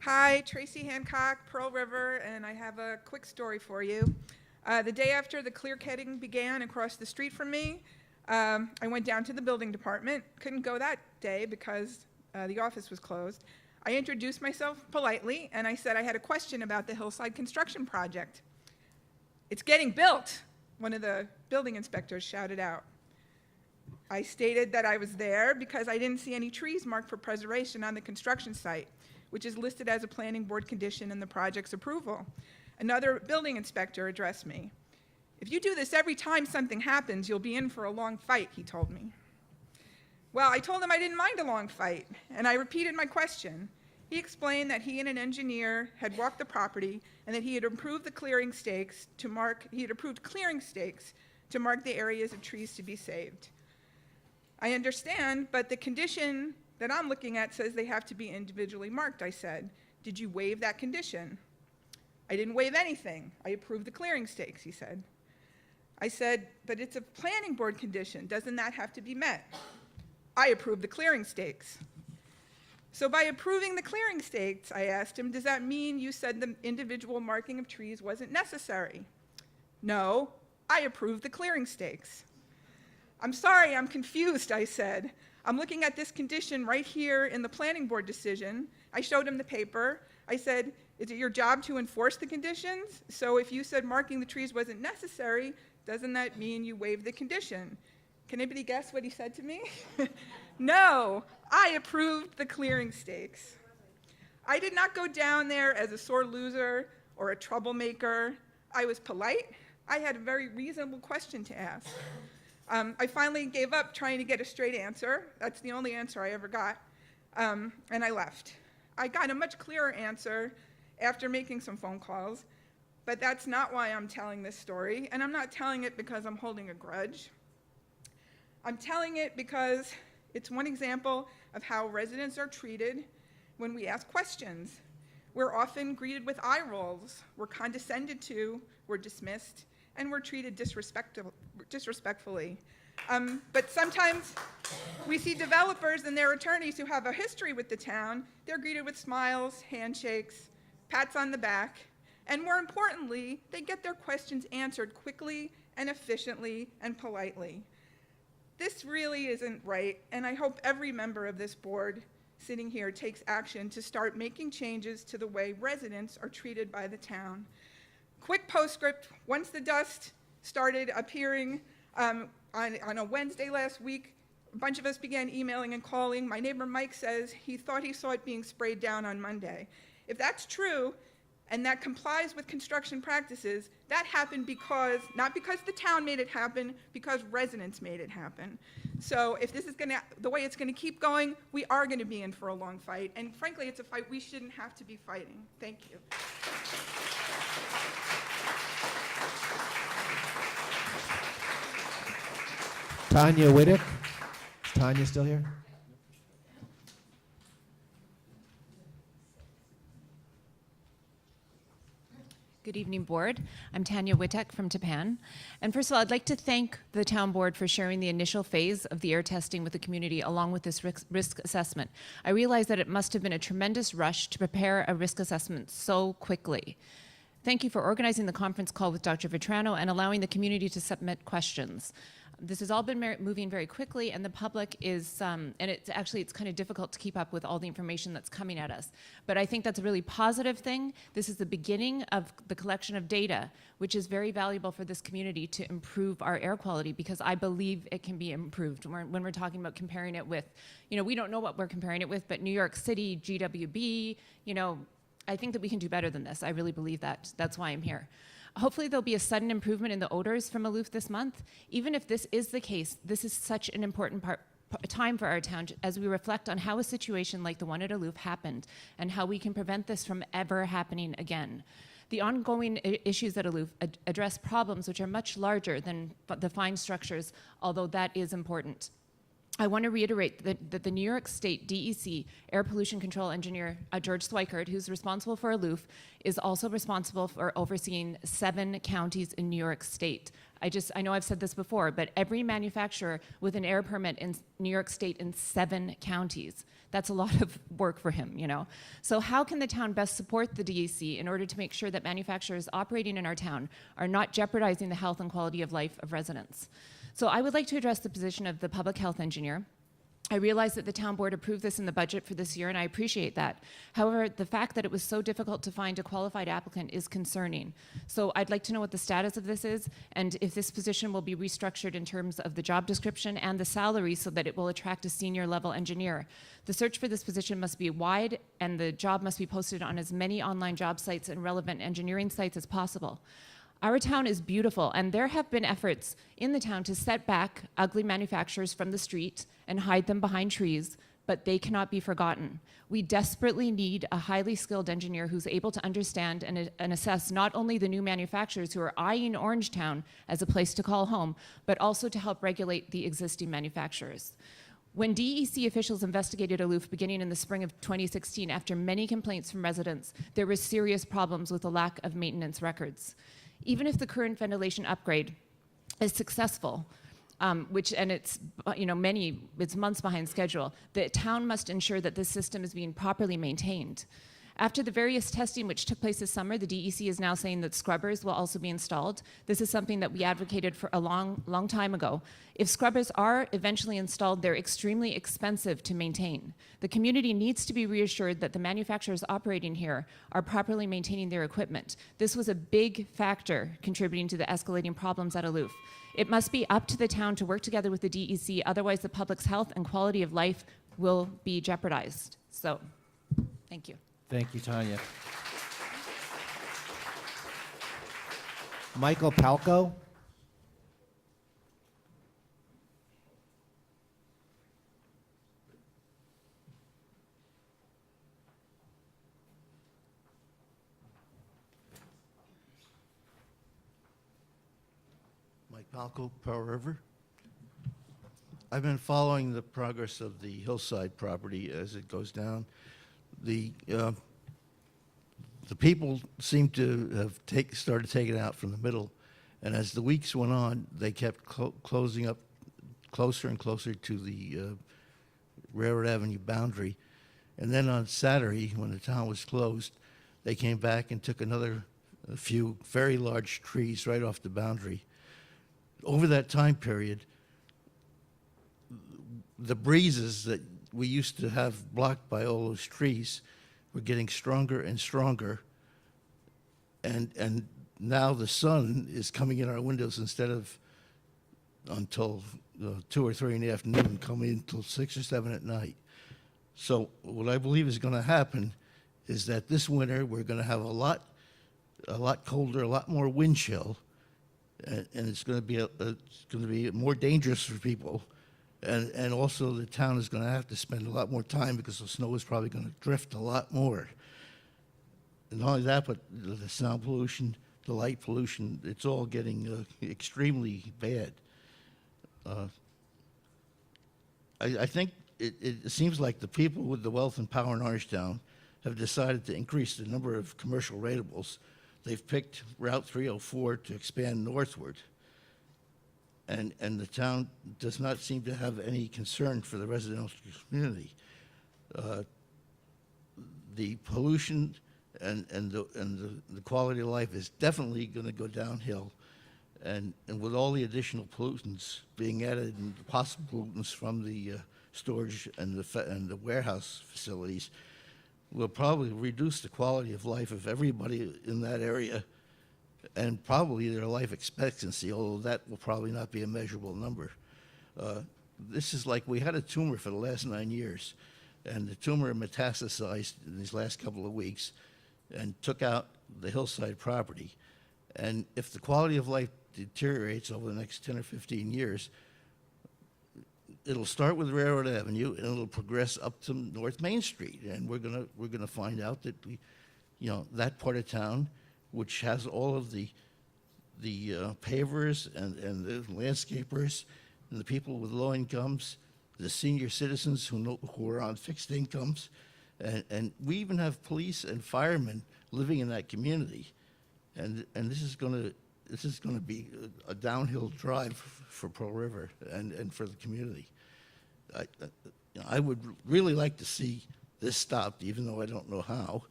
Speaker 5: Hi, Tracy Hancock, Pearl River, and I have a quick story for you. The day after the clear cutting began across the street from me, I went down to the building department. Couldn't go that day because the office was closed. I introduced myself politely, and I said I had a question about the hillside construction project. "It's getting built," one of the building inspectors shouted out. I stated that I was there because I didn't see any trees marked for preservation on the construction site, which is listed as a planning board condition in the project's approval. Another building inspector addressed me. "If you do this every time something happens, you'll be in for a long fight," he told me. Well, I told him I didn't mind a long fight, and I repeated my question. He explained that he and an engineer had walked the property and that he had approved the clearing stakes to mark, the areas of trees to be saved. I understand, but the condition that I'm looking at says they have to be individually marked, I said. "Did you waive that condition?" "I didn't waive anything. I approved the clearing stakes," he said. I said, "But it's a planning board condition. Doesn't that have to be met?" "I approved the clearing stakes." "So by approving the clearing stakes," I asked him, "does that mean you said the individual marking of trees wasn't necessary?" "No, I approved the clearing stakes." "I'm sorry, I'm confused," I said. "I'm looking at this condition right here in the planning board decision." I showed him the paper. I said, "Is it your job to enforce the conditions? So if you said marking the trees wasn't necessary, doesn't that mean you waived the condition?" Can anybody guess what he said to me? "No, I approved the clearing stakes." I did not go down there as a sore loser or a troublemaker. I was polite. I had a very reasonable question to ask. I finally gave up trying to get a straight answer. That's the only answer I ever got. And I left. I got a much clearer answer after making some phone calls, but that's not why I'm telling this story, and I'm not telling it because I'm holding a grudge. I'm telling it because it's one example of how residents are treated when we ask questions. We're often greeted with eye rolls, we're condescended to, we're dismissed, and we're treated disrespectfully. But sometimes we see developers and their attorneys who have a history with the town. They're greeted with smiles, handshakes, pats on the back, and more importantly, they get their questions answered quickly and efficiently and politely. This really isn't right, and I hope every member of this board sitting here takes action to start making changes to the way residents are treated by the town. Quick postscript: once the dust started appearing on a Wednesday last week, a bunch of us began emailing and calling. My neighbor Mike says he thought he saw it being sprayed down on Monday. If that's true, and that complies with construction practices, that happened because, not because the town made it happen, because residents made it happen. So if this is the way it's gonna keep going, we are gonna be in for a long fight, and frankly, it's a fight we shouldn't have to be fighting. Thank you.
Speaker 1: Tanya Whittick. Is Tanya still here?
Speaker 3: Good evening, Board. I'm Tanya Wittek from Tapan. And first of all, I'd like to thank the Town Board for sharing the initial phase of the air testing with the community along with this risk assessment. I realize that it must have been a tremendous rush to prepare a risk assessment so quickly. Thank you for organizing the conference call with Dr. Vetrano and allowing the community to submit questions. This has all been moving very quickly, and the public is, and it's kind of difficult to keep up with all the information that's coming at us. But I think that's a really positive thing. This is the beginning of the collection of data, which is very valuable for this community to improve our air quality, because I believe it can be improved. When we're talking about comparing it with, we don't know what we're comparing it with, but New York City, GWB, I think that we can do better than this. I really believe that. That's why I'm here. Hopefully there'll be a sudden improvement in the odors from Aloof this month. Even if this is the case, this is such an important time for our town as we reflect on how a situation like the one at Aloof happened and how we can prevent this from ever happening again. The ongoing issues at Aloof address problems which are much larger than the fine structures, although that is important. I want to reiterate that the New York State DEC Air Pollution Control Engineer, George Swikert, who's responsible for Aloof, is also responsible for overseeing 7 counties in New York State. I know I've said this before, but every manufacturer with an air permit in New York State in 7 counties. That's a lot of work for him, So how can the town best support the DEC in order to make sure that manufacturers operating in our town are not jeopardizing the health and quality of life of residents? So I would like to address the position of the public health engineer. I realize that the town board approved this in the budget for this year, and I appreciate that. However, the fact that it was so difficult to find a qualified applicant is concerning. So I'd like to know what the status of this is, and if this position will be restructured in terms of the job description and the salary so that it will attract a senior level engineer. The search for this position must be wide, and the job must be posted on as many online job sites and relevant engineering sites as possible. Our town is beautiful, and there have been efforts in the town to set back ugly manufacturers from the street and hide them behind trees, but they cannot be forgotten. We desperately need a highly skilled engineer who's able to understand and assess not only the new manufacturers who are eyeing Orangetown as a place to call home, but also to help regulate the existing manufacturers. When DEC officials investigated Aloof beginning in the spring of 2016, after many complaints from residents, there were serious problems with the lack of maintenance records. Even if the current ventilation upgrade is successful, it's months behind schedule, the town must ensure that this system is being properly maintained. After the various testing which took place this summer, the DEC is now saying that scrubbers will also be installed. This is something that we advocated for a long time ago. If scrubbers are eventually installed, they're extremely expensive to maintain. The community needs to be reassured that the manufacturers operating here are properly maintaining their equipment. This was a big factor contributing to the escalating problems at Aloof. It must be up to the town to work together with the DEC, otherwise the public's health and quality of life will be jeopardized. So, thank you.
Speaker 1: Thank you, Tanya. Michael Palco?
Speaker 10: Mike Palco, Pearl River. I've been following the progress of the hillside property as it goes down. The people seem to have started taking it out from the middle, and as the weeks went on, they kept closing up closer and closer to the Railroad Avenue boundary. And then on Saturday, when the town was closed, they came back and took a few very large trees right off the boundary. Over that time period, the breezes that we used to have blocked by all those trees were getting stronger and stronger, and now the sun is coming in our windows instead of until 2 or 3 in the afternoon, coming until 6 or 7 at night. So what I believe is going to happen is that this winter we're going to have a lot colder, a lot more wind chill, and it's going to be more dangerous for people. And also the town is going to have to spend a lot more time because the snow is probably going to drift a lot more. And not only that, but the sound pollution, the light pollution, it's all getting extremely bad. I think it seems like the people with the wealth and power in Orangetown have decided to increase the number of commercial ratables. They've picked Route 304 to expand northward. And the town does not seem to have any concern for the residential community. The pollution and the quality of life is definitely going to go downhill. And with all the additional pollutants being added and the possible pollutants from the storage and the warehouse facilities, will probably reduce the quality of life of everybody in that area, and probably their life expectancy, although that will probably not be a measurable number. This is like we had a tumor for the last 9 years, and the tumor metastasized in these last couple of weeks and took out the hillside property. And if the quality of life deteriorates over the next 10 or 15 years, it'll start with Railroad Avenue and it'll progress up to North Main Street, and we're gonna find out that that part of town, which has all of the pavers and the landscapers and the people with low incomes, the senior citizens who are on fixed incomes, and we even have police and firemen living in that community, and this is going to be a downhill drive for Pearl River and for the community. I would really like to see this stopped, even though I don't know how,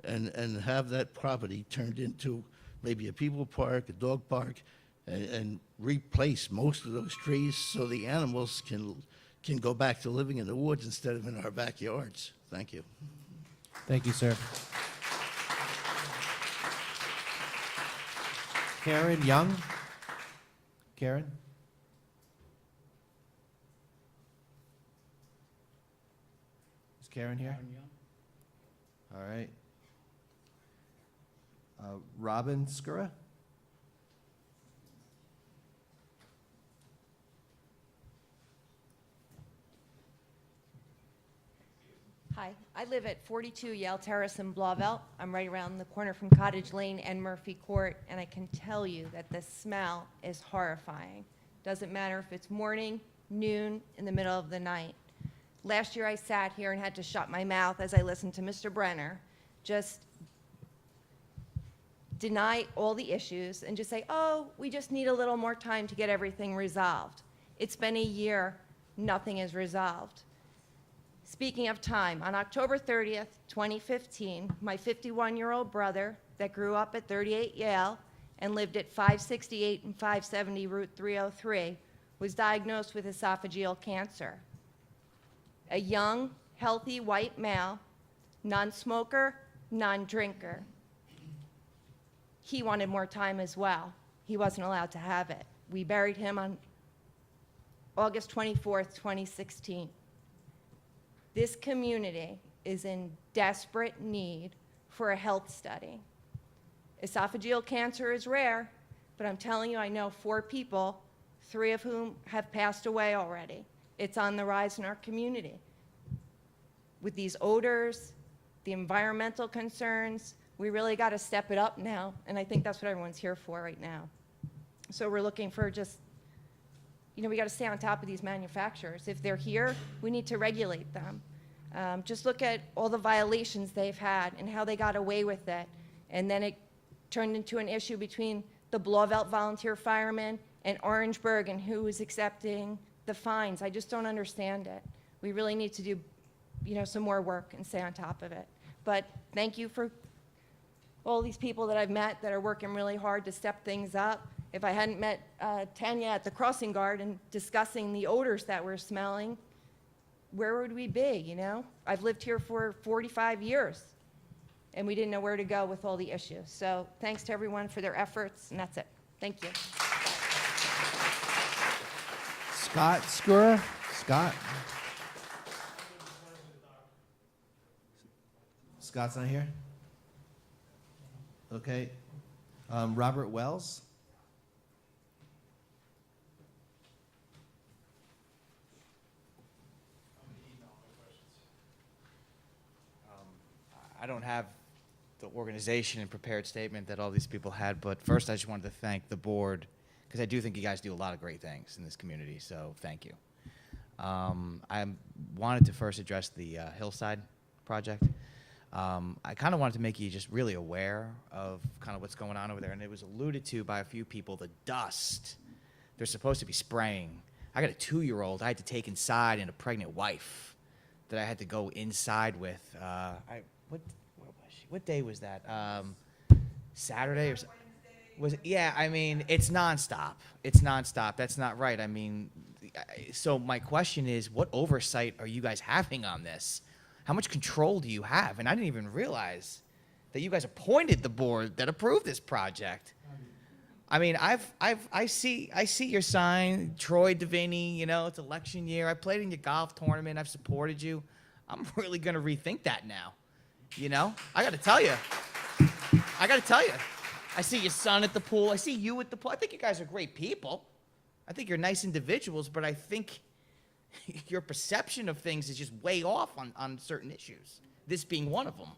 Speaker 10: and have that property turned into maybe a people park, a dog park, and replace most of those trees so the animals can can go back to living in the woods instead of in our backyards. Thank you.
Speaker 1: Thank you, sir. Karen Young? Karen? Is Karen here? All right. Robin Skura?
Speaker 9: Hi, I live at 42 Yale Terrace in Blauvelt. I'm right around the corner from Cottage Lane and Murphy Court, and I can tell you that the smell is horrifying. Doesn't matter if it's morning, noon, in the middle of the night. Last year I sat here and had to shut my mouth as I listened to Mr. Brenner just deny all the issues and just say, oh, we just need a little more time to get everything resolved. It's been a year, nothing is resolved. Speaking of time, on October 30th, 2015, my 51-year-old brother that grew up at 38 Yale and lived at 568 and 570 Route 303 was diagnosed with esophageal cancer. A young, healthy white male, non-smoker, non-drinker. He wanted more time as well. He wasn't allowed to have it. We buried him on August 24th, 2016. This community is in desperate need for a health study. Esophageal cancer is rare, but I'm telling you, I know 4 people, 3 of whom have passed away already. It's on the rise in our community. With these odors, the environmental concerns, we really got to step it up now, and I think that's what everyone's here for right now. So we're looking for just, we got to stay on top of these manufacturers. If they're here, we need to regulate them. Just look at all the violations they've had and how they got away with it. And then it turned into an issue between the Blauvelt volunteer firemen and Orangeburg and who was accepting the fines. I just don't understand it. We really need to do, some more work and stay on top of it. But thank you for all these people that I've met that are working really hard to step things up. If I hadn't met Tanya at the crossing guard and discussing the odors that we're smelling, where would we be, I've lived here for 45 years, and we didn't know where to go with all the issues. So thanks to everyone for their efforts, and that's it. Thank you.
Speaker 1: Scott Skura? Scott? Scott's not here? Okay. Robert Wells?
Speaker 12: I don't have the organization and prepared statement that all these people had, but first I just wanted to thank the board, because I do think you guys do a lot of great things in this community, so thank you. I wanted to first address the Hillside project. I kind of wanted to make you just really aware of kind of what's going on over there, and it was alluded to by a few people, the dust they're supposed to be spraying. I got a 2-year-old I had to take inside and a pregnant wife that I had to go inside with. Where was she? What day was that? Saturday or was it? Yeah, I mean, it's nonstop. It's nonstop. That's not right. I mean, so my question is, what oversight are you guys having on this? How much control do you have? And I didn't even realize that you guys appointed the board that approved this project. I mean, I see your sign, Troy Devaney, it's election year. I played in your golf tournament. I've supported you. I'm really going to rethink that now. I got to tell you. I see your son at the pool. I see you at the pool. I think you guys are great people. I think you're nice individuals, but I think your perception of things is just way off on certain issues, this being one of them.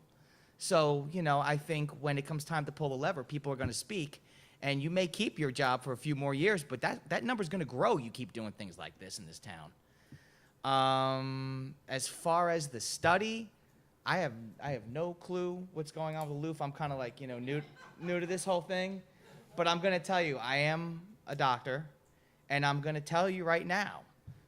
Speaker 12: So, I think when it comes time to pull the lever, people are going to speak, and you may keep your job for a few more years, but that number's going to grow. You keep doing things like this in this town. As far as the study, I have no clue what's going on with the Loof. I'm kind of like, new to this whole thing. But I'm going to tell you, I am a doctor, and I'm going to tell you right now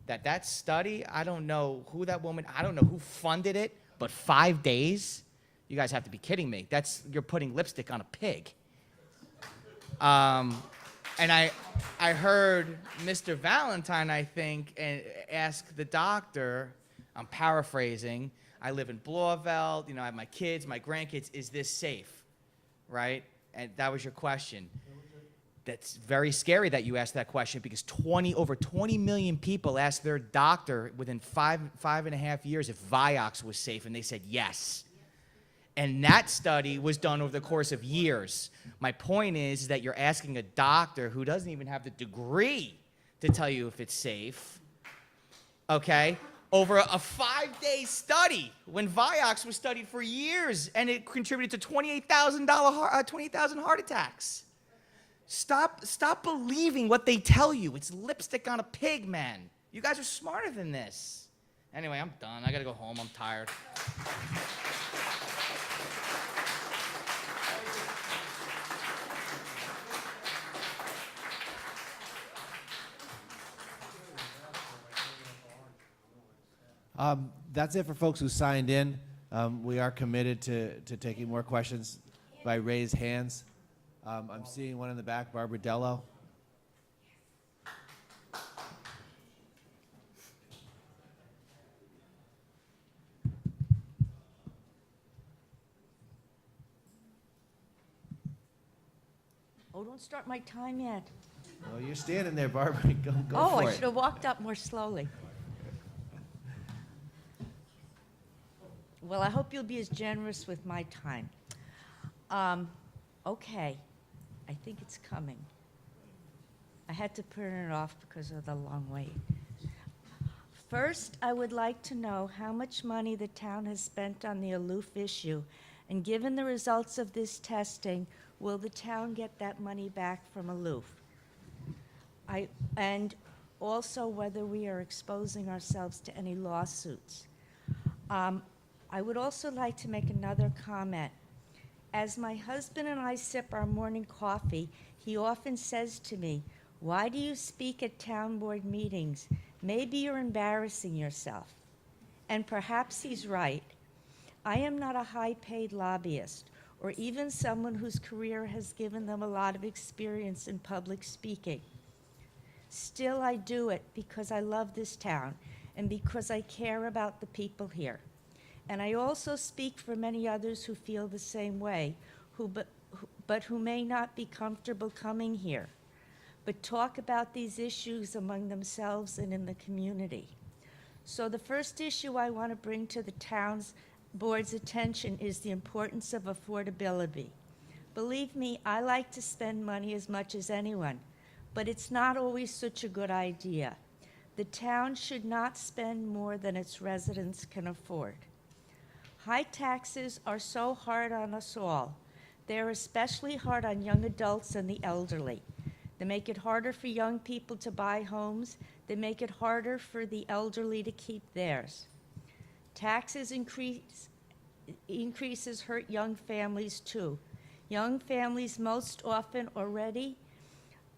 Speaker 12: that study, I don't know who that woman, I don't know who funded it, but 5 days? You guys have to be kidding me. You're putting lipstick on a pig. And I heard Mr. Valentine, I think, ask the doctor, I'm paraphrasing, I live in Blauvelt, I have my kids, my grandkids, is this safe, right? And that was your question. That's very scary that you asked that question because over 20 million people asked their doctor within five and a half years if Vioxx was safe, and they said yes. And that study was done over the course of years. My point is that you're asking a doctor who doesn't even have the degree to tell you if it's safe, okay, over a 5-day study when Vioxx was studied for years and it contributed to 28,000 heart attacks. Stop believing what they tell you. It's lipstick on a pig, man. You guys are smarter than this. Anyway, I'm done. I gotta go home. I'm tired.
Speaker 1: That's it for folks who signed in. We are committed to taking more questions by raised hands. I'm seeing one in the back, Barbara Dello.
Speaker 14: Oh, don't start my time yet.
Speaker 1: Well, you're standing there, Barbara. Go
Speaker 14: Oh,
Speaker 1: for
Speaker 14: I
Speaker 1: it.
Speaker 14: should have walked up more slowly. Well, I hope you'll be as generous with my time. Okay, I think it's coming. I had to print it off because of the long wait. First, I would like to know how much money the town has spent on the Aloof issue, and given the results of this testing, will the town get that money back from Aloof? And also whether we are exposing ourselves to any lawsuits. I would also like to make another comment. As my husband and I sip our morning coffee, he often says to me, "Why do you speak at town board meetings? Maybe you're embarrassing yourself." And perhaps he's right. I am not a high-paid lobbyist or even someone whose career has given them a lot of experience in public speaking. Still, I do it because I love this town and because I care about the people here. And I also speak for many others who feel the same way, but who may not be comfortable coming here, but talk about these issues among themselves and in the community. So the first issue I want to bring to the town's board's attention is the importance of affordability. Believe me, I like to spend money as much as anyone, but it's not always such a good idea. The town should not spend more than its residents can afford. High taxes are so hard on us all. They're especially hard on young adults and the elderly. They make it harder for young people to buy homes. They make it harder for the elderly to keep theirs. Taxes increases hurt young families too. Young families most often already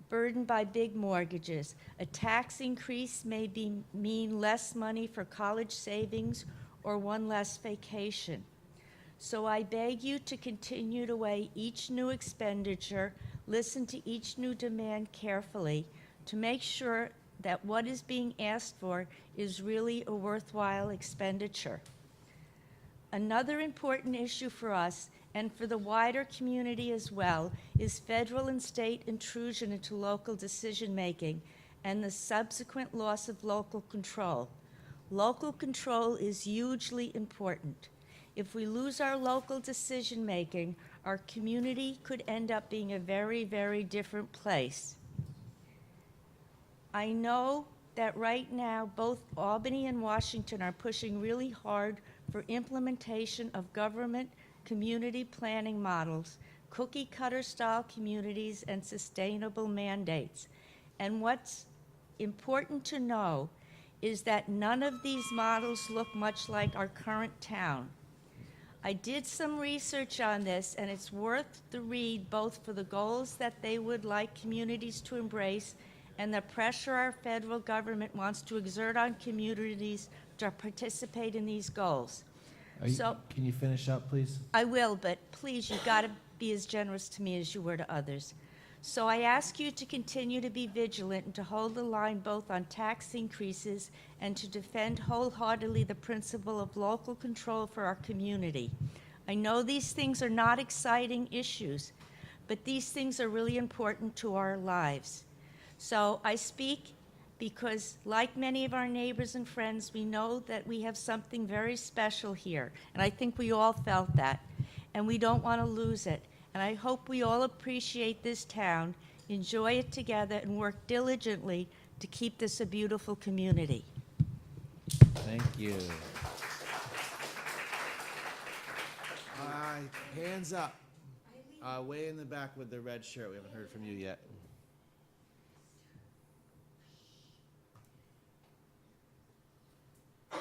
Speaker 14: burdened by big mortgages. A tax increase may mean less money for college savings or one less vacation. So I beg you to continue to weigh each new expenditure, listen to each new demand carefully to make sure that what is being asked for is really a worthwhile expenditure. Another important issue for us and for the wider community as well is federal and state intrusion into local decision-making and the subsequent loss of local control. Local control is hugely important. If we lose our local decision-making, our community could end up being a very, very different place. I know that right now, both Albany and Washington are pushing really hard for implementation of government community planning models, cookie-cutter style communities, and sustainable mandates. And what's important to know is that none of these models look much like our current town. I did some research on this, and it's worth the read both for the goals that they would like communities to embrace and the pressure our federal government wants to exert on communities to participate in these goals.
Speaker 1: Can you finish up, please?
Speaker 14: I will, but please, you've got to be as generous to me as you were to others. So I ask you to continue to be vigilant and to hold the line both on tax increases and to defend wholeheartedly the principle of local control for our community. I know these things are not exciting issues, but these things are really important to our lives. So I speak because, like many of our neighbors and friends, we know that we have something very special here, and I think we all felt that, and we don't want to lose it. And I hope we all appreciate this town, enjoy it together, and work diligently to keep this a beautiful community.
Speaker 1: Thank you. Hands up. Way in the back with the red shirt. We haven't heard from you yet.
Speaker 15: How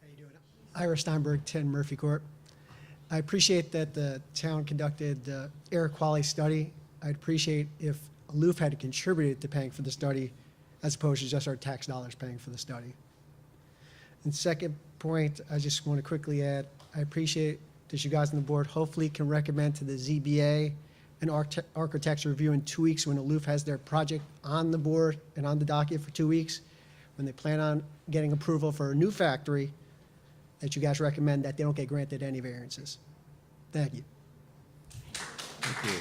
Speaker 15: you doing? Ira Steinberg, 10 Murphy Court. I appreciate that the town conducted the air quality study. I'd appreciate if Aloof had contributed to paying for the study as opposed to just our tax dollars paying for the study. And second point, I just want to quickly add, I appreciate that you guys on the board hopefully can recommend to the ZBA an architect's review in 2 weeks when Aloof has their project on the board and on the docket for 2 weeks, when they plan on getting approval for a new factory, that you guys recommend that they don't get granted any variances. Thank you.
Speaker 1: Thank you.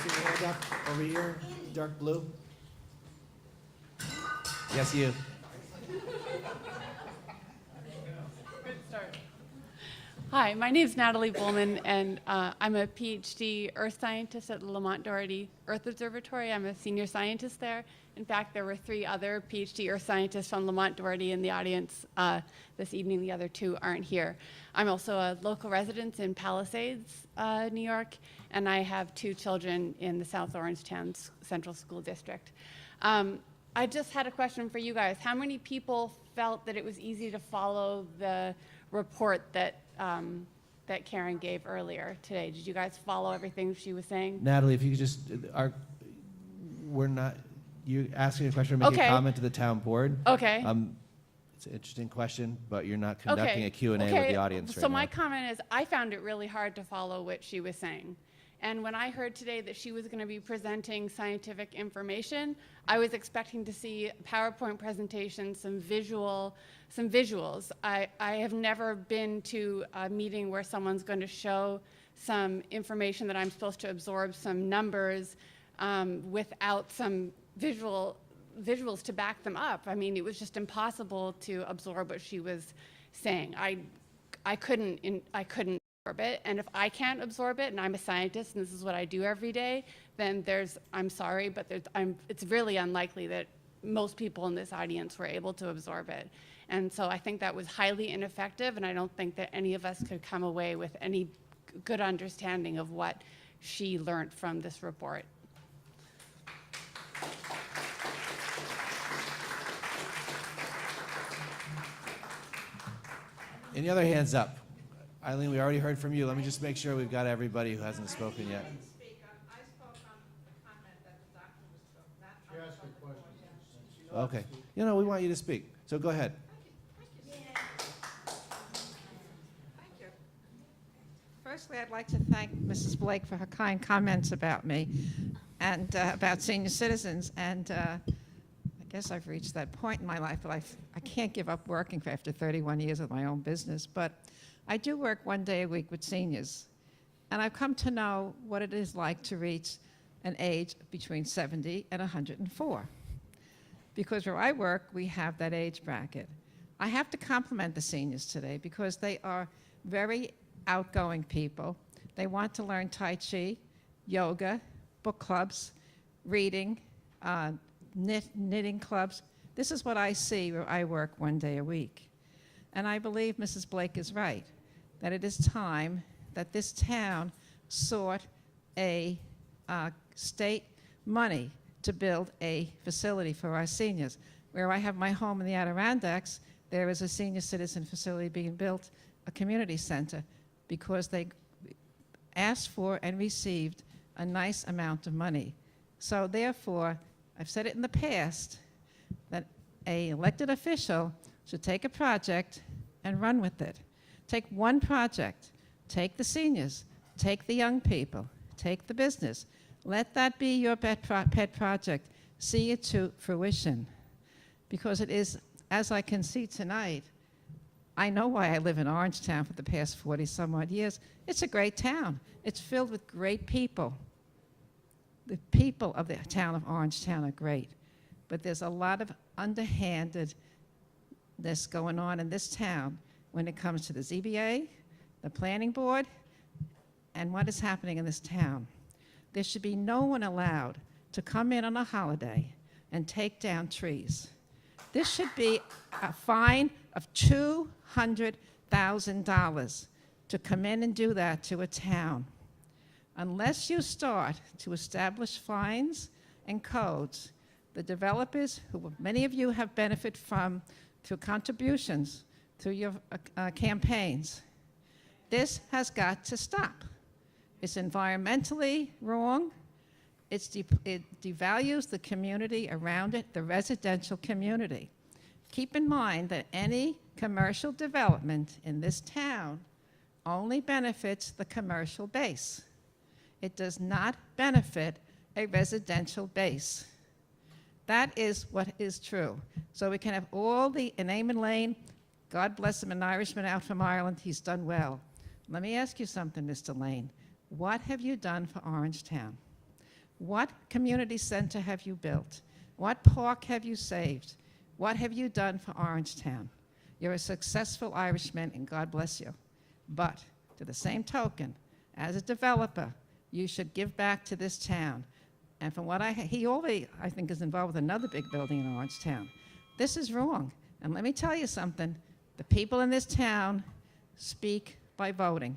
Speaker 1: See your hand up over here, dark blue. Yes, you.
Speaker 16: Good start. Hi, my name is Natalie Bullman, and I'm a PhD earth scientist at the Lamont Doherty Earth Observatory. I'm a senior scientist there. In fact, there were 3 other PhD earth scientists from Lamont Doherty in the audience this evening. The other 2 aren't here. I'm also a local resident in Palisades, New York, and I have 2 children in the South Orangetown Central School District. I just had a question for you guys. How many people felt that it was easy to follow the report that that Karen gave earlier today? Did you guys follow everything she was saying?
Speaker 1: Natalie, if you could just, we're not, you're asking a question or making
Speaker 16: Okay.
Speaker 1: a comment to the town board.
Speaker 16: Okay.
Speaker 1: It's an interesting question, but you're not conducting
Speaker 16: Okay.
Speaker 1: a Q&A with
Speaker 16: Okay.
Speaker 1: the audience right
Speaker 16: So
Speaker 1: now.
Speaker 16: my comment is, I found it really hard to follow what she was saying. And when I heard today that she was going to be presenting scientific information, I was expecting to see a PowerPoint presentation, some visuals. I have never been to a meeting where someone's going to show some information that I'm supposed to absorb, some numbers, without some visuals to back them up. I mean, it was just impossible to absorb what she was saying. I couldn't absorb it, and if I can't absorb it, and I'm a scientist and this is what I do every day, then I'm sorry, but it's really unlikely that most people in this audience were able to absorb it. And so I think that was highly ineffective, and I don't think that any of us could come away with any good understanding of what she learned from this report.
Speaker 1: Any other hands up? Eileen, we already heard from you. Let me just make sure we've got everybody who hasn't spoken yet. Okay. You know, we want you to speak, so go ahead.
Speaker 23: Firstly, I'd like to thank Mrs. Blake for her kind comments about me and about senior citizens. And I guess I've reached that point in my life, but I can't give up working for after 31 years of my own business. But I do work 1 day a week with seniors. And I've come to know what it is like to reach an age between 70 and 104. Because where I work, we have that age bracket. I have to compliment the seniors today because they are very outgoing people. They want to learn Tai Chi, yoga, book clubs, reading, knitting clubs. This is what I see where I work 1 day a week. And I believe Mrs. Blake is right, that it is time that this town sought a state money to build a facility for our seniors. Where I have my home in the Adirondacks, there is a senior citizen facility being built, a community center, because they asked for and received a nice amount of money. So therefore, I've said it in the past, that an elected official should take a project and run with it. Take one project, take the seniors, take the young people, take the business. Let that be your pet project. See it to fruition. Because it is, as I can see tonight, I know why I live in Orangetown for the past 40 some odd years. It's a great town. It's filled with great people. The people of the town of Orangetown are great. But there's a lot of underhandedness going on in this town when it comes to the ZBA, the planning board, and what is happening in this town. There should be no one allowed to come in on a holiday and take down trees. This should be a fine of $200,000 to come in and do that to a town. Unless you start to establish fines and codes, the developers, who many of you have benefited from through contributions, through your campaigns, this has got to stop. It's environmentally wrong. It devalues the community around it, the residential community. Keep in mind that any commercial development in this town only benefits the commercial base. It does not benefit a residential base. That is what is true. So we can have all the, in Eamon Lane, God bless him, an Irishman out from Ireland, he's done well. Let me ask you something, Mr. Lane. What have you done for Orangetown? What community center have you built? What park have you saved? What have you done for Orangetown? You're a successful Irishman, and God bless you. But to the same token, as a developer, you should give back to this town. And from what he already, I think, is involved with another big building in Orangetown. This is wrong. And let me tell you something. The people in this town speak by voting.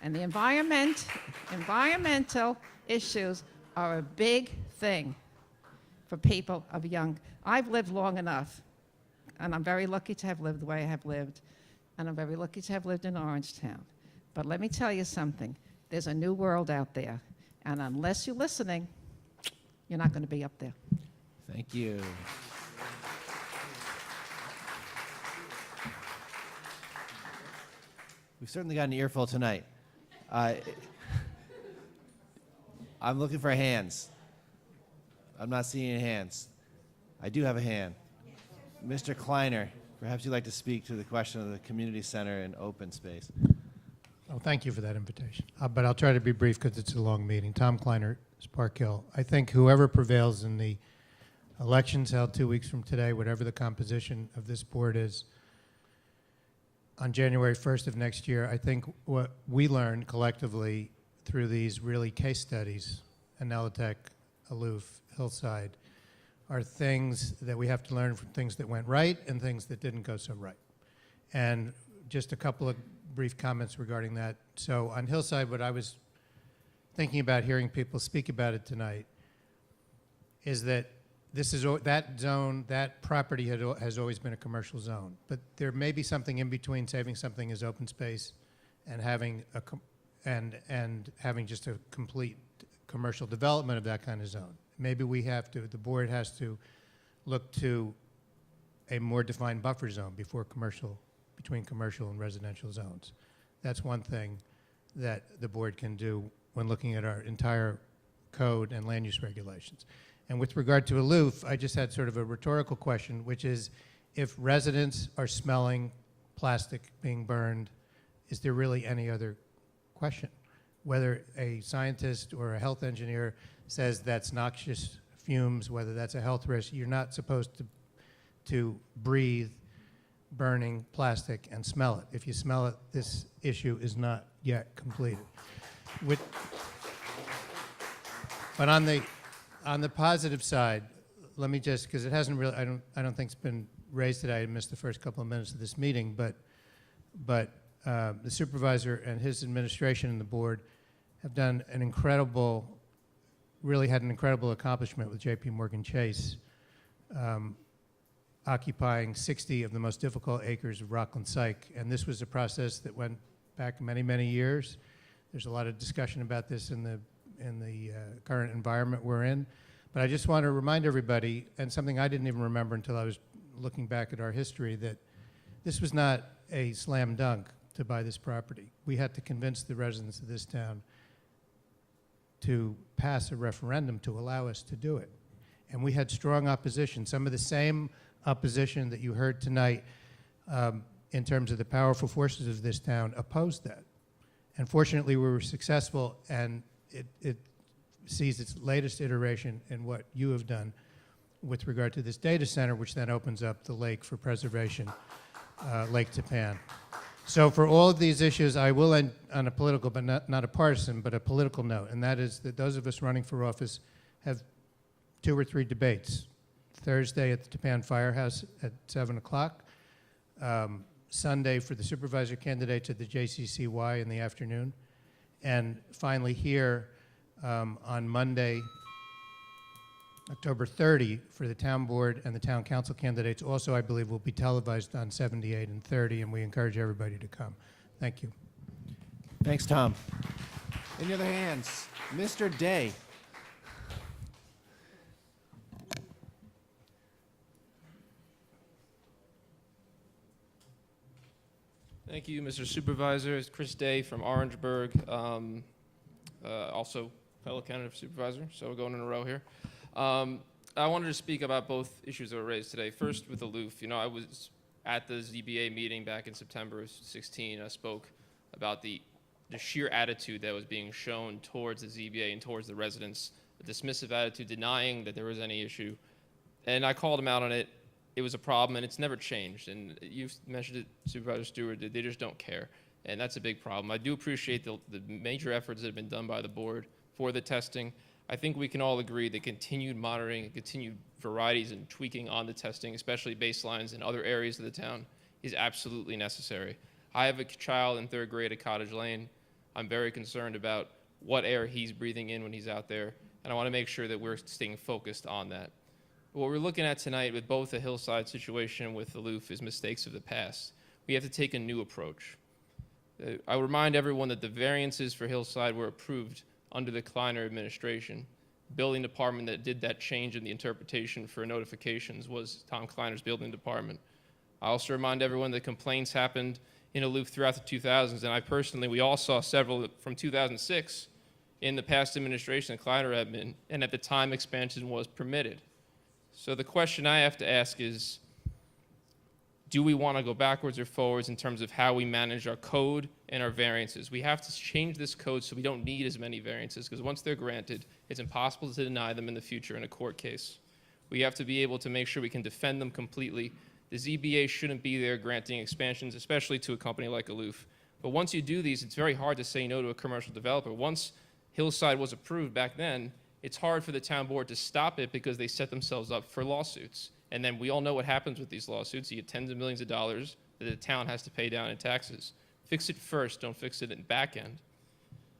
Speaker 23: And the environmental issues are a big thing for people of young. I've lived long enough, and I'm very lucky to have lived the way I have lived, and I'm very lucky to have lived in Orangetown. But let me tell you something. There's a new world out there, and unless you're listening, you're not going to be up there.
Speaker 1: Thank you. We've certainly got an earful tonight. I'm looking for hands. I'm not seeing any hands. I do have a hand. Mr. Kleiner, perhaps you'd like to speak to the question of the community center and open space.
Speaker 6: Oh, thank you for that invitation. But I'll try to be brief because it's a long meeting. Tom Kleiner, Spark Hill. I think whoever prevails in the elections held 2 weeks from today, whatever the composition of this board is, on January 1st of next year, I think what we learned collectively through these really case studies, Anelitech, Aloof, Hillside, are things that we have to learn from things that went right and things that didn't go so right. And just a couple of brief comments regarding that. So on Hillside, what I was thinking about hearing people speak about it tonight is that this is that zone, that property has always been a commercial zone, but there may be something in between saving something as open space and having having just a complete commercial development of that kind of zone. Maybe we have to, the board has to look to a more defined buffer zone between commercial and residential zones. That's one thing that the board can do when looking at our entire code and land use regulations. And with regard to Aloof, I just had sort of a rhetorical question, which is, if residents are smelling plastic being burned, is there really any other question? Whether a scientist or a health engineer says that's noxious fumes, whether that's a health risk, you're not supposed to breathe burning plastic and smell it. If you smell it, this issue is not yet completed. But on the positive side, let me just, because it hasn't really, I don't think it's been raised today. I missed the first couple of minutes of this meeting, but the supervisor and his administration and the board have done an incredible, really had an incredible accomplishment with J.P. Morgan Chase, occupying 60 of the most difficult acres of Rockland Psych. And this was a process that went back many, many years. There's a lot of discussion about this in the current environment we're in. But I just want to remind everybody, and something I didn't even remember until I was looking back at our history, that this was not a slam dunk to buy this property. We had to convince the residents of this town to pass a referendum to allow us to do it. And we had strong opposition, some of the same opposition that you heard tonight in terms of the powerful forces of this town opposed that. And fortunately, we were successful, and it sees its latest iteration in what you have done with regard to this data center, which then opens up the lake for preservation, Lake Tapan. So for all of these issues, I will end on a political, but not a partisan, but a political note, and that is that those of us running for office have 2 or 3 debates. Thursday at the Tapan Firehouse at 7 o'clock, Sunday for the supervisor candidates at the JCCY in the afternoon, and finally here on Monday, October 30, for the town board and the town council candidates. Also, I believe, will be televised on 78 and 30, and we encourage everybody to come. Thank you.
Speaker 1: Thanks, Tom. Any other hands? Mr. Day.
Speaker 7: Thank you, Mr. Supervisor. It's Chris Day from Orangeburg, also fellow candidate for supervisor, so we're going in a row here. I wanted to speak about both issues that were raised today. First, with Aloof. You know, I was at the ZBA meeting back in September of 16. I spoke about the sheer attitude that was being shown towards the ZBA and towards the residents, a dismissive attitude, denying that there was any issue. And I called them out on it. It was a problem, and it's never changed. And you've mentioned it, Supervisor Stewart, that they just don't care. And that's a big problem. I do appreciate the major efforts that have been done by the board for the testing. I think we can all agree that continued monitoring and continued varieties and tweaking on the testing, especially baselines in other areas of the town, is absolutely necessary. I have a child in 3rd grade at Cottage Lane. I'm very concerned about what air he's breathing in when he's out there, and I want to make sure that we're staying focused on that. What we're looking at tonight with both the Hillside situation and with Aloof is mistakes of the past. We have to take a new approach. I would remind everyone that the variances for Hillside were approved under the Kleiner administration. The building department that did that change in the interpretation for notifications was Tom Kleiner's building department. I also remind everyone that complaints happened in Aloof throughout the 2000s, and I personally, we all saw several from 2006 in the past administration that Kleiner had been, and at the time expansion was permitted. So the question I have to ask is, do we want to go backwards or forwards in terms of how we manage our code and our variances? We have to change this code so we don't need as many variances, because once they're granted, it's impossible to deny them in the future in a court case. We have to be able to make sure we can defend them completely. The ZBA shouldn't be there granting expansions, especially to a company like Aloof. But once you do these, it's very hard to say no to a commercial developer. Once Hillside was approved back then, it's hard for the town board to stop it because they set themselves up for lawsuits. And then we all know what happens with these lawsuits. You get tens of millions of dollars that the town has to pay down in taxes. Fix it first, don't fix it in the back end.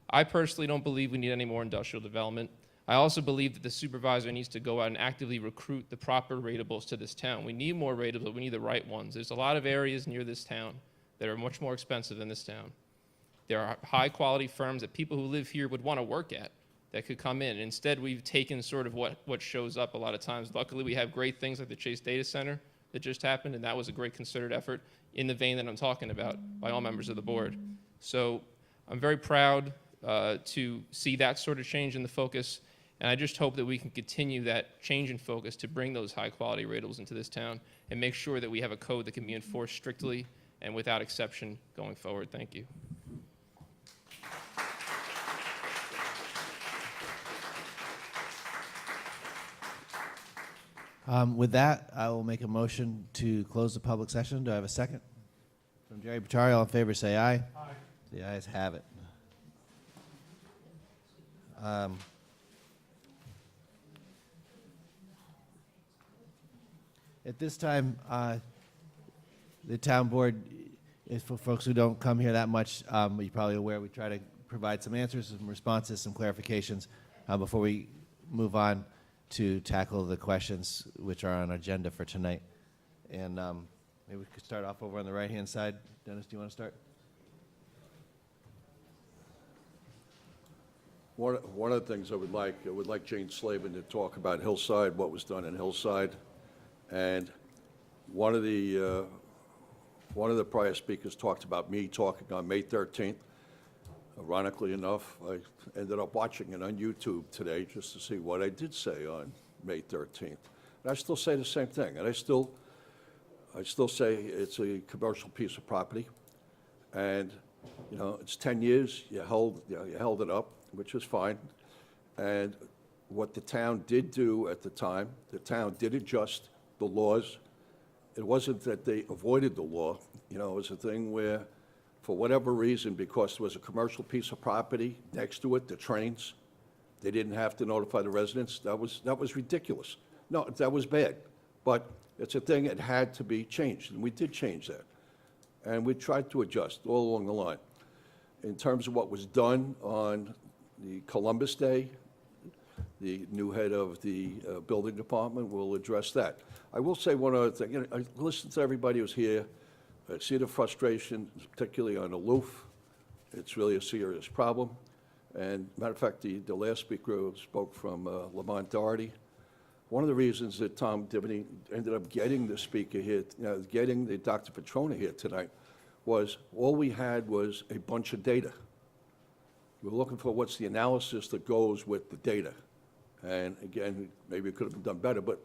Speaker 7: I personally don't believe we need any more industrial development. I also believe that the supervisor needs to go out and actively recruit the proper ratables to this town. We need more ratables, but we need the right ones. There's a lot of areas near this town that are much more expensive than this town. There are high quality firms that people who live here would want to work at that could come in. Instead, we've taken sort of what shows up a lot of times. Luckily, we have great things like the Chase Data Center that just happened, and that was a great concerted effort in the vein that I'm talking about by all members of the board. So I'm very proud to see that sort of change in the focus, and I just hope that we can continue that change in focus to bring those high-quality ratables into this town and make sure that we have a code that can be enforced strictly and without exception going forward. Thank you.
Speaker 1: With that, I will make a motion to close the public session. Do I have a second? From Jerry Butari, all in favor, say aye. Aye. The ayes have it. At this time, the town board, for folks who don't come here that much, you're probably aware we try to provide some answers, some responses, some clarifications before we move on to tackle the questions which are on our agenda for tonight. And maybe we could start off over on the right-hand side. Dennis, do you want to start?
Speaker 8: One of the things I would like Jane Slavin to talk about Hillside, what was done in Hillside. And one of the One of the prior speakers talked about me talking on May 13th. Ironically enough, I ended up watching it on YouTube today just to see what I did say on May 13th. And I still say the same thing, and I still say it's a commercial piece of property, and, you know, it's 10 years, you held it up, which is fine. And what the town did do at the time, the town did adjust the laws. It wasn't that they avoided the law, you know, it was a thing where, for whatever reason, because there was a commercial piece of property next to it, the trains, they didn't have to notify the residents. That was ridiculous. No, that was bad. But it's a thing that had to be changed, and we did change that. And we tried to adjust all along the line. In terms of what was done on the Columbus Day, the new head of the building department will address that. I will say one other thing. You know, I listened to everybody who's here. I see the frustration, particularly on Aloof. It's really a serious problem. And matter of fact, the last speaker who spoke from Lamont Doherty, one of the reasons that Tom Dibney ended up getting the speaker here, getting the Dr. Petrona here tonight, was all we had was a bunch of data. We were looking for what's the analysis that goes with the data. And again, maybe it could have been done better, but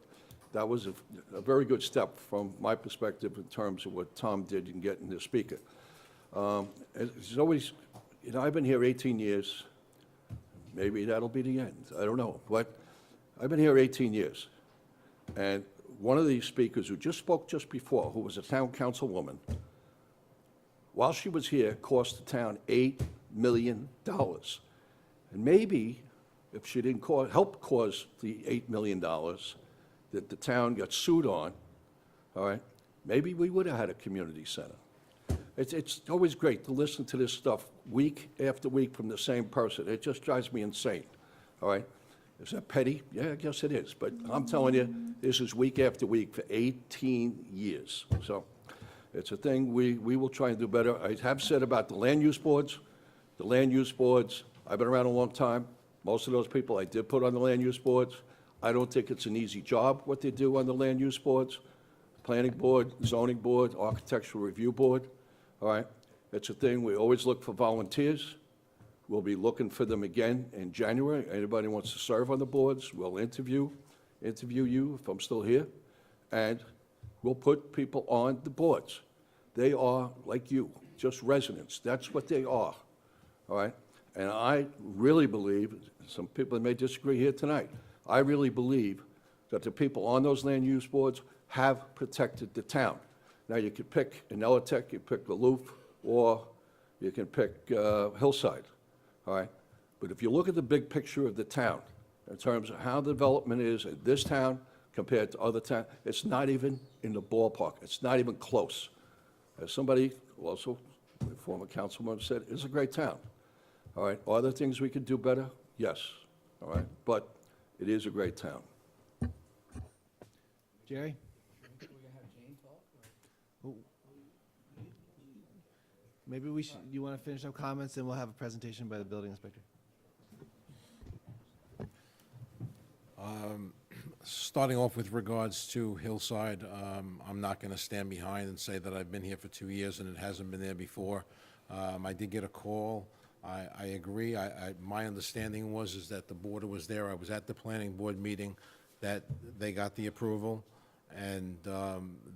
Speaker 8: that was a very good step from my perspective in terms of what Tom did in getting the speaker. It's always, you know, I've been here 18 years. Maybe that'll be the end. I don't know. But I've been here 18 years. And one of these speakers who just spoke just before, who was a town councilwoman, while she was here, cost the town $8 million. And maybe if she didn't help cause the $8 million that the town got sued on, all right, maybe we would have had a community center. It's always great to listen to this stuff week after week from the same person. It just drives me insane, all right? Is that petty? Yeah, I guess it is. But I'm telling you, this is week after week for 18 years. So it's a thing we will try and do better. I have said about the land use boards. The land use boards, I've been around a long time. Most of those people I did put on the land use boards. I don't think it's an easy job, what they do on the land use boards. Planning board, zoning board, architectural review board, all right? It's a thing, we always look for volunteers. We'll be looking for them again in January. Anybody wants to serve on the boards, we'll interview you if I'm still here, and we'll put people on the boards. They are like you, just residents. That's what they are, all right? And I really believe, some people may disagree here tonight, I really believe that the people on those land use boards have protected the town. Now, you could pick Enelatech, you pick Aloof, or you can pick Hillside, all right? But if you look at the big picture of the town, in terms of how the development is in this town compared to other towns, it's not even in the ballpark. It's not even close. As somebody, who also a former councilman said, it's a great town, all right? Are there things we could do better? Yes, all right? But it is a great town.
Speaker 1: Jerry? Maybe we should, you want to finish up comments, and we'll have a presentation by the building inspector.
Speaker 11: Starting off with regards to Hillside, I'm not going to stand behind and say that I've been here for 2 years and it hasn't been there before. I did get a call. I agree. My understanding is that the board was there. I was at the planning board meeting, that they got the approval, and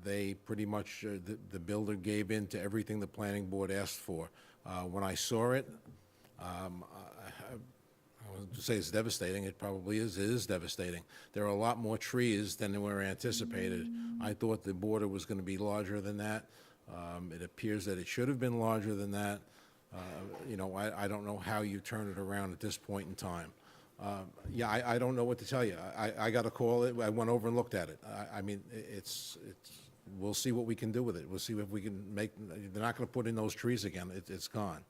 Speaker 11: they pretty much, the builder gave in to everything the planning board asked for. When I saw it, I wouldn't say it's devastating. It probably is. It is devastating. There are a lot more trees than were anticipated. I thought the border was going to be larger than that. It appears that it should have been larger than that. You know, I don't know how you turn it around at this point in time. Yeah, I don't know what to tell you. I got a call. I went over and looked at it. I mean, we'll see what we can do with it. We'll see if we can make, they're not going to put in those trees again. It's gone.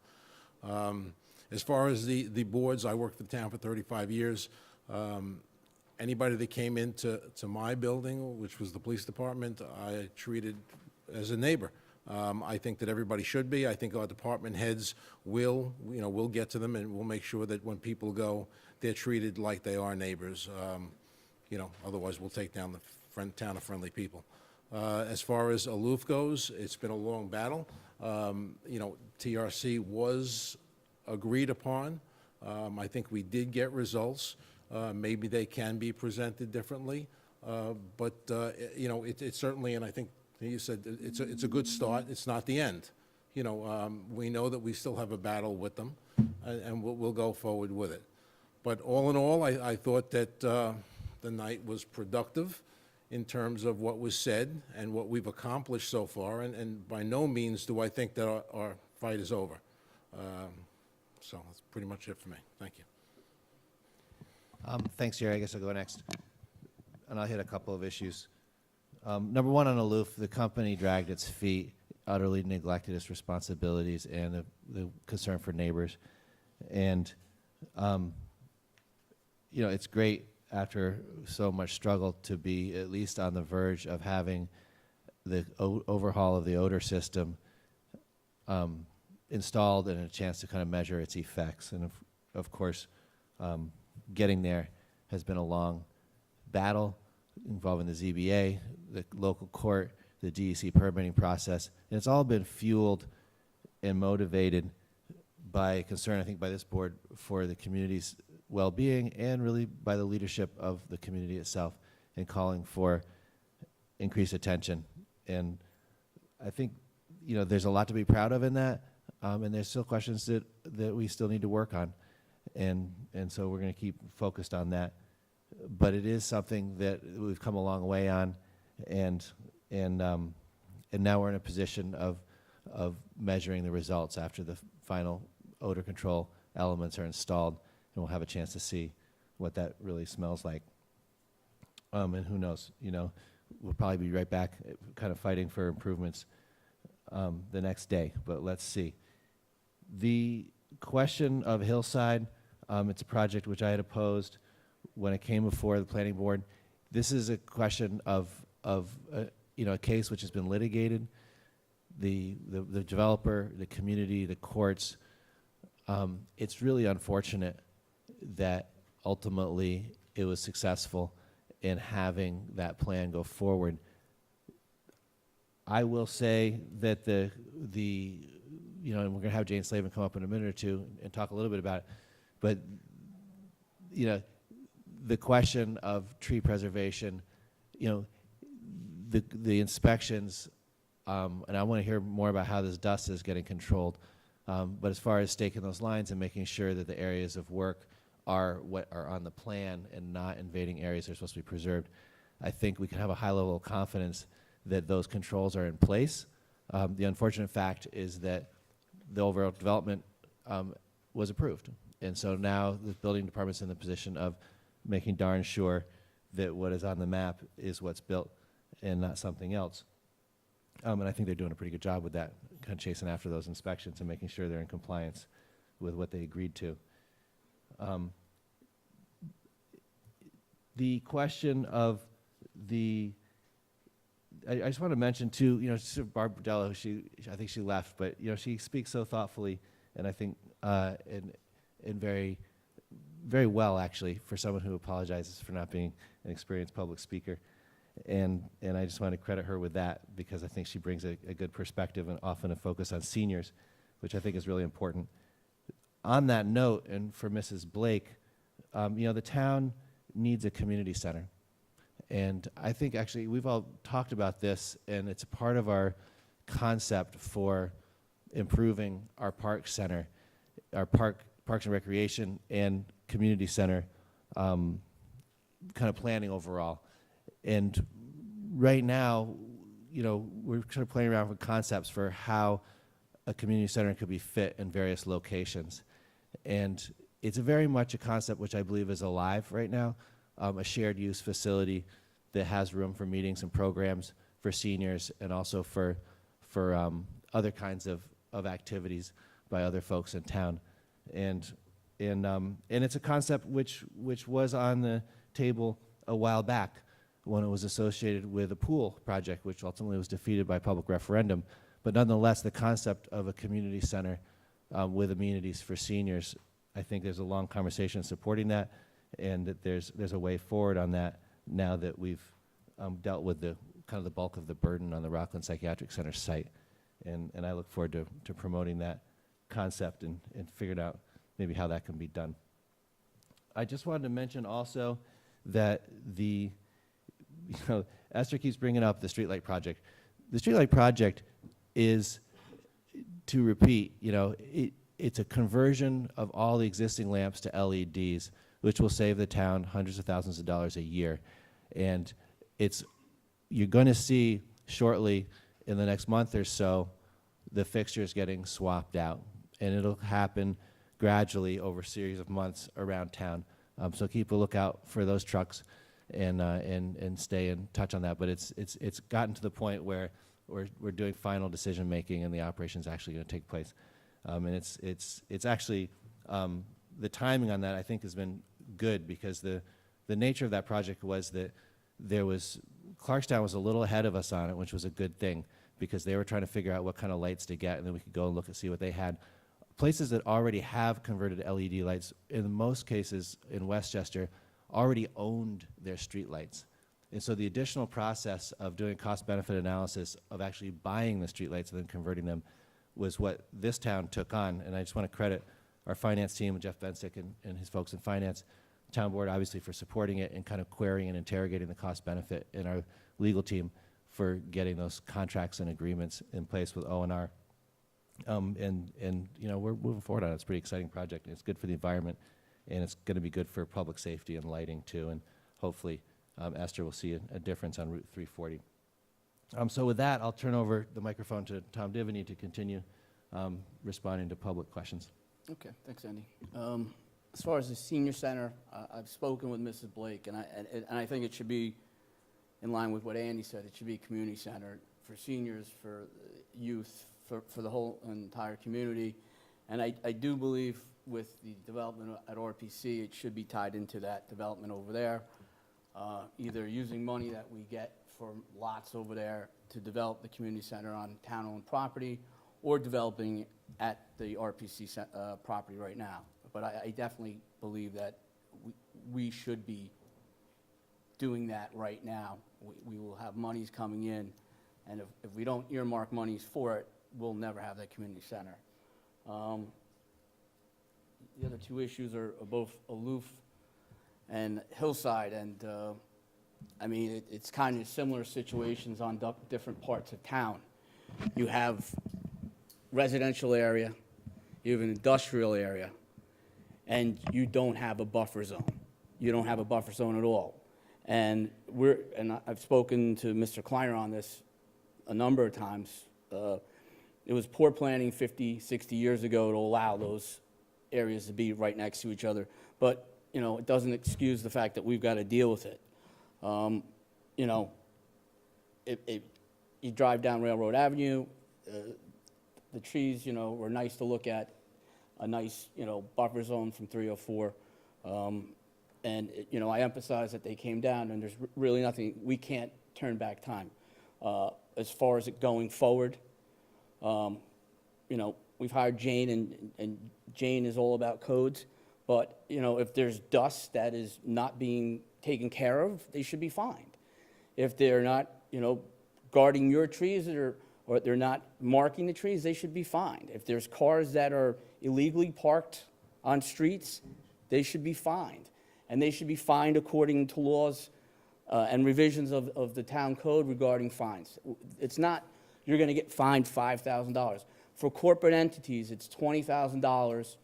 Speaker 11: As far as the boards, I worked for the town for 35 years. Anybody that came into my building, which was the police department, I treated as a neighbor. I think that everybody should be. I think our department heads we'll get to them, and we'll make sure that when people go, they're treated like they are neighbors. You know, otherwise we'll take down the town of friendly people. As far as Aloof goes, it's been a long battle. TRC was agreed upon. I think we did get results. Maybe they can be presented differently. But it's certainly, and I think you said it's a good start. It's not the end. We know that we still have a battle with them, and we'll go forward with it. But all in all, I thought that the night was productive in terms of what was said and what we've accomplished so far, and by no means do I think that our fight is over. So that's pretty much it for me. Thank you.
Speaker 1: Thanks, Jerry. I guess I'll go next. And I'll hit a couple of issues. Number one, on Aloof, the company dragged its feet, utterly neglected its responsibilities and the concern for neighbors. And, it's great after so much struggle to be at least on the verge of having the overhaul of the odor system installed and a chance to kind of measure its effects. And of course, getting there has been a long battle involving the ZBA, the local court, the DEC permitting process, and it's all been fueled and motivated by concern, I think, by this board for the community's well-being and really by the leadership of the community itself in calling for increased attention. And I think, there's a lot to be proud of in that, and there's still questions that we still need to work on. And so we're going to keep focused on that. But it is something that we've come a long way on, and now we're in a position of measuring the results after the final odor control elements are installed, and we'll have a chance to see what that really smells like. And who knows, we'll probably be right back kind of fighting for improvements the next day, but let's see. The question of Hillside, it's a project which I had opposed when it came before the planning board. This is a question of a case which has been litigated. The developer, the community, the courts. It's really unfortunate that ultimately it was successful in having that plan go forward. I will say that and we're going to have Jane Slavin come up in a minute or two and talk a little bit about it, but the question of tree preservation, the inspections, and I want to hear more about how this dust is getting controlled. But as far as staking those lines and making sure that the areas of work are what are on the plan and not invading areas that are supposed to be preserved, I think we can have a high level of confidence that those controls are in place. The unfortunate fact is that the overall development was approved. And so now the building department's in the position of making darn sure that what is on the map is what's built and not something else. And I think they're doing a pretty good job with that, kind of chasing after those inspections and making sure they're in compliance with what they agreed to. The question of I just want to mention too, Barbara Dello, I think she left, but she speaks so thoughtfully, and I think and very, very well actually for someone who apologizes for not being an experienced public speaker. And I just want to credit her with that because I think she brings a good perspective and often a focus on seniors, which I think is really important. On that note, and for Mrs. Blake, the town needs a community center. And I think actually we've all talked about this, and it's a part of our concept for improving our park center, our parks and recreation and community center kind of planning overall. And right now, we're kind of playing around with concepts for how a community center could be fit in various locations. And it's very much a concept which I believe is alive right now, a shared use facility that has room for meetings and programs for seniors and also for other kinds of activities by other folks in town. And it's a concept which was on the table a while back when it was associated with a pool project, which ultimately was defeated by public referendum. But nonetheless, the concept of a community center with amenities for seniors, I think there's a long conversation supporting that, and that there's a way forward on that now that we've dealt with the kind of the bulk of the burden on the Rockland Psychiatric Center site. And I look forward to promoting that concept and figuring out maybe how that can be done. I just wanted to mention also that Esther keeps bringing up the streetlight project. The streetlight project is, to repeat, it's a conversion of all the existing lamps to LEDs, which will save the town hundreds of thousands of dollars a year. And you're going to see shortly, in the next month or so, the fixtures getting swapped out. And it'll happen gradually over a series of months around town. So keep a lookout for those trucks and stay in touch on that. But it's gotten to the point where we're doing final decision making and the operation's actually going to take place. And it's actually, the timing on that I think has been good, because the nature of that project was that Clarkstown was a little ahead of us on it, which was a good thing, because they were trying to figure out what kind of lights to get, and then we could go and look and see what they had. Places that already have converted LED lights, in most cases in Westchester, already owned their street lights. And so the additional process of doing cost-benefit analysis of actually buying the street lights and then converting them was what this town took on. And I just want to credit our finance team, Jeff Bensick and his folks in finance, town board obviously for supporting it and kind of querying and interrogating the cost-benefit, and our legal team for getting those contracts and agreements in place with O&R. And we're moving forward on it. It's a pretty exciting project, and it's good for the environment, and it's going to be good for public safety and lighting too, and hopefully Esther will see a difference on Route 340. So with that, I'll turn over the microphone to Tom Divany to continue responding to public questions.
Speaker 17: Okay, thanks, Andy. As far as the senior center, I've spoken with Mrs. Blake, and I think it should be in line with what Andy said. It should be a community center for seniors, for youth, for the whole entire community. And I do believe with the development at RPC, it should be tied into that development over there, either using money that we get from lots over there to develop the community center on town-owned property, or developing at the RPC property right now. But I definitely believe that we should be doing that right now. We will have monies coming in, and if we don't earmark monies for it, we'll never have that community center. The other two issues are both Aloof and Hillside, and I mean, it's kind of similar situations on different parts of town. You have residential area, you have an industrial area, and you don't have a buffer zone. You don't have a buffer zone at all. And I've spoken to Mr. Kleiner on this a number of times. It was poor planning 50, 60 years ago to allow those areas to be right next to each other. But, it doesn't excuse the fact that we've got to deal with it. You drive down Railroad Avenue, the trees, were nice to look at, a nice, buffer zone from 304. And, I emphasize that they came down, and there's really nothing, we can't turn back time. As far as it going forward, we've hired Jane, and Jane is all about codes. But, if there's dust that is not being taken care of, they should be fined. If they're not, guarding your trees, or they're not marking the trees, they should be fined. If there's cars that are illegally parked on streets, they should be fined. And they should be fined according to laws and revisions of the town code regarding fines. It's not, you're going to get fined $5,000. For corporate entities, it's $20,000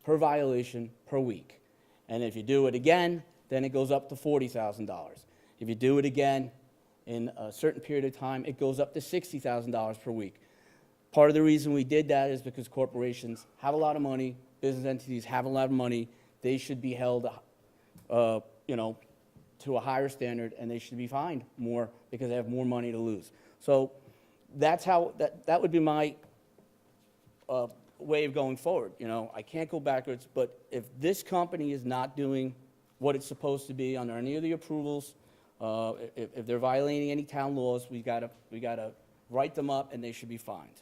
Speaker 17: per violation per week. And if you do it again, then it goes up to $40,000. If you do it again in a certain period of time, it goes up to $60,000 per week. Part of the reason we did that is because corporations have a lot of money, business entities have a lot of money. They should be held, to a higher standard, and they should be fined more because they have more money to lose. So that's how, that would be my way of going forward. I can't go backwards, but if this company is not doing what it's supposed to be under any of the approvals, if they're violating any town laws, we gotta write them up, and they should be fined.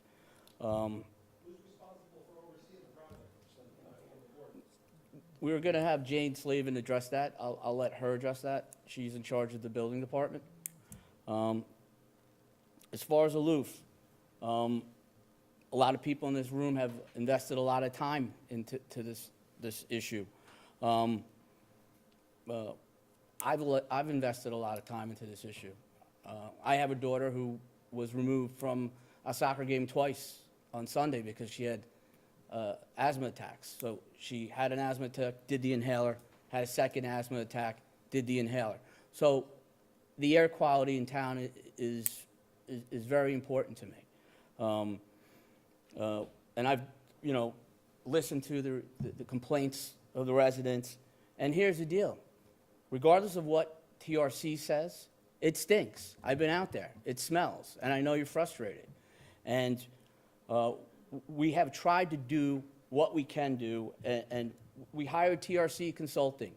Speaker 17: We were going to have Jane Slavin address that. I'll let her address that. She's in charge of the building department. As far as aloof, a lot of people in this room have invested a lot of time into this issue. I've invested a lot of time into this issue. I have a daughter who was removed from a soccer game twice on Sunday because she had asthma attacks. So she had an asthma attack, did the inhaler, had a second asthma attack, did the inhaler. So the air quality in town is very important to me. And I've, listened to the complaints of the residents. And here's the deal. Regardless of what TRC says, it stinks. I've been out there. It smells. And I know you're frustrated. And we have tried to do what we can do. And we hired TRC Consulting.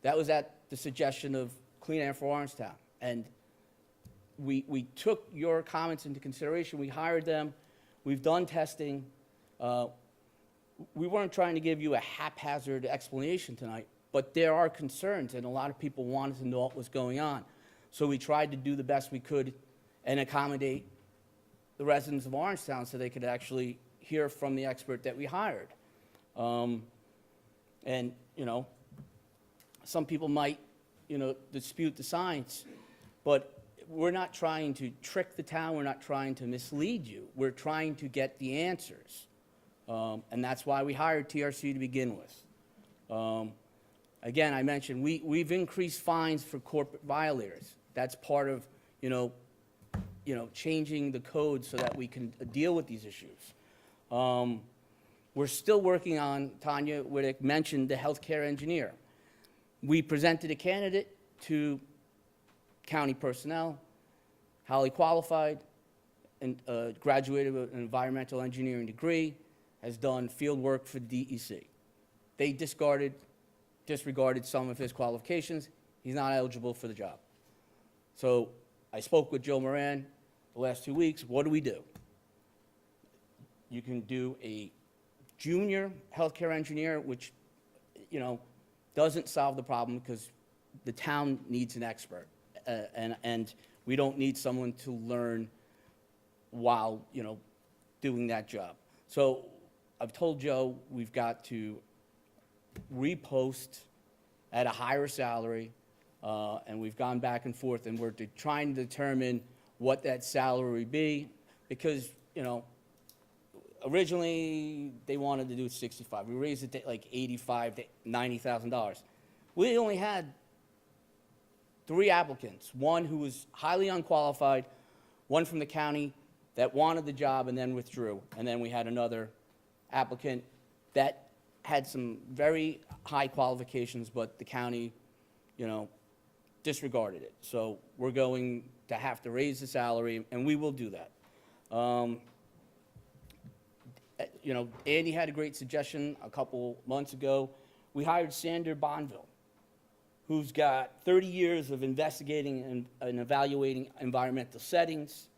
Speaker 17: That was at the suggestion of Clean Air for Orangetown. And we took your comments into consideration. We hired them. We've done testing. We weren't trying to give you a haphazard explanation tonight, but there are concerns, and a lot of people wanted to know what was going on. So we tried to do the best we could and accommodate the residents of Orangetown so they could actually hear from the expert that we hired. And, some people might, dispute the science, but we're not trying to trick the town. We're not trying to mislead you. We're trying to get the answers. And that's why we hired TRC to begin with. Again, I mentioned we've increased fines for corporate violators. That's part of, changing the code so that we can deal with these issues. We're still working on, Tanya Wittick mentioned the healthcare engineer. We presented a candidate to county personnel, highly qualified, and graduated with an environmental engineering degree, has done field work for the DEC. They disregarded some of his qualifications. He's not eligible for the job. So I spoke with Joe Moran the last 2 weeks. What do we do? You can do a junior healthcare engineer, which, doesn't solve the problem because the town needs an expert. And we don't need someone to learn while, doing that job. So I've told Joe we've got to repost at a higher salary, and we've gone back and forth, and we're trying to determine what that salary would be because, originally they wanted to do 65. We raised it to like $85,000 to $90,000. We only had 3 applicants, one who was highly unqualified, one from the county that wanted the job and then withdrew, and then we had another applicant that had some very high qualifications, but the county, disregarded it. So we're going to have to raise the salary, and we will do that. Andy had a great suggestion a couple months ago. We hired Sander Bonville, who's got 30 years of investigating and evaluating environmental settings.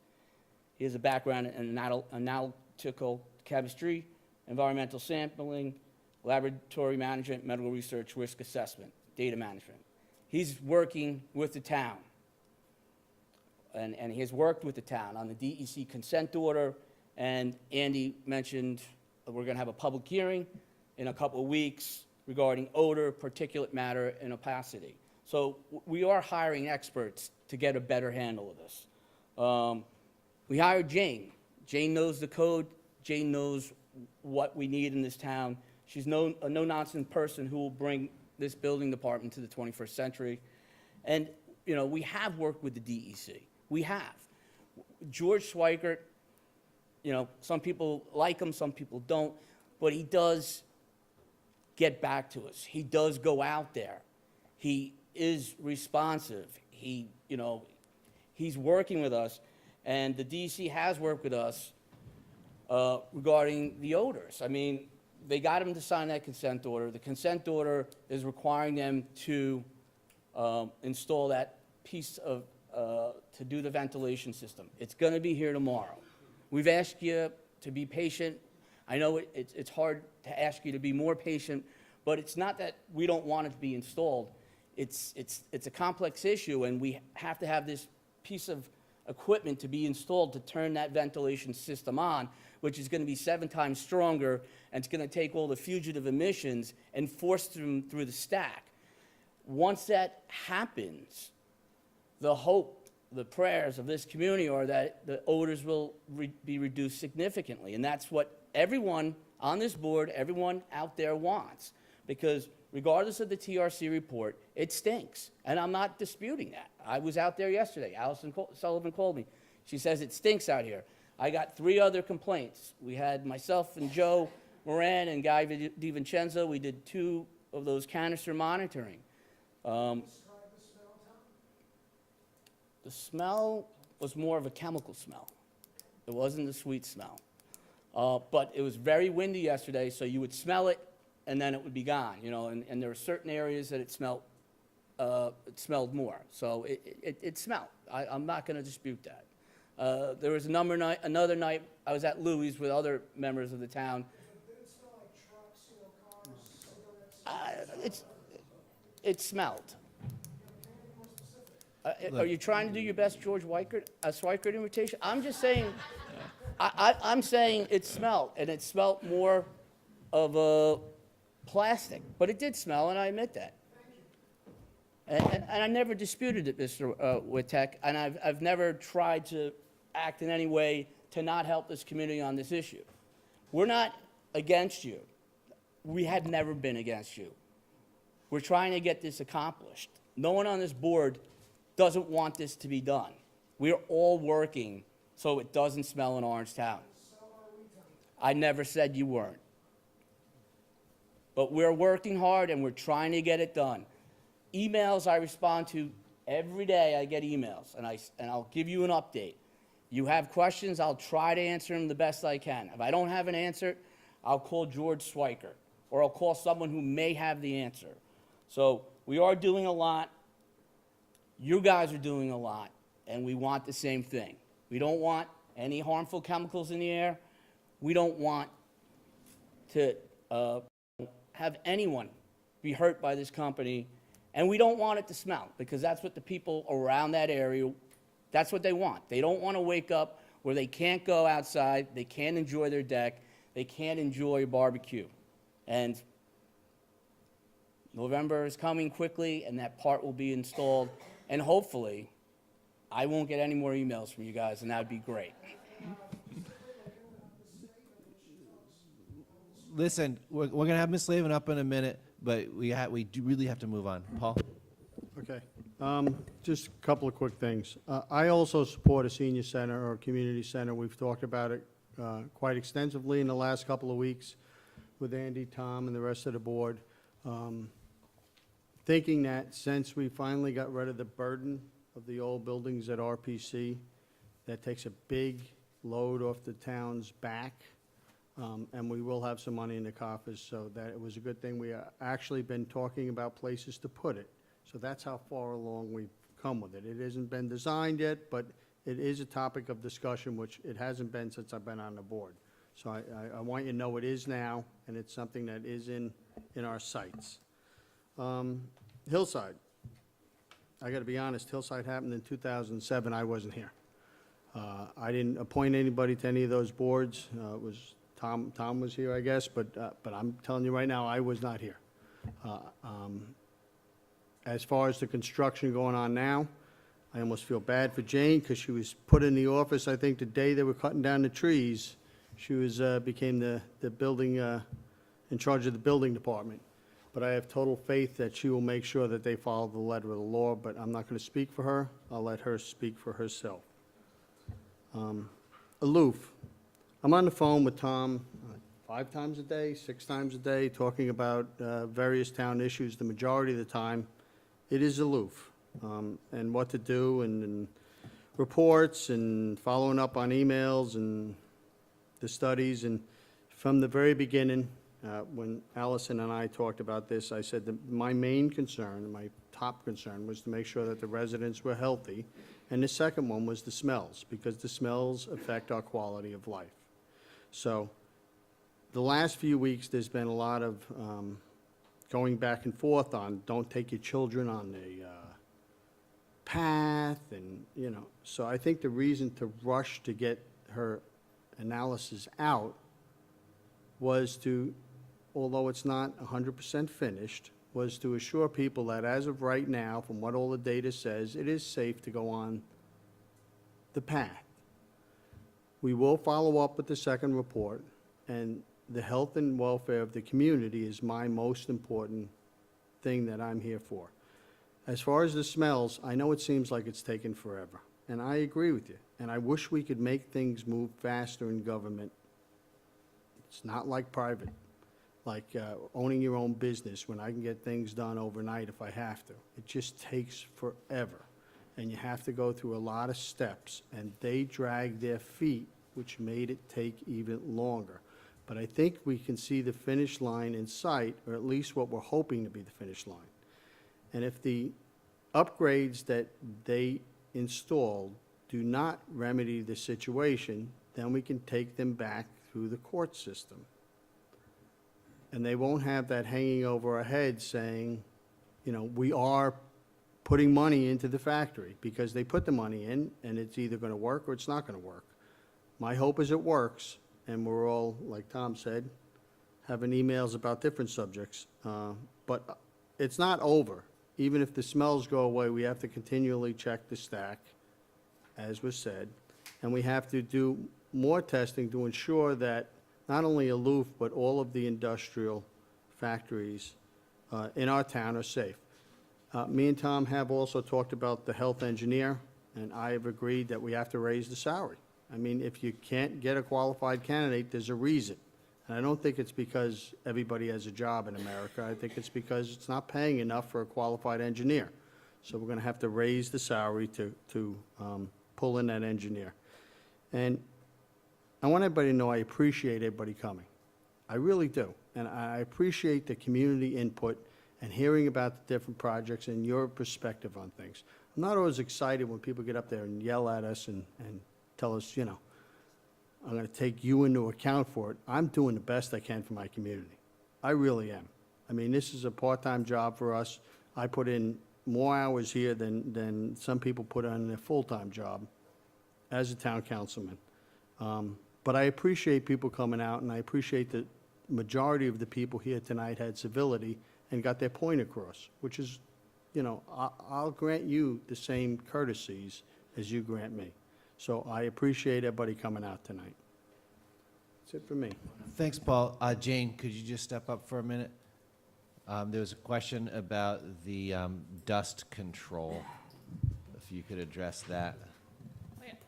Speaker 17: He has a background in analytical chemistry, environmental sampling, laboratory management, medical research, risk assessment, data management. He's working with the town, and he has worked with the town on the DEC consent order, and Andy mentioned we're going to have a public hearing in a couple of weeks regarding odor, particulate matter, and opacity. So we are hiring experts to get a better handle of this. We hired Jane. Jane knows the code. Jane knows what we need in this town. She's a no-nonsense person who will bring this building department to the 21st century. And, we have worked with the DEC. We have. George Schweikert, some people like him, some people don't, but he does get back to us. He does go out there. He is responsive. He's working with us, and the DEC has worked with us regarding the odors. I mean, they got him to sign that consent order. The consent order is requiring them to install that piece of, to do the ventilation system. It's going to be here tomorrow. We've asked you to be patient. I know it's hard to ask you to be more patient, but it's not that we don't want it to be installed. It's a complex issue, and we have to have this piece of equipment to be installed to turn that ventilation system on, which is going to be 7 times stronger, and it's going to take all the fugitive emissions and force them through the stack. Once that happens, the hope, the prayers of this community are that the odors will be reduced significantly. And that's what everyone on this board, everyone out there wants. Because regardless of the TRC report, it stinks. And I'm not disputing that. I was out there yesterday. Allison Sullivan called me. She says it stinks out here. I got 3 other complaints. We had myself and Joe Moran and Guy DiVincenzo. We did 2 of those canister monitoring. The smell was more of a chemical smell. It wasn't a sweet smell. But it was very windy yesterday, so you would smell it, and then it would be gone, you know, and there were certain areas that it smelled more. So it smelled. I'm not going to dispute that. There was another night I was at Louis with other members of the town. It smelled. Are you trying to do your best George Schweikert imitation? I'm just saying, I'm saying it smelled, and it smelled more of a plastic, but it did smell, and I admit that. And I never disputed it, Mr. Witek, and I've never tried to act in any way to not help this community on this issue. We're not against you. We have never been against you. We're trying to get this accomplished. No one on this board doesn't want this to be done. We're all working so it doesn't smell in Orangetown. I never said you weren't. But we're working hard and we're trying to get it done. Emails I respond to every day. I get emails, and I'll give you an update. You have questions, I'll try to answer them the best I can. If I don't have an answer, I'll call George Schweikert, or I'll call someone who may have the answer. So we are doing a lot. You guys are doing a lot, and we want the same thing. We don't want any harmful chemicals in the air. We don't want to have anyone be hurt by this company, and we don't want it to smell, because that's what the people around that area, that's what they want. They don't want to wake up where they can't go outside, they can't enjoy their deck, they can't enjoy a barbecue. And November is coming quickly, and that part will be installed. And hopefully, I won't get any more emails from you guys, and that would be great.
Speaker 1: Listen, we're going to have Ms. Slavin up in a minute, but we do really have to move on. Paul?
Speaker 18: Okay. Just a couple of quick things. I also support a senior center or a community center. We've talked about it quite extensively in the last couple of weeks with Andy, Tom, and the rest of the board. Thinking that since we finally got rid of the burden of the old buildings at RPC, that takes a big load off the town's back, and we will have some money in the coffers, so that it was a good thing. We actually been talking about places to put it. So that's how far along we've come with it. It hasn't been designed yet, but it is a topic of discussion, which it hasn't been since I've been on the board. So I want you to know it is now, and it's something that is in our sights. Hillside. I got to be honest, Hillside happened in 2007. I wasn't here. I didn't appoint anybody to any of those boards. It was Tom was here, I guess, but I'm telling you right now, I was not here. As far as the construction going on now, I almost feel bad for Jane because she was put in the office, I think, the day they were cutting down the trees. She was became the building in charge of the building department. But I have total faith that she will make sure that they follow the letter of the law, but I'm not going to speak for her. I'll let her speak for herself. Aloof. I'm on the phone with Tom 5 times a day, 6 times a day, talking about various town issues. The majority of the time, it is aloof, and what to do, and reports, and following up on emails, and the studies. And from the very beginning, when Allison and I talked about this, I said that my main concern, my top concern, was to make sure that the residents were healthy. And the second one was the smells, because the smells affect our quality of life. So the last few weeks, there's been a lot of going back and forth on don't take your children on the path and, so I think the reason to rush to get her analysis out was to, although it's not 100% finished, was to assure people that as of right now, from what all the data says, it is safe to go on the path. We will follow up with the second report, and the health and welfare of the community is my most important thing that I'm here for. As far as the smells, I know it seems like it's taken forever, and I agree with you. And I wish we could make things move faster in government. It's not like private, like owning your own business when I can get things done overnight if I have to. It just takes forever, and you have to go through a lot of steps, and they drag their feet, which made it take even longer. But I think we can see the finish line in sight, or at least what we're hoping to be the finish line. And if the upgrades that they installed do not remedy the situation, then we can take them back through the court system. And they won't have that hanging over our heads saying, we are putting money into the factory, because they put the money in, and it's either going to work or it's not going to work. My hope is it works, and we're all, like Tom said, having emails about different subjects. But it's not over. Even if the smells go away, we have to continually check the stack, as was said, and we have to do more testing to ensure that not only Aloof, but all of the industrial factories in our town are safe. Me and Tom have also talked about the health engineer, and I have agreed that we have to raise the salary. I mean, if you can't get a qualified candidate, there's a reason. And I don't think it's because everybody has a job in America. I think it's because it's not paying enough for a qualified engineer. So we're going to have to raise the salary to pull in that engineer. And I want everybody to know I appreciate everybody coming. I really do. And I appreciate the community input and hearing about the different projects and your perspective on things. I'm not always excited when people get up there and yell at us and tell us, I'm going to take you into account for it. I'm doing the best I can for my community. I really am. I mean, this is a part-time job for us. I put in more hours here than some people put on their full-time job as a town councilman. But I appreciate people coming out, and I appreciate that majority of the people here tonight had civility and got their point across, which is, I'll grant you the same courtesies as you grant me. So I appreciate everybody coming out tonight. That's it for me.
Speaker 1: Thanks, Paul. Jane, could you just step up for a minute? There was a question about the dust control, if you could address that.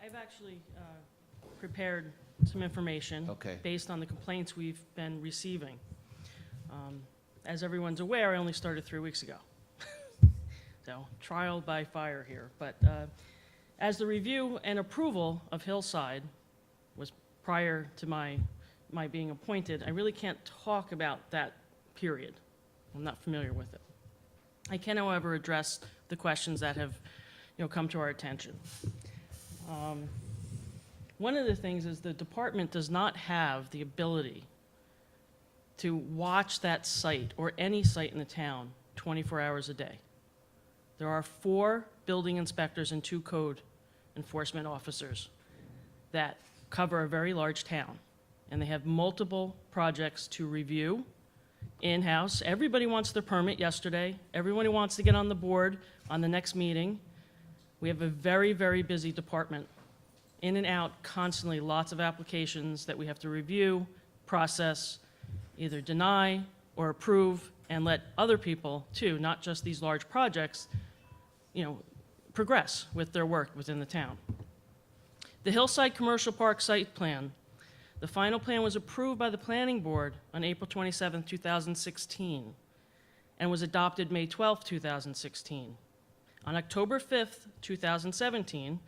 Speaker 19: I've actually prepared some information
Speaker 1: Okay.
Speaker 19: based on the complaints we've been receiving. As everyone's aware, I only started 3 weeks ago. So trial by fire here. But as the review and approval of Hillside was prior to my being appointed, I really can't talk about that period. I'm not familiar with it. I can, however, address the questions that have come to our attention. One of the things is the department does not have the ability to watch that site or any site in the town 24 hours a day. There are 4 building inspectors and 2 code enforcement officers that cover a very large town, and they have multiple projects to review in-house. Everybody wants their permit yesterday. Everybody wants to get on the board on the next meeting. We have a very, very busy department, in and out constantly, lots of applications that we have to review, process, either deny or approve, and let other people too, not just these large projects, progress with their work within the town. The Hillside Commercial Park site plan. The final plan was approved by the Planning Board on April 27, 2016, and was adopted May 12, 2016. On October 5th, 2017,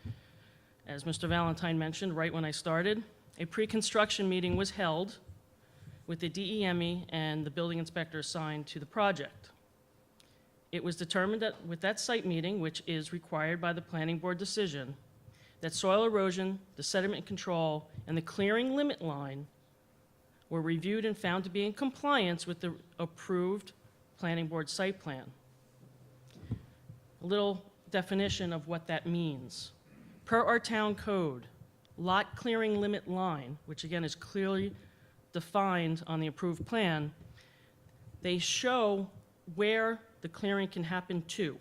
Speaker 19: as Mr. Valentine mentioned right when I started, a pre-construction meeting was held with the DEME and the building inspector assigned to the project. It was determined that with that site meeting, which is required by the Planning Board decision, that soil erosion, the sediment control, and the clearing limit line were reviewed and found to be in compliance with the approved Planning Board site plan. A little definition of what that means. Per our town code, lot clearing limit line, which again is clearly defined on the approved plan, they show where the clearing can happen to.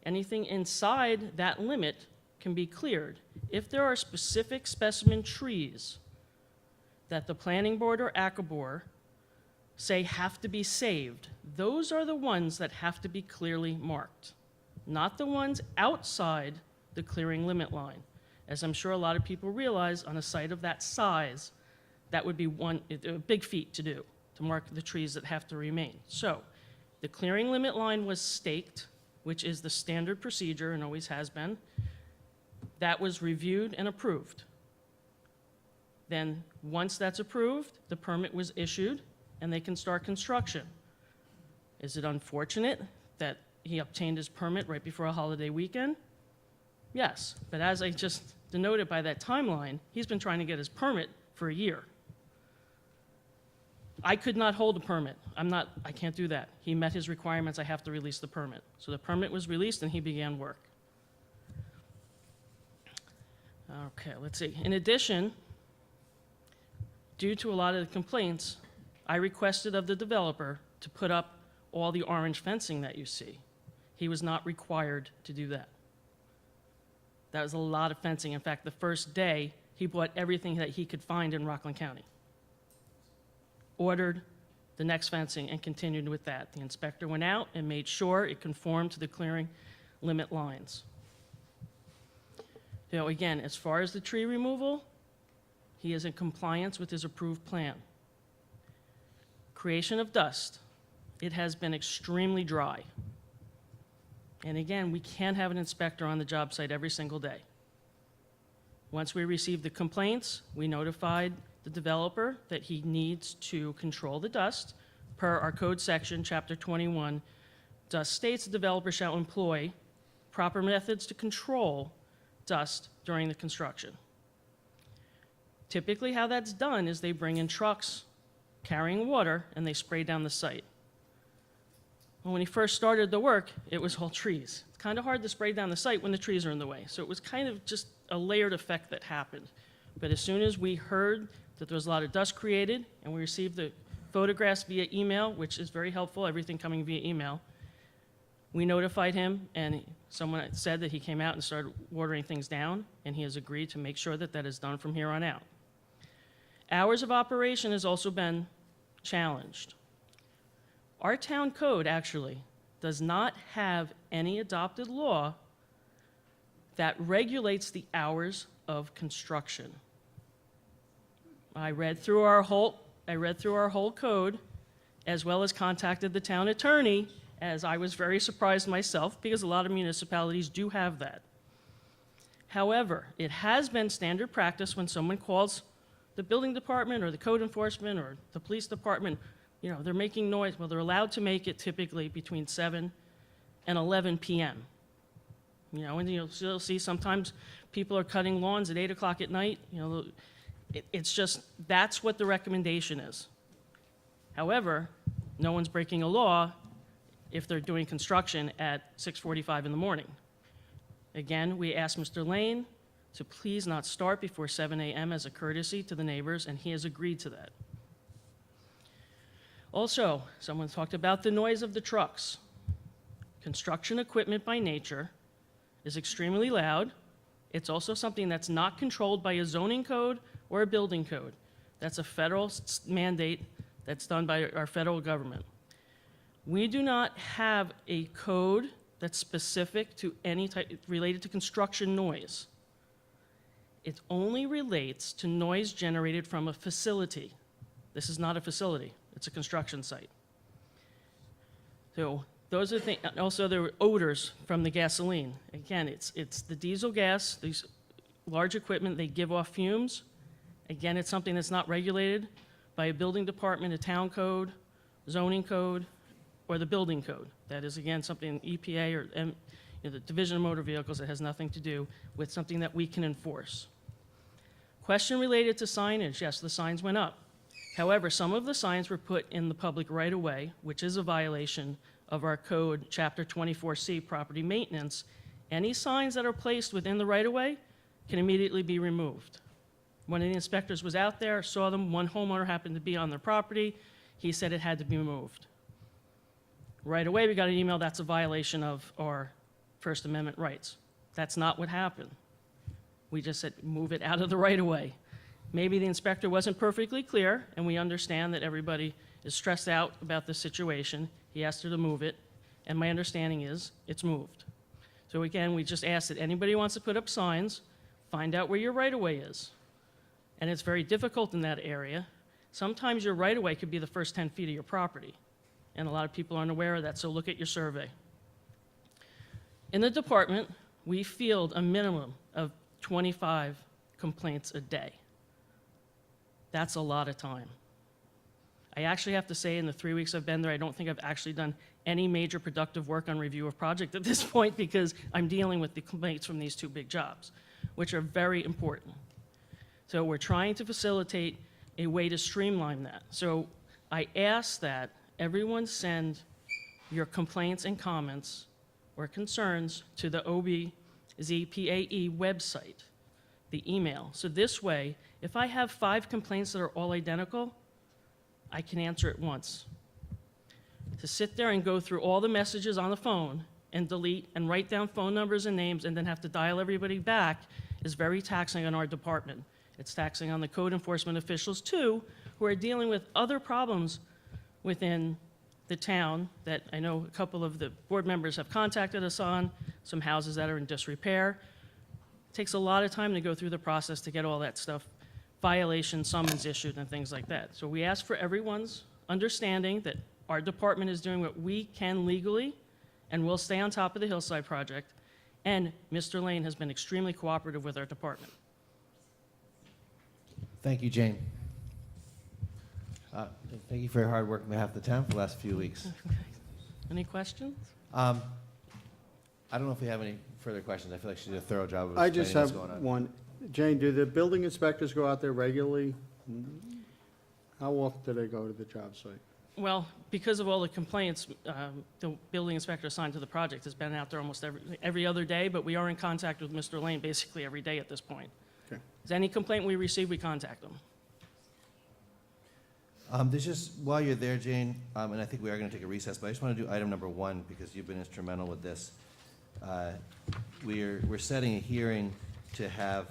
Speaker 19: Anything inside that limit can be cleared. If there are specific specimen trees that the planning board or ACABOR say have to be saved, those are the ones that have to be clearly marked, not the ones outside the clearing limit line. As I'm sure a lot of people realize, on a site of that size, that would be a big feat to do, to mark the trees that have to remain. So the clearing limit line was staked, which is the standard procedure and always has been. That was reviewed and approved. Then, once that's approved, the permit was issued, and they can start construction. Is it unfortunate that he obtained his permit right before a holiday weekend? Yes, but as I just denoted by that timeline, he's been trying to get his permit for a year. I could not hold a permit. I can't do that. He met his requirements, I have to release the permit. So the permit was released and he began work. Okay, let's see. In addition, due to a lot of the complaints, I requested of the developer to put up all the orange fencing that you see. He was not required to do that. That was a lot of fencing. In fact, the first day, he bought everything that he could find in Rockland County. Ordered the next fencing and continued with that. The inspector went out and made sure it conformed to the clearing limit lines. You know, again, as far as the tree removal, he is in compliance with his approved plan. Creation of dust. It has been extremely dry. And again, we can't have an inspector on the job site every single day. Once we received the complaints, we notified the developer that he needs to control the dust. Per our code section, chapter 21, dust states the developer shall employ proper methods to control dust during the construction. Typically how that's done is they bring in trucks carrying water and they spray down the site. Well, when he first started the work, it was all trees. It's kind of hard to spray down the site when the trees are in the way. So it was kind of just a layered effect that happened. But as soon as we heard that there was a lot of dust created and we received the photographs via email, which is very helpful, everything coming via email, we notified him and someone said that he came out and started watering things down, and he has agreed to make sure that that is done from here on out. Hours of operation has also been challenged. Our town code actually does not have any adopted law that regulates the hours of construction. I read through our whole code, as well as contacted the town attorney, as I was very surprised myself, because a lot of municipalities do have that. However, it has been standard practice when someone calls the building department or the code enforcement or the police department, you know, they're making noise. Well, they're allowed to make it typically between 7 and 11 p.m. You know, and you'll see sometimes people are cutting lawns at 8 o'clock at night. You know, it's just, that's what the recommendation is. However, no one's breaking a law if they're doing construction at 6:45 in the morning. Again, we asked Mr. Lane to please not start before 7 a.m. as a courtesy to the neighbors, and he has agreed to that. Also, someone talked about the noise of the trucks. Construction equipment by nature is extremely loud. It's also something that's not controlled by a zoning code or a building code. That's a federal mandate that's done by our federal government. We do not have a code that's specific to any type related to construction noise. It only relates to noise generated from a facility. This is not a facility, it's a construction site. So those are the things. Also, there were odors from the gasoline. Again, it's the diesel gas, these large equipment, they give off fumes. Again, it's something that's not regulated by a building department, a town code, zoning code, or the building code. That is, again, something EPA or the Division of Motor Vehicles that has nothing to do with something that we can enforce. Question related to signage. Yes, the signs went up. However, some of the signs were put in the public right away, which is a violation of our code, Chapter 24C, property maintenance, Any signs that are placed within the right-of-way can immediately be removed. One of the inspectors was out there, saw them, one homeowner happened to be on their property, he said it had to be moved. Right away, we got an email, that's a violation of our First Amendment rights. That's not what happened. We just said, move it out of the right-of-way. Maybe the inspector wasn't perfectly clear, and we understand that everybody is stressed out about the situation. He asked her to move it, and my understanding is it's moved. So again, we just ask that anybody who wants to put up signs, find out where your right-of-way is. And it's very difficult in that area. Sometimes your right-of-way could be the first 10 feet of your property, and a lot of people aren't aware of that, so look at your survey. In the department, we field a minimum of 25 complaints a day. That's a lot of time. I actually have to say, in the 3 weeks I've been there, I don't think I've actually done any major productive work on review of project at this point because I'm dealing with the complaints from these two big jobs, which are very important. So we're trying to facilitate a way to streamline that. So I ask that everyone send your complaints and comments or concerns to the OBZPAE website, the email. So this way, if I have 5 complaints that are all identical, I can answer it once. To sit there and go through all the messages on the phone and delete and write down phone numbers and names and then have to dial everybody back is very taxing on our department. It's taxing on the code enforcement officials too, who are dealing with other problems within the town that I know a couple of the board members have contacted us on, some houses that are in disrepair. It takes a lot of time to go through the process to get all that stuff, violation summons issued and things like that. So we ask for everyone's understanding that our department is doing what we can legally, and we'll stay on top of the Hillside project. And Mr. Lane has been extremely cooperative with our department.
Speaker 1: Thank you, Jane. Thank you for your hard work on behalf of the town for the last few weeks.
Speaker 19: Any questions?
Speaker 1: I don't know if we have any further questions. I feel like she did a thorough job of
Speaker 18: I
Speaker 1: explaining
Speaker 18: just
Speaker 1: what's
Speaker 18: have
Speaker 1: going on.
Speaker 18: one. Jane, do the building inspectors go out there regularly? How often do they go to the job site?
Speaker 19: Well, because of all the complaints, the building inspector assigned to the project has been out there almost every other day, but we are in contact with Mr. Lane basically every day at this point.
Speaker 18: Okay.
Speaker 19: Is any complaint we receive, we contact them.
Speaker 1: There's just, while you're there, Jane, and I think we are going to take a recess, but I just want to do item number 1 because you've been instrumental with this. We're setting a hearing to have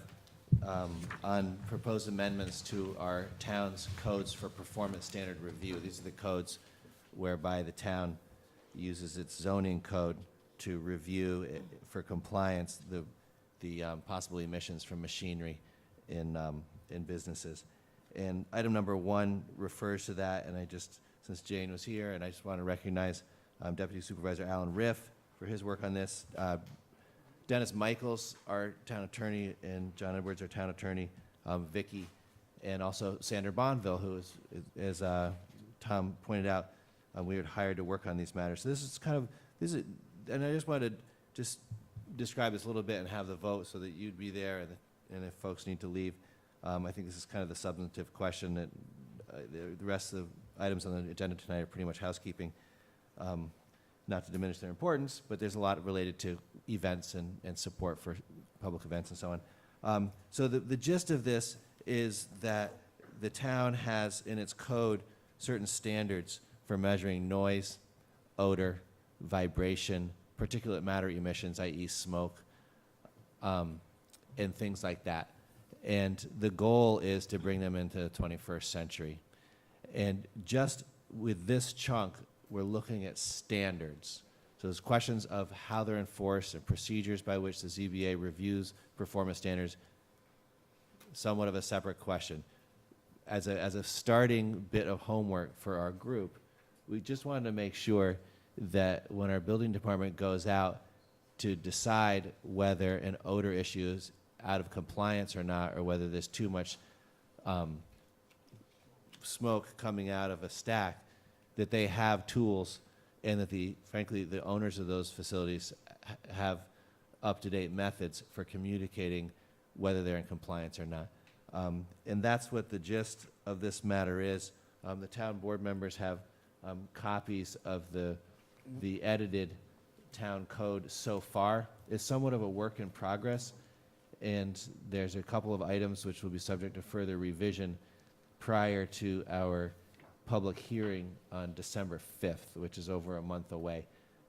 Speaker 1: on proposed amendments to our town's codes for performance standard review. These are the codes whereby the town uses its zoning code to review for compliance the possible emissions from machinery in businesses. And item number 1 refers to that, and since Jane was here, and I just want to recognize Deputy Supervisor Alan Riff for his work on this. Dennis Michaels, our town attorney, and John Edwards, our town attorney, Vicky, and also Sandra Bonville, who is, as Tom pointed out, we were hired to work on these matters. So this is and I just wanted to just describe this a little bit and have the vote so that you'd be there, and if folks need to leave. I think this is kind of the substantive question that the rest of the items on the agenda tonight are pretty much housekeeping. Not to diminish their importance, but there's a lot related to events and support for public events and so on. So the gist of this is that the town has in its code certain standards for measuring noise, odor, vibration, particulate matter emissions, i.e. smoke, and things like that. And the goal is to bring them into the 21st century. And just with this chunk, we're looking at standards. So there's questions of how they're enforced and procedures by which the ZBA reviews performance standards, somewhat of a separate question. As a starting bit of homework for our group, we just wanted to make sure that when our building department goes out to decide whether an odor issue is out of compliance or not, or whether there's too much smoke coming out of a stack, that they have tools, and that frankly, the owners of those facilities have up-to-date methods for communicating whether they're in compliance or not. And that's what the gist of this matter is. The town board members have copies of the edited town code so far is somewhat of a work in progress, and there's a couple of items which will be subject to further revision prior to our public hearing on December 5th, which is over a month away.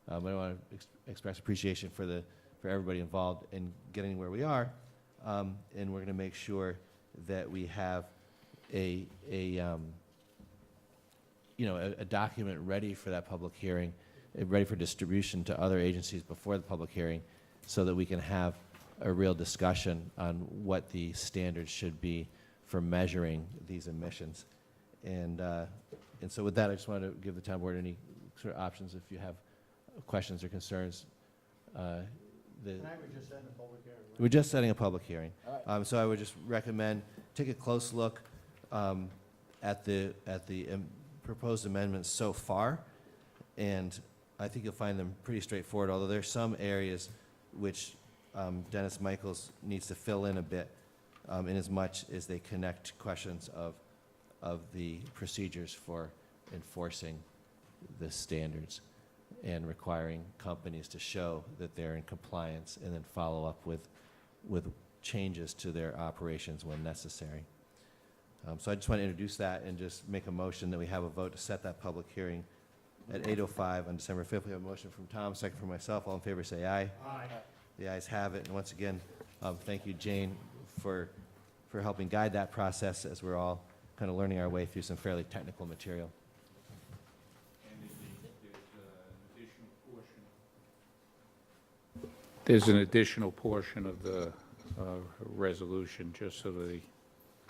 Speaker 1: I want to express appreciation for everybody involved in getting where we are, and we're going to make sure that we have a document ready for that public hearing, ready for distribution to other agencies before the public hearing, so that we can have a real discussion on what the standards should be for measuring these emissions. And so with that, I just wanted to give the town board any sort of options if you have questions or concerns.
Speaker 18: Tonight we're just setting a public hearing, right?
Speaker 1: We're just setting a public hearing.
Speaker 18: All right.
Speaker 1: So I would just recommend, take a close look at the proposed amendments so far, and I think you'll find them pretty straightforward, although there's some areas which Dennis Michaels needs to fill in a bit, in as much as they connect questions of the procedures for enforcing the standards and requiring companies to show that they're in compliance and then follow up with changes to their operations when necessary. So I just want to introduce that and just make a motion that we have a vote to set that public hearing at 8:05 on December 5th. We have a motion from Tom, second from myself. All in favor, say aye.
Speaker 18: Aye.
Speaker 1: The ayes have it. And once again, thank you, Jane, for helping guide that process as we're all kind of learning our way through some fairly technical material.
Speaker 2: There's an additional portion of the resolution, just so the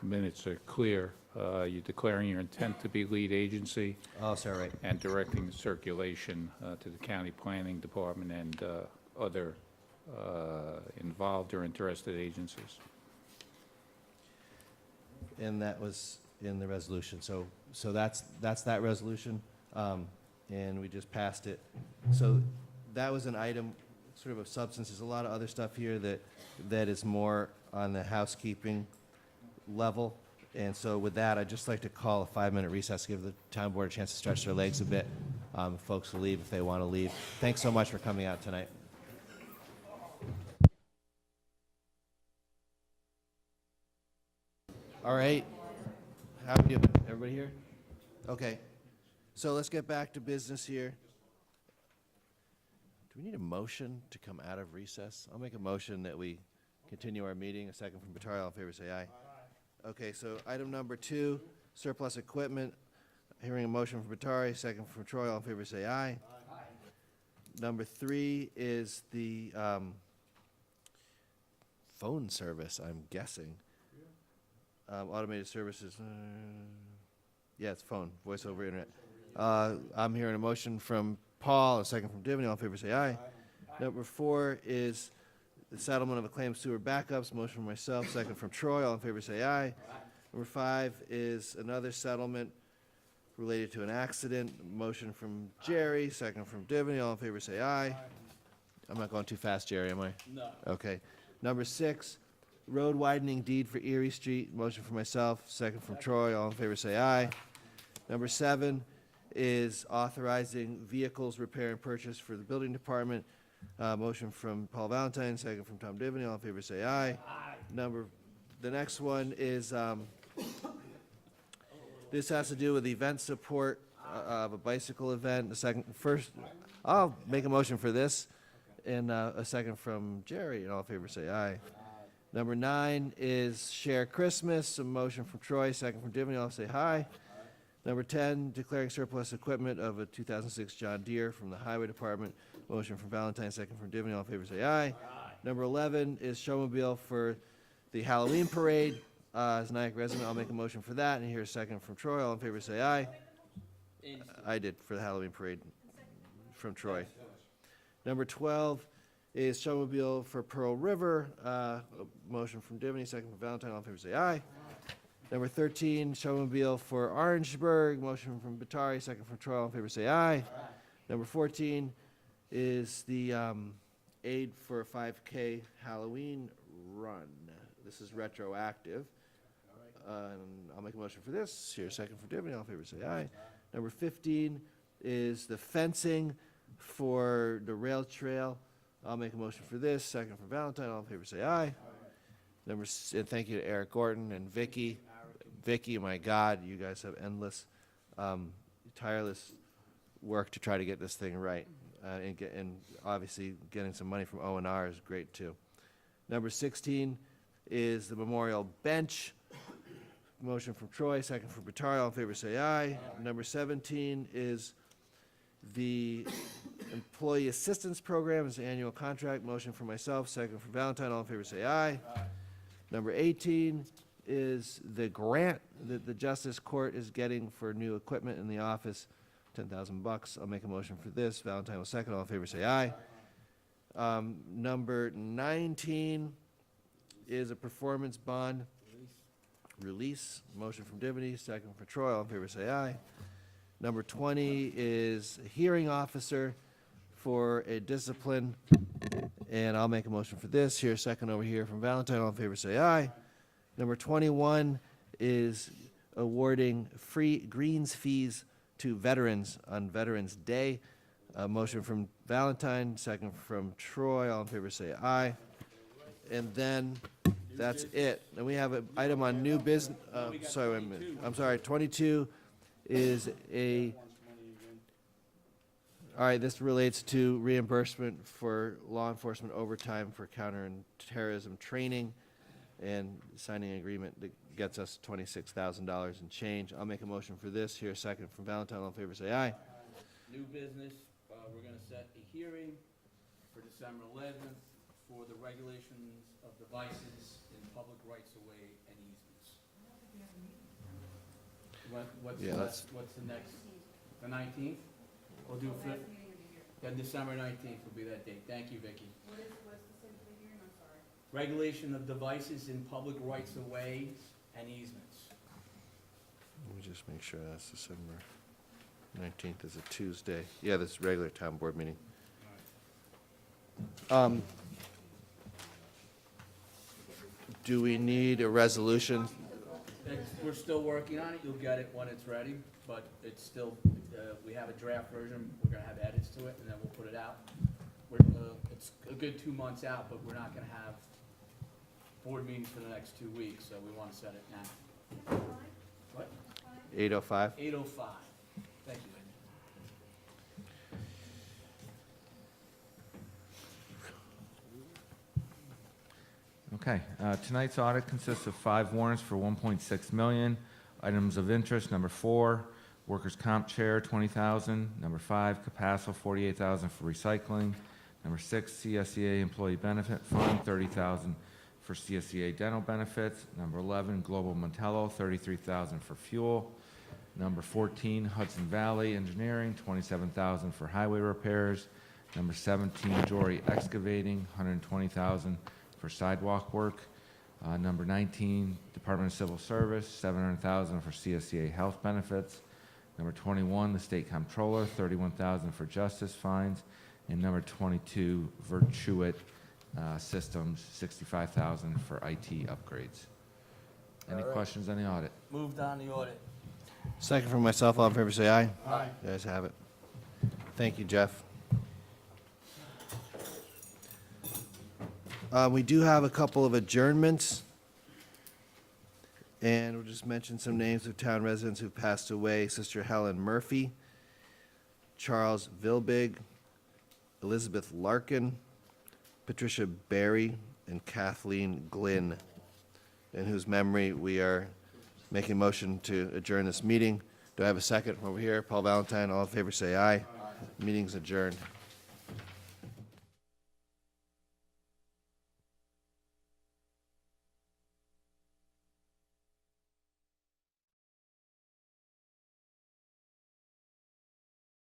Speaker 2: minutes are clear. You're declaring your intent to be lead agency.
Speaker 1: Oh, sorry, right.
Speaker 2: And directing the circulation to the county planning department and other involved or interested agencies.
Speaker 1: And that was in the resolution. So that's that resolution, and we just passed it. So that was an item, sort of substance. There's a lot of other stuff here that is more on the housekeeping level. And so with that, I'd just like to call a 5-minute recess, give the town board a chance to stretch their legs a bit. Folks will leave if they want to leave. Thanks so much for coming out tonight. All right. How are you doing? Everybody here? Okay. So let's get back to business here. Do we need a motion to come out of recess? I'll make a motion that we continue our meeting. A second from Batari. All in favor, say aye. Aye. Okay, so item number 2, surplus equipment. Hearing a motion from Batari, second from Troy. All in favor, say aye. Aye. Number 3 is the phone service, I'm guessing. Automated services. Yeah, it's phone, voice over internet. I'm hearing a motion from Paul, a second from Divney. All in favor, say aye. Aye. Number 4 is the settlement of a claim sewer backups. Motion from myself, second from Troy. All in favor, say aye. Aye. Number 5 is another settlement related to an accident. Motion from Jerry, second from Divney. All in favor, say aye. Aye. I'm not going too fast, Jerry, am I? No. Okay. Number 6, road widening deed for Erie Street. Motion from myself, second from Troy. All in favor, say aye. Number 7 is authorizing vehicles repair and purchase for the building department. Motion from Paul Valentine, second from Tom Divney. All in favor, say aye. Aye. The next one is, this has to do with event support of a bicycle event. I'll make a motion for this, and a second from Jerry. And all in favor, say aye. Aye. Number 9 is Share Christmas. A motion from Troy, second from Divney. All say aye. Number 10, declaring surplus equipment of a 2006 John Deere from the Highway Department. Motion from Valentine, second from Divney. All in favor, say aye. Aye. Number 11 is showmobile for the Halloween parade. As Nyack resident, I'll make a motion for that. And here's a second from Troy. All in favor, say aye. I did for the Halloween parade from Troy. Number 12 is showmobile for Pearl River. Motion from Divney, second from Valentine. All in favor, say aye. Number 13, showmobile for Orangeburg. Motion from Batari, second from Troy. All in favor, say aye. Aye. Number 14 is the aid for a 5K Halloween run. This is retroactive. And I'll make a motion for this. Here, second from Divney. All in favor, say aye. Number 15 is the fencing for the rail trail. I'll make a motion for this, second for Valentine. All in favor, say aye. And thank you to Eric Gordon and Vicky. Vicky, my God, you guys have endless, tireless work to try to get this thing right. And obviously getting some money from O&R is great too. Number 16 is the memorial bench. Motion from Troy, second from Bertari. All in favor, say aye. Number 17 is the Employee Assistance Program, is the annual contract. Motion for myself, second from Valentine. All in favor, say aye. Number 18 is the grant that the Justice Court is getting for new equipment in the office, $10,000. I'll make a motion for this. Valentine will second. All in favor, say aye. Number 19 is a performance bond release. Motion from Divity, second from Troy. All in favor, say aye. Number 20 is a hearing officer for a discipline, and I'll make a motion for this. Here, second over here from Valentine. All in favor, say aye. Number 21 is awarding free greens fees to veterans on Veterans Day. Motion from Valentine, second from Troy. All in favor, say aye. And then that's it. And we have an item on new business. Sorry, wait a minute. I'm sorry. 22 is a. All right, this relates to reimbursement for law enforcement overtime for counterterrorism training and signing an agreement that gets us $26,000 and change. I'll make a motion for this. Here, second from Valentine. All in favor, say aye.
Speaker 17: New business, we're going to set a hearing for December 11th for the regulations of devices in public rights-of-way and easements. What's the next? The 19th? We'll do it. Then December 19th will be that date. Thank you, Vicki. What's the subject of the hearing? I'm sorry. Regulation of devices in public rights-of-way and easements.
Speaker 1: Let me just make sure that's December 19th is a Tuesday. Yeah, this is regular town board meeting. Do we need a resolution?
Speaker 17: We're still working on it. You'll get it when it's ready, but it's still, we have a draft version. We're going to have edits to it, and then we'll put it out. It's a good 2 months out, but we're not going to have board meetings for the next 2 weeks, so we want to set it now. What?
Speaker 1: 8:05?
Speaker 17: 8:05. Thank you.
Speaker 4: Okay, tonight's audit consists of 5 warrants for $1.6 million. Items of interest, number 4, workers' comp chair, $20,000. Number 5, Capasso, $48,000 for recycling. Number 6, CSEA employee benefit fund, $30,000 for CSEA dental benefits. Number 11, Global Montello, $33,000 for fuel. Number 14, Hudson Valley Engineering, $27,000 for highway repairs. Number 17, Jory Excavating, $120,000 for sidewalk work. Number 19, Department of Civil Service, $700,000 for CSEA health benefits. Number 21, the State Comptroller, $31,000 for justice fines. And number 22, Virtuit Systems, $65,000 for IT upgrades. Any questions on the audit?
Speaker 17: Moved on the audit.
Speaker 1: Second from myself. All in favor, say aye.
Speaker 17: Aye.
Speaker 1: You guys have it. Thank you, Jeff. We do have a couple of adjournments. And we'll just mention some names of town residents who passed away. Sister Helen Murphy, Charles Vilbig, Elizabeth Larkin, Patricia Berry, and Kathleen Glynn, in whose memory we are making a motion to adjourn this meeting. Do I have a second from over here? Paul Valentine, all in favor say aye. Meeting's adjourned.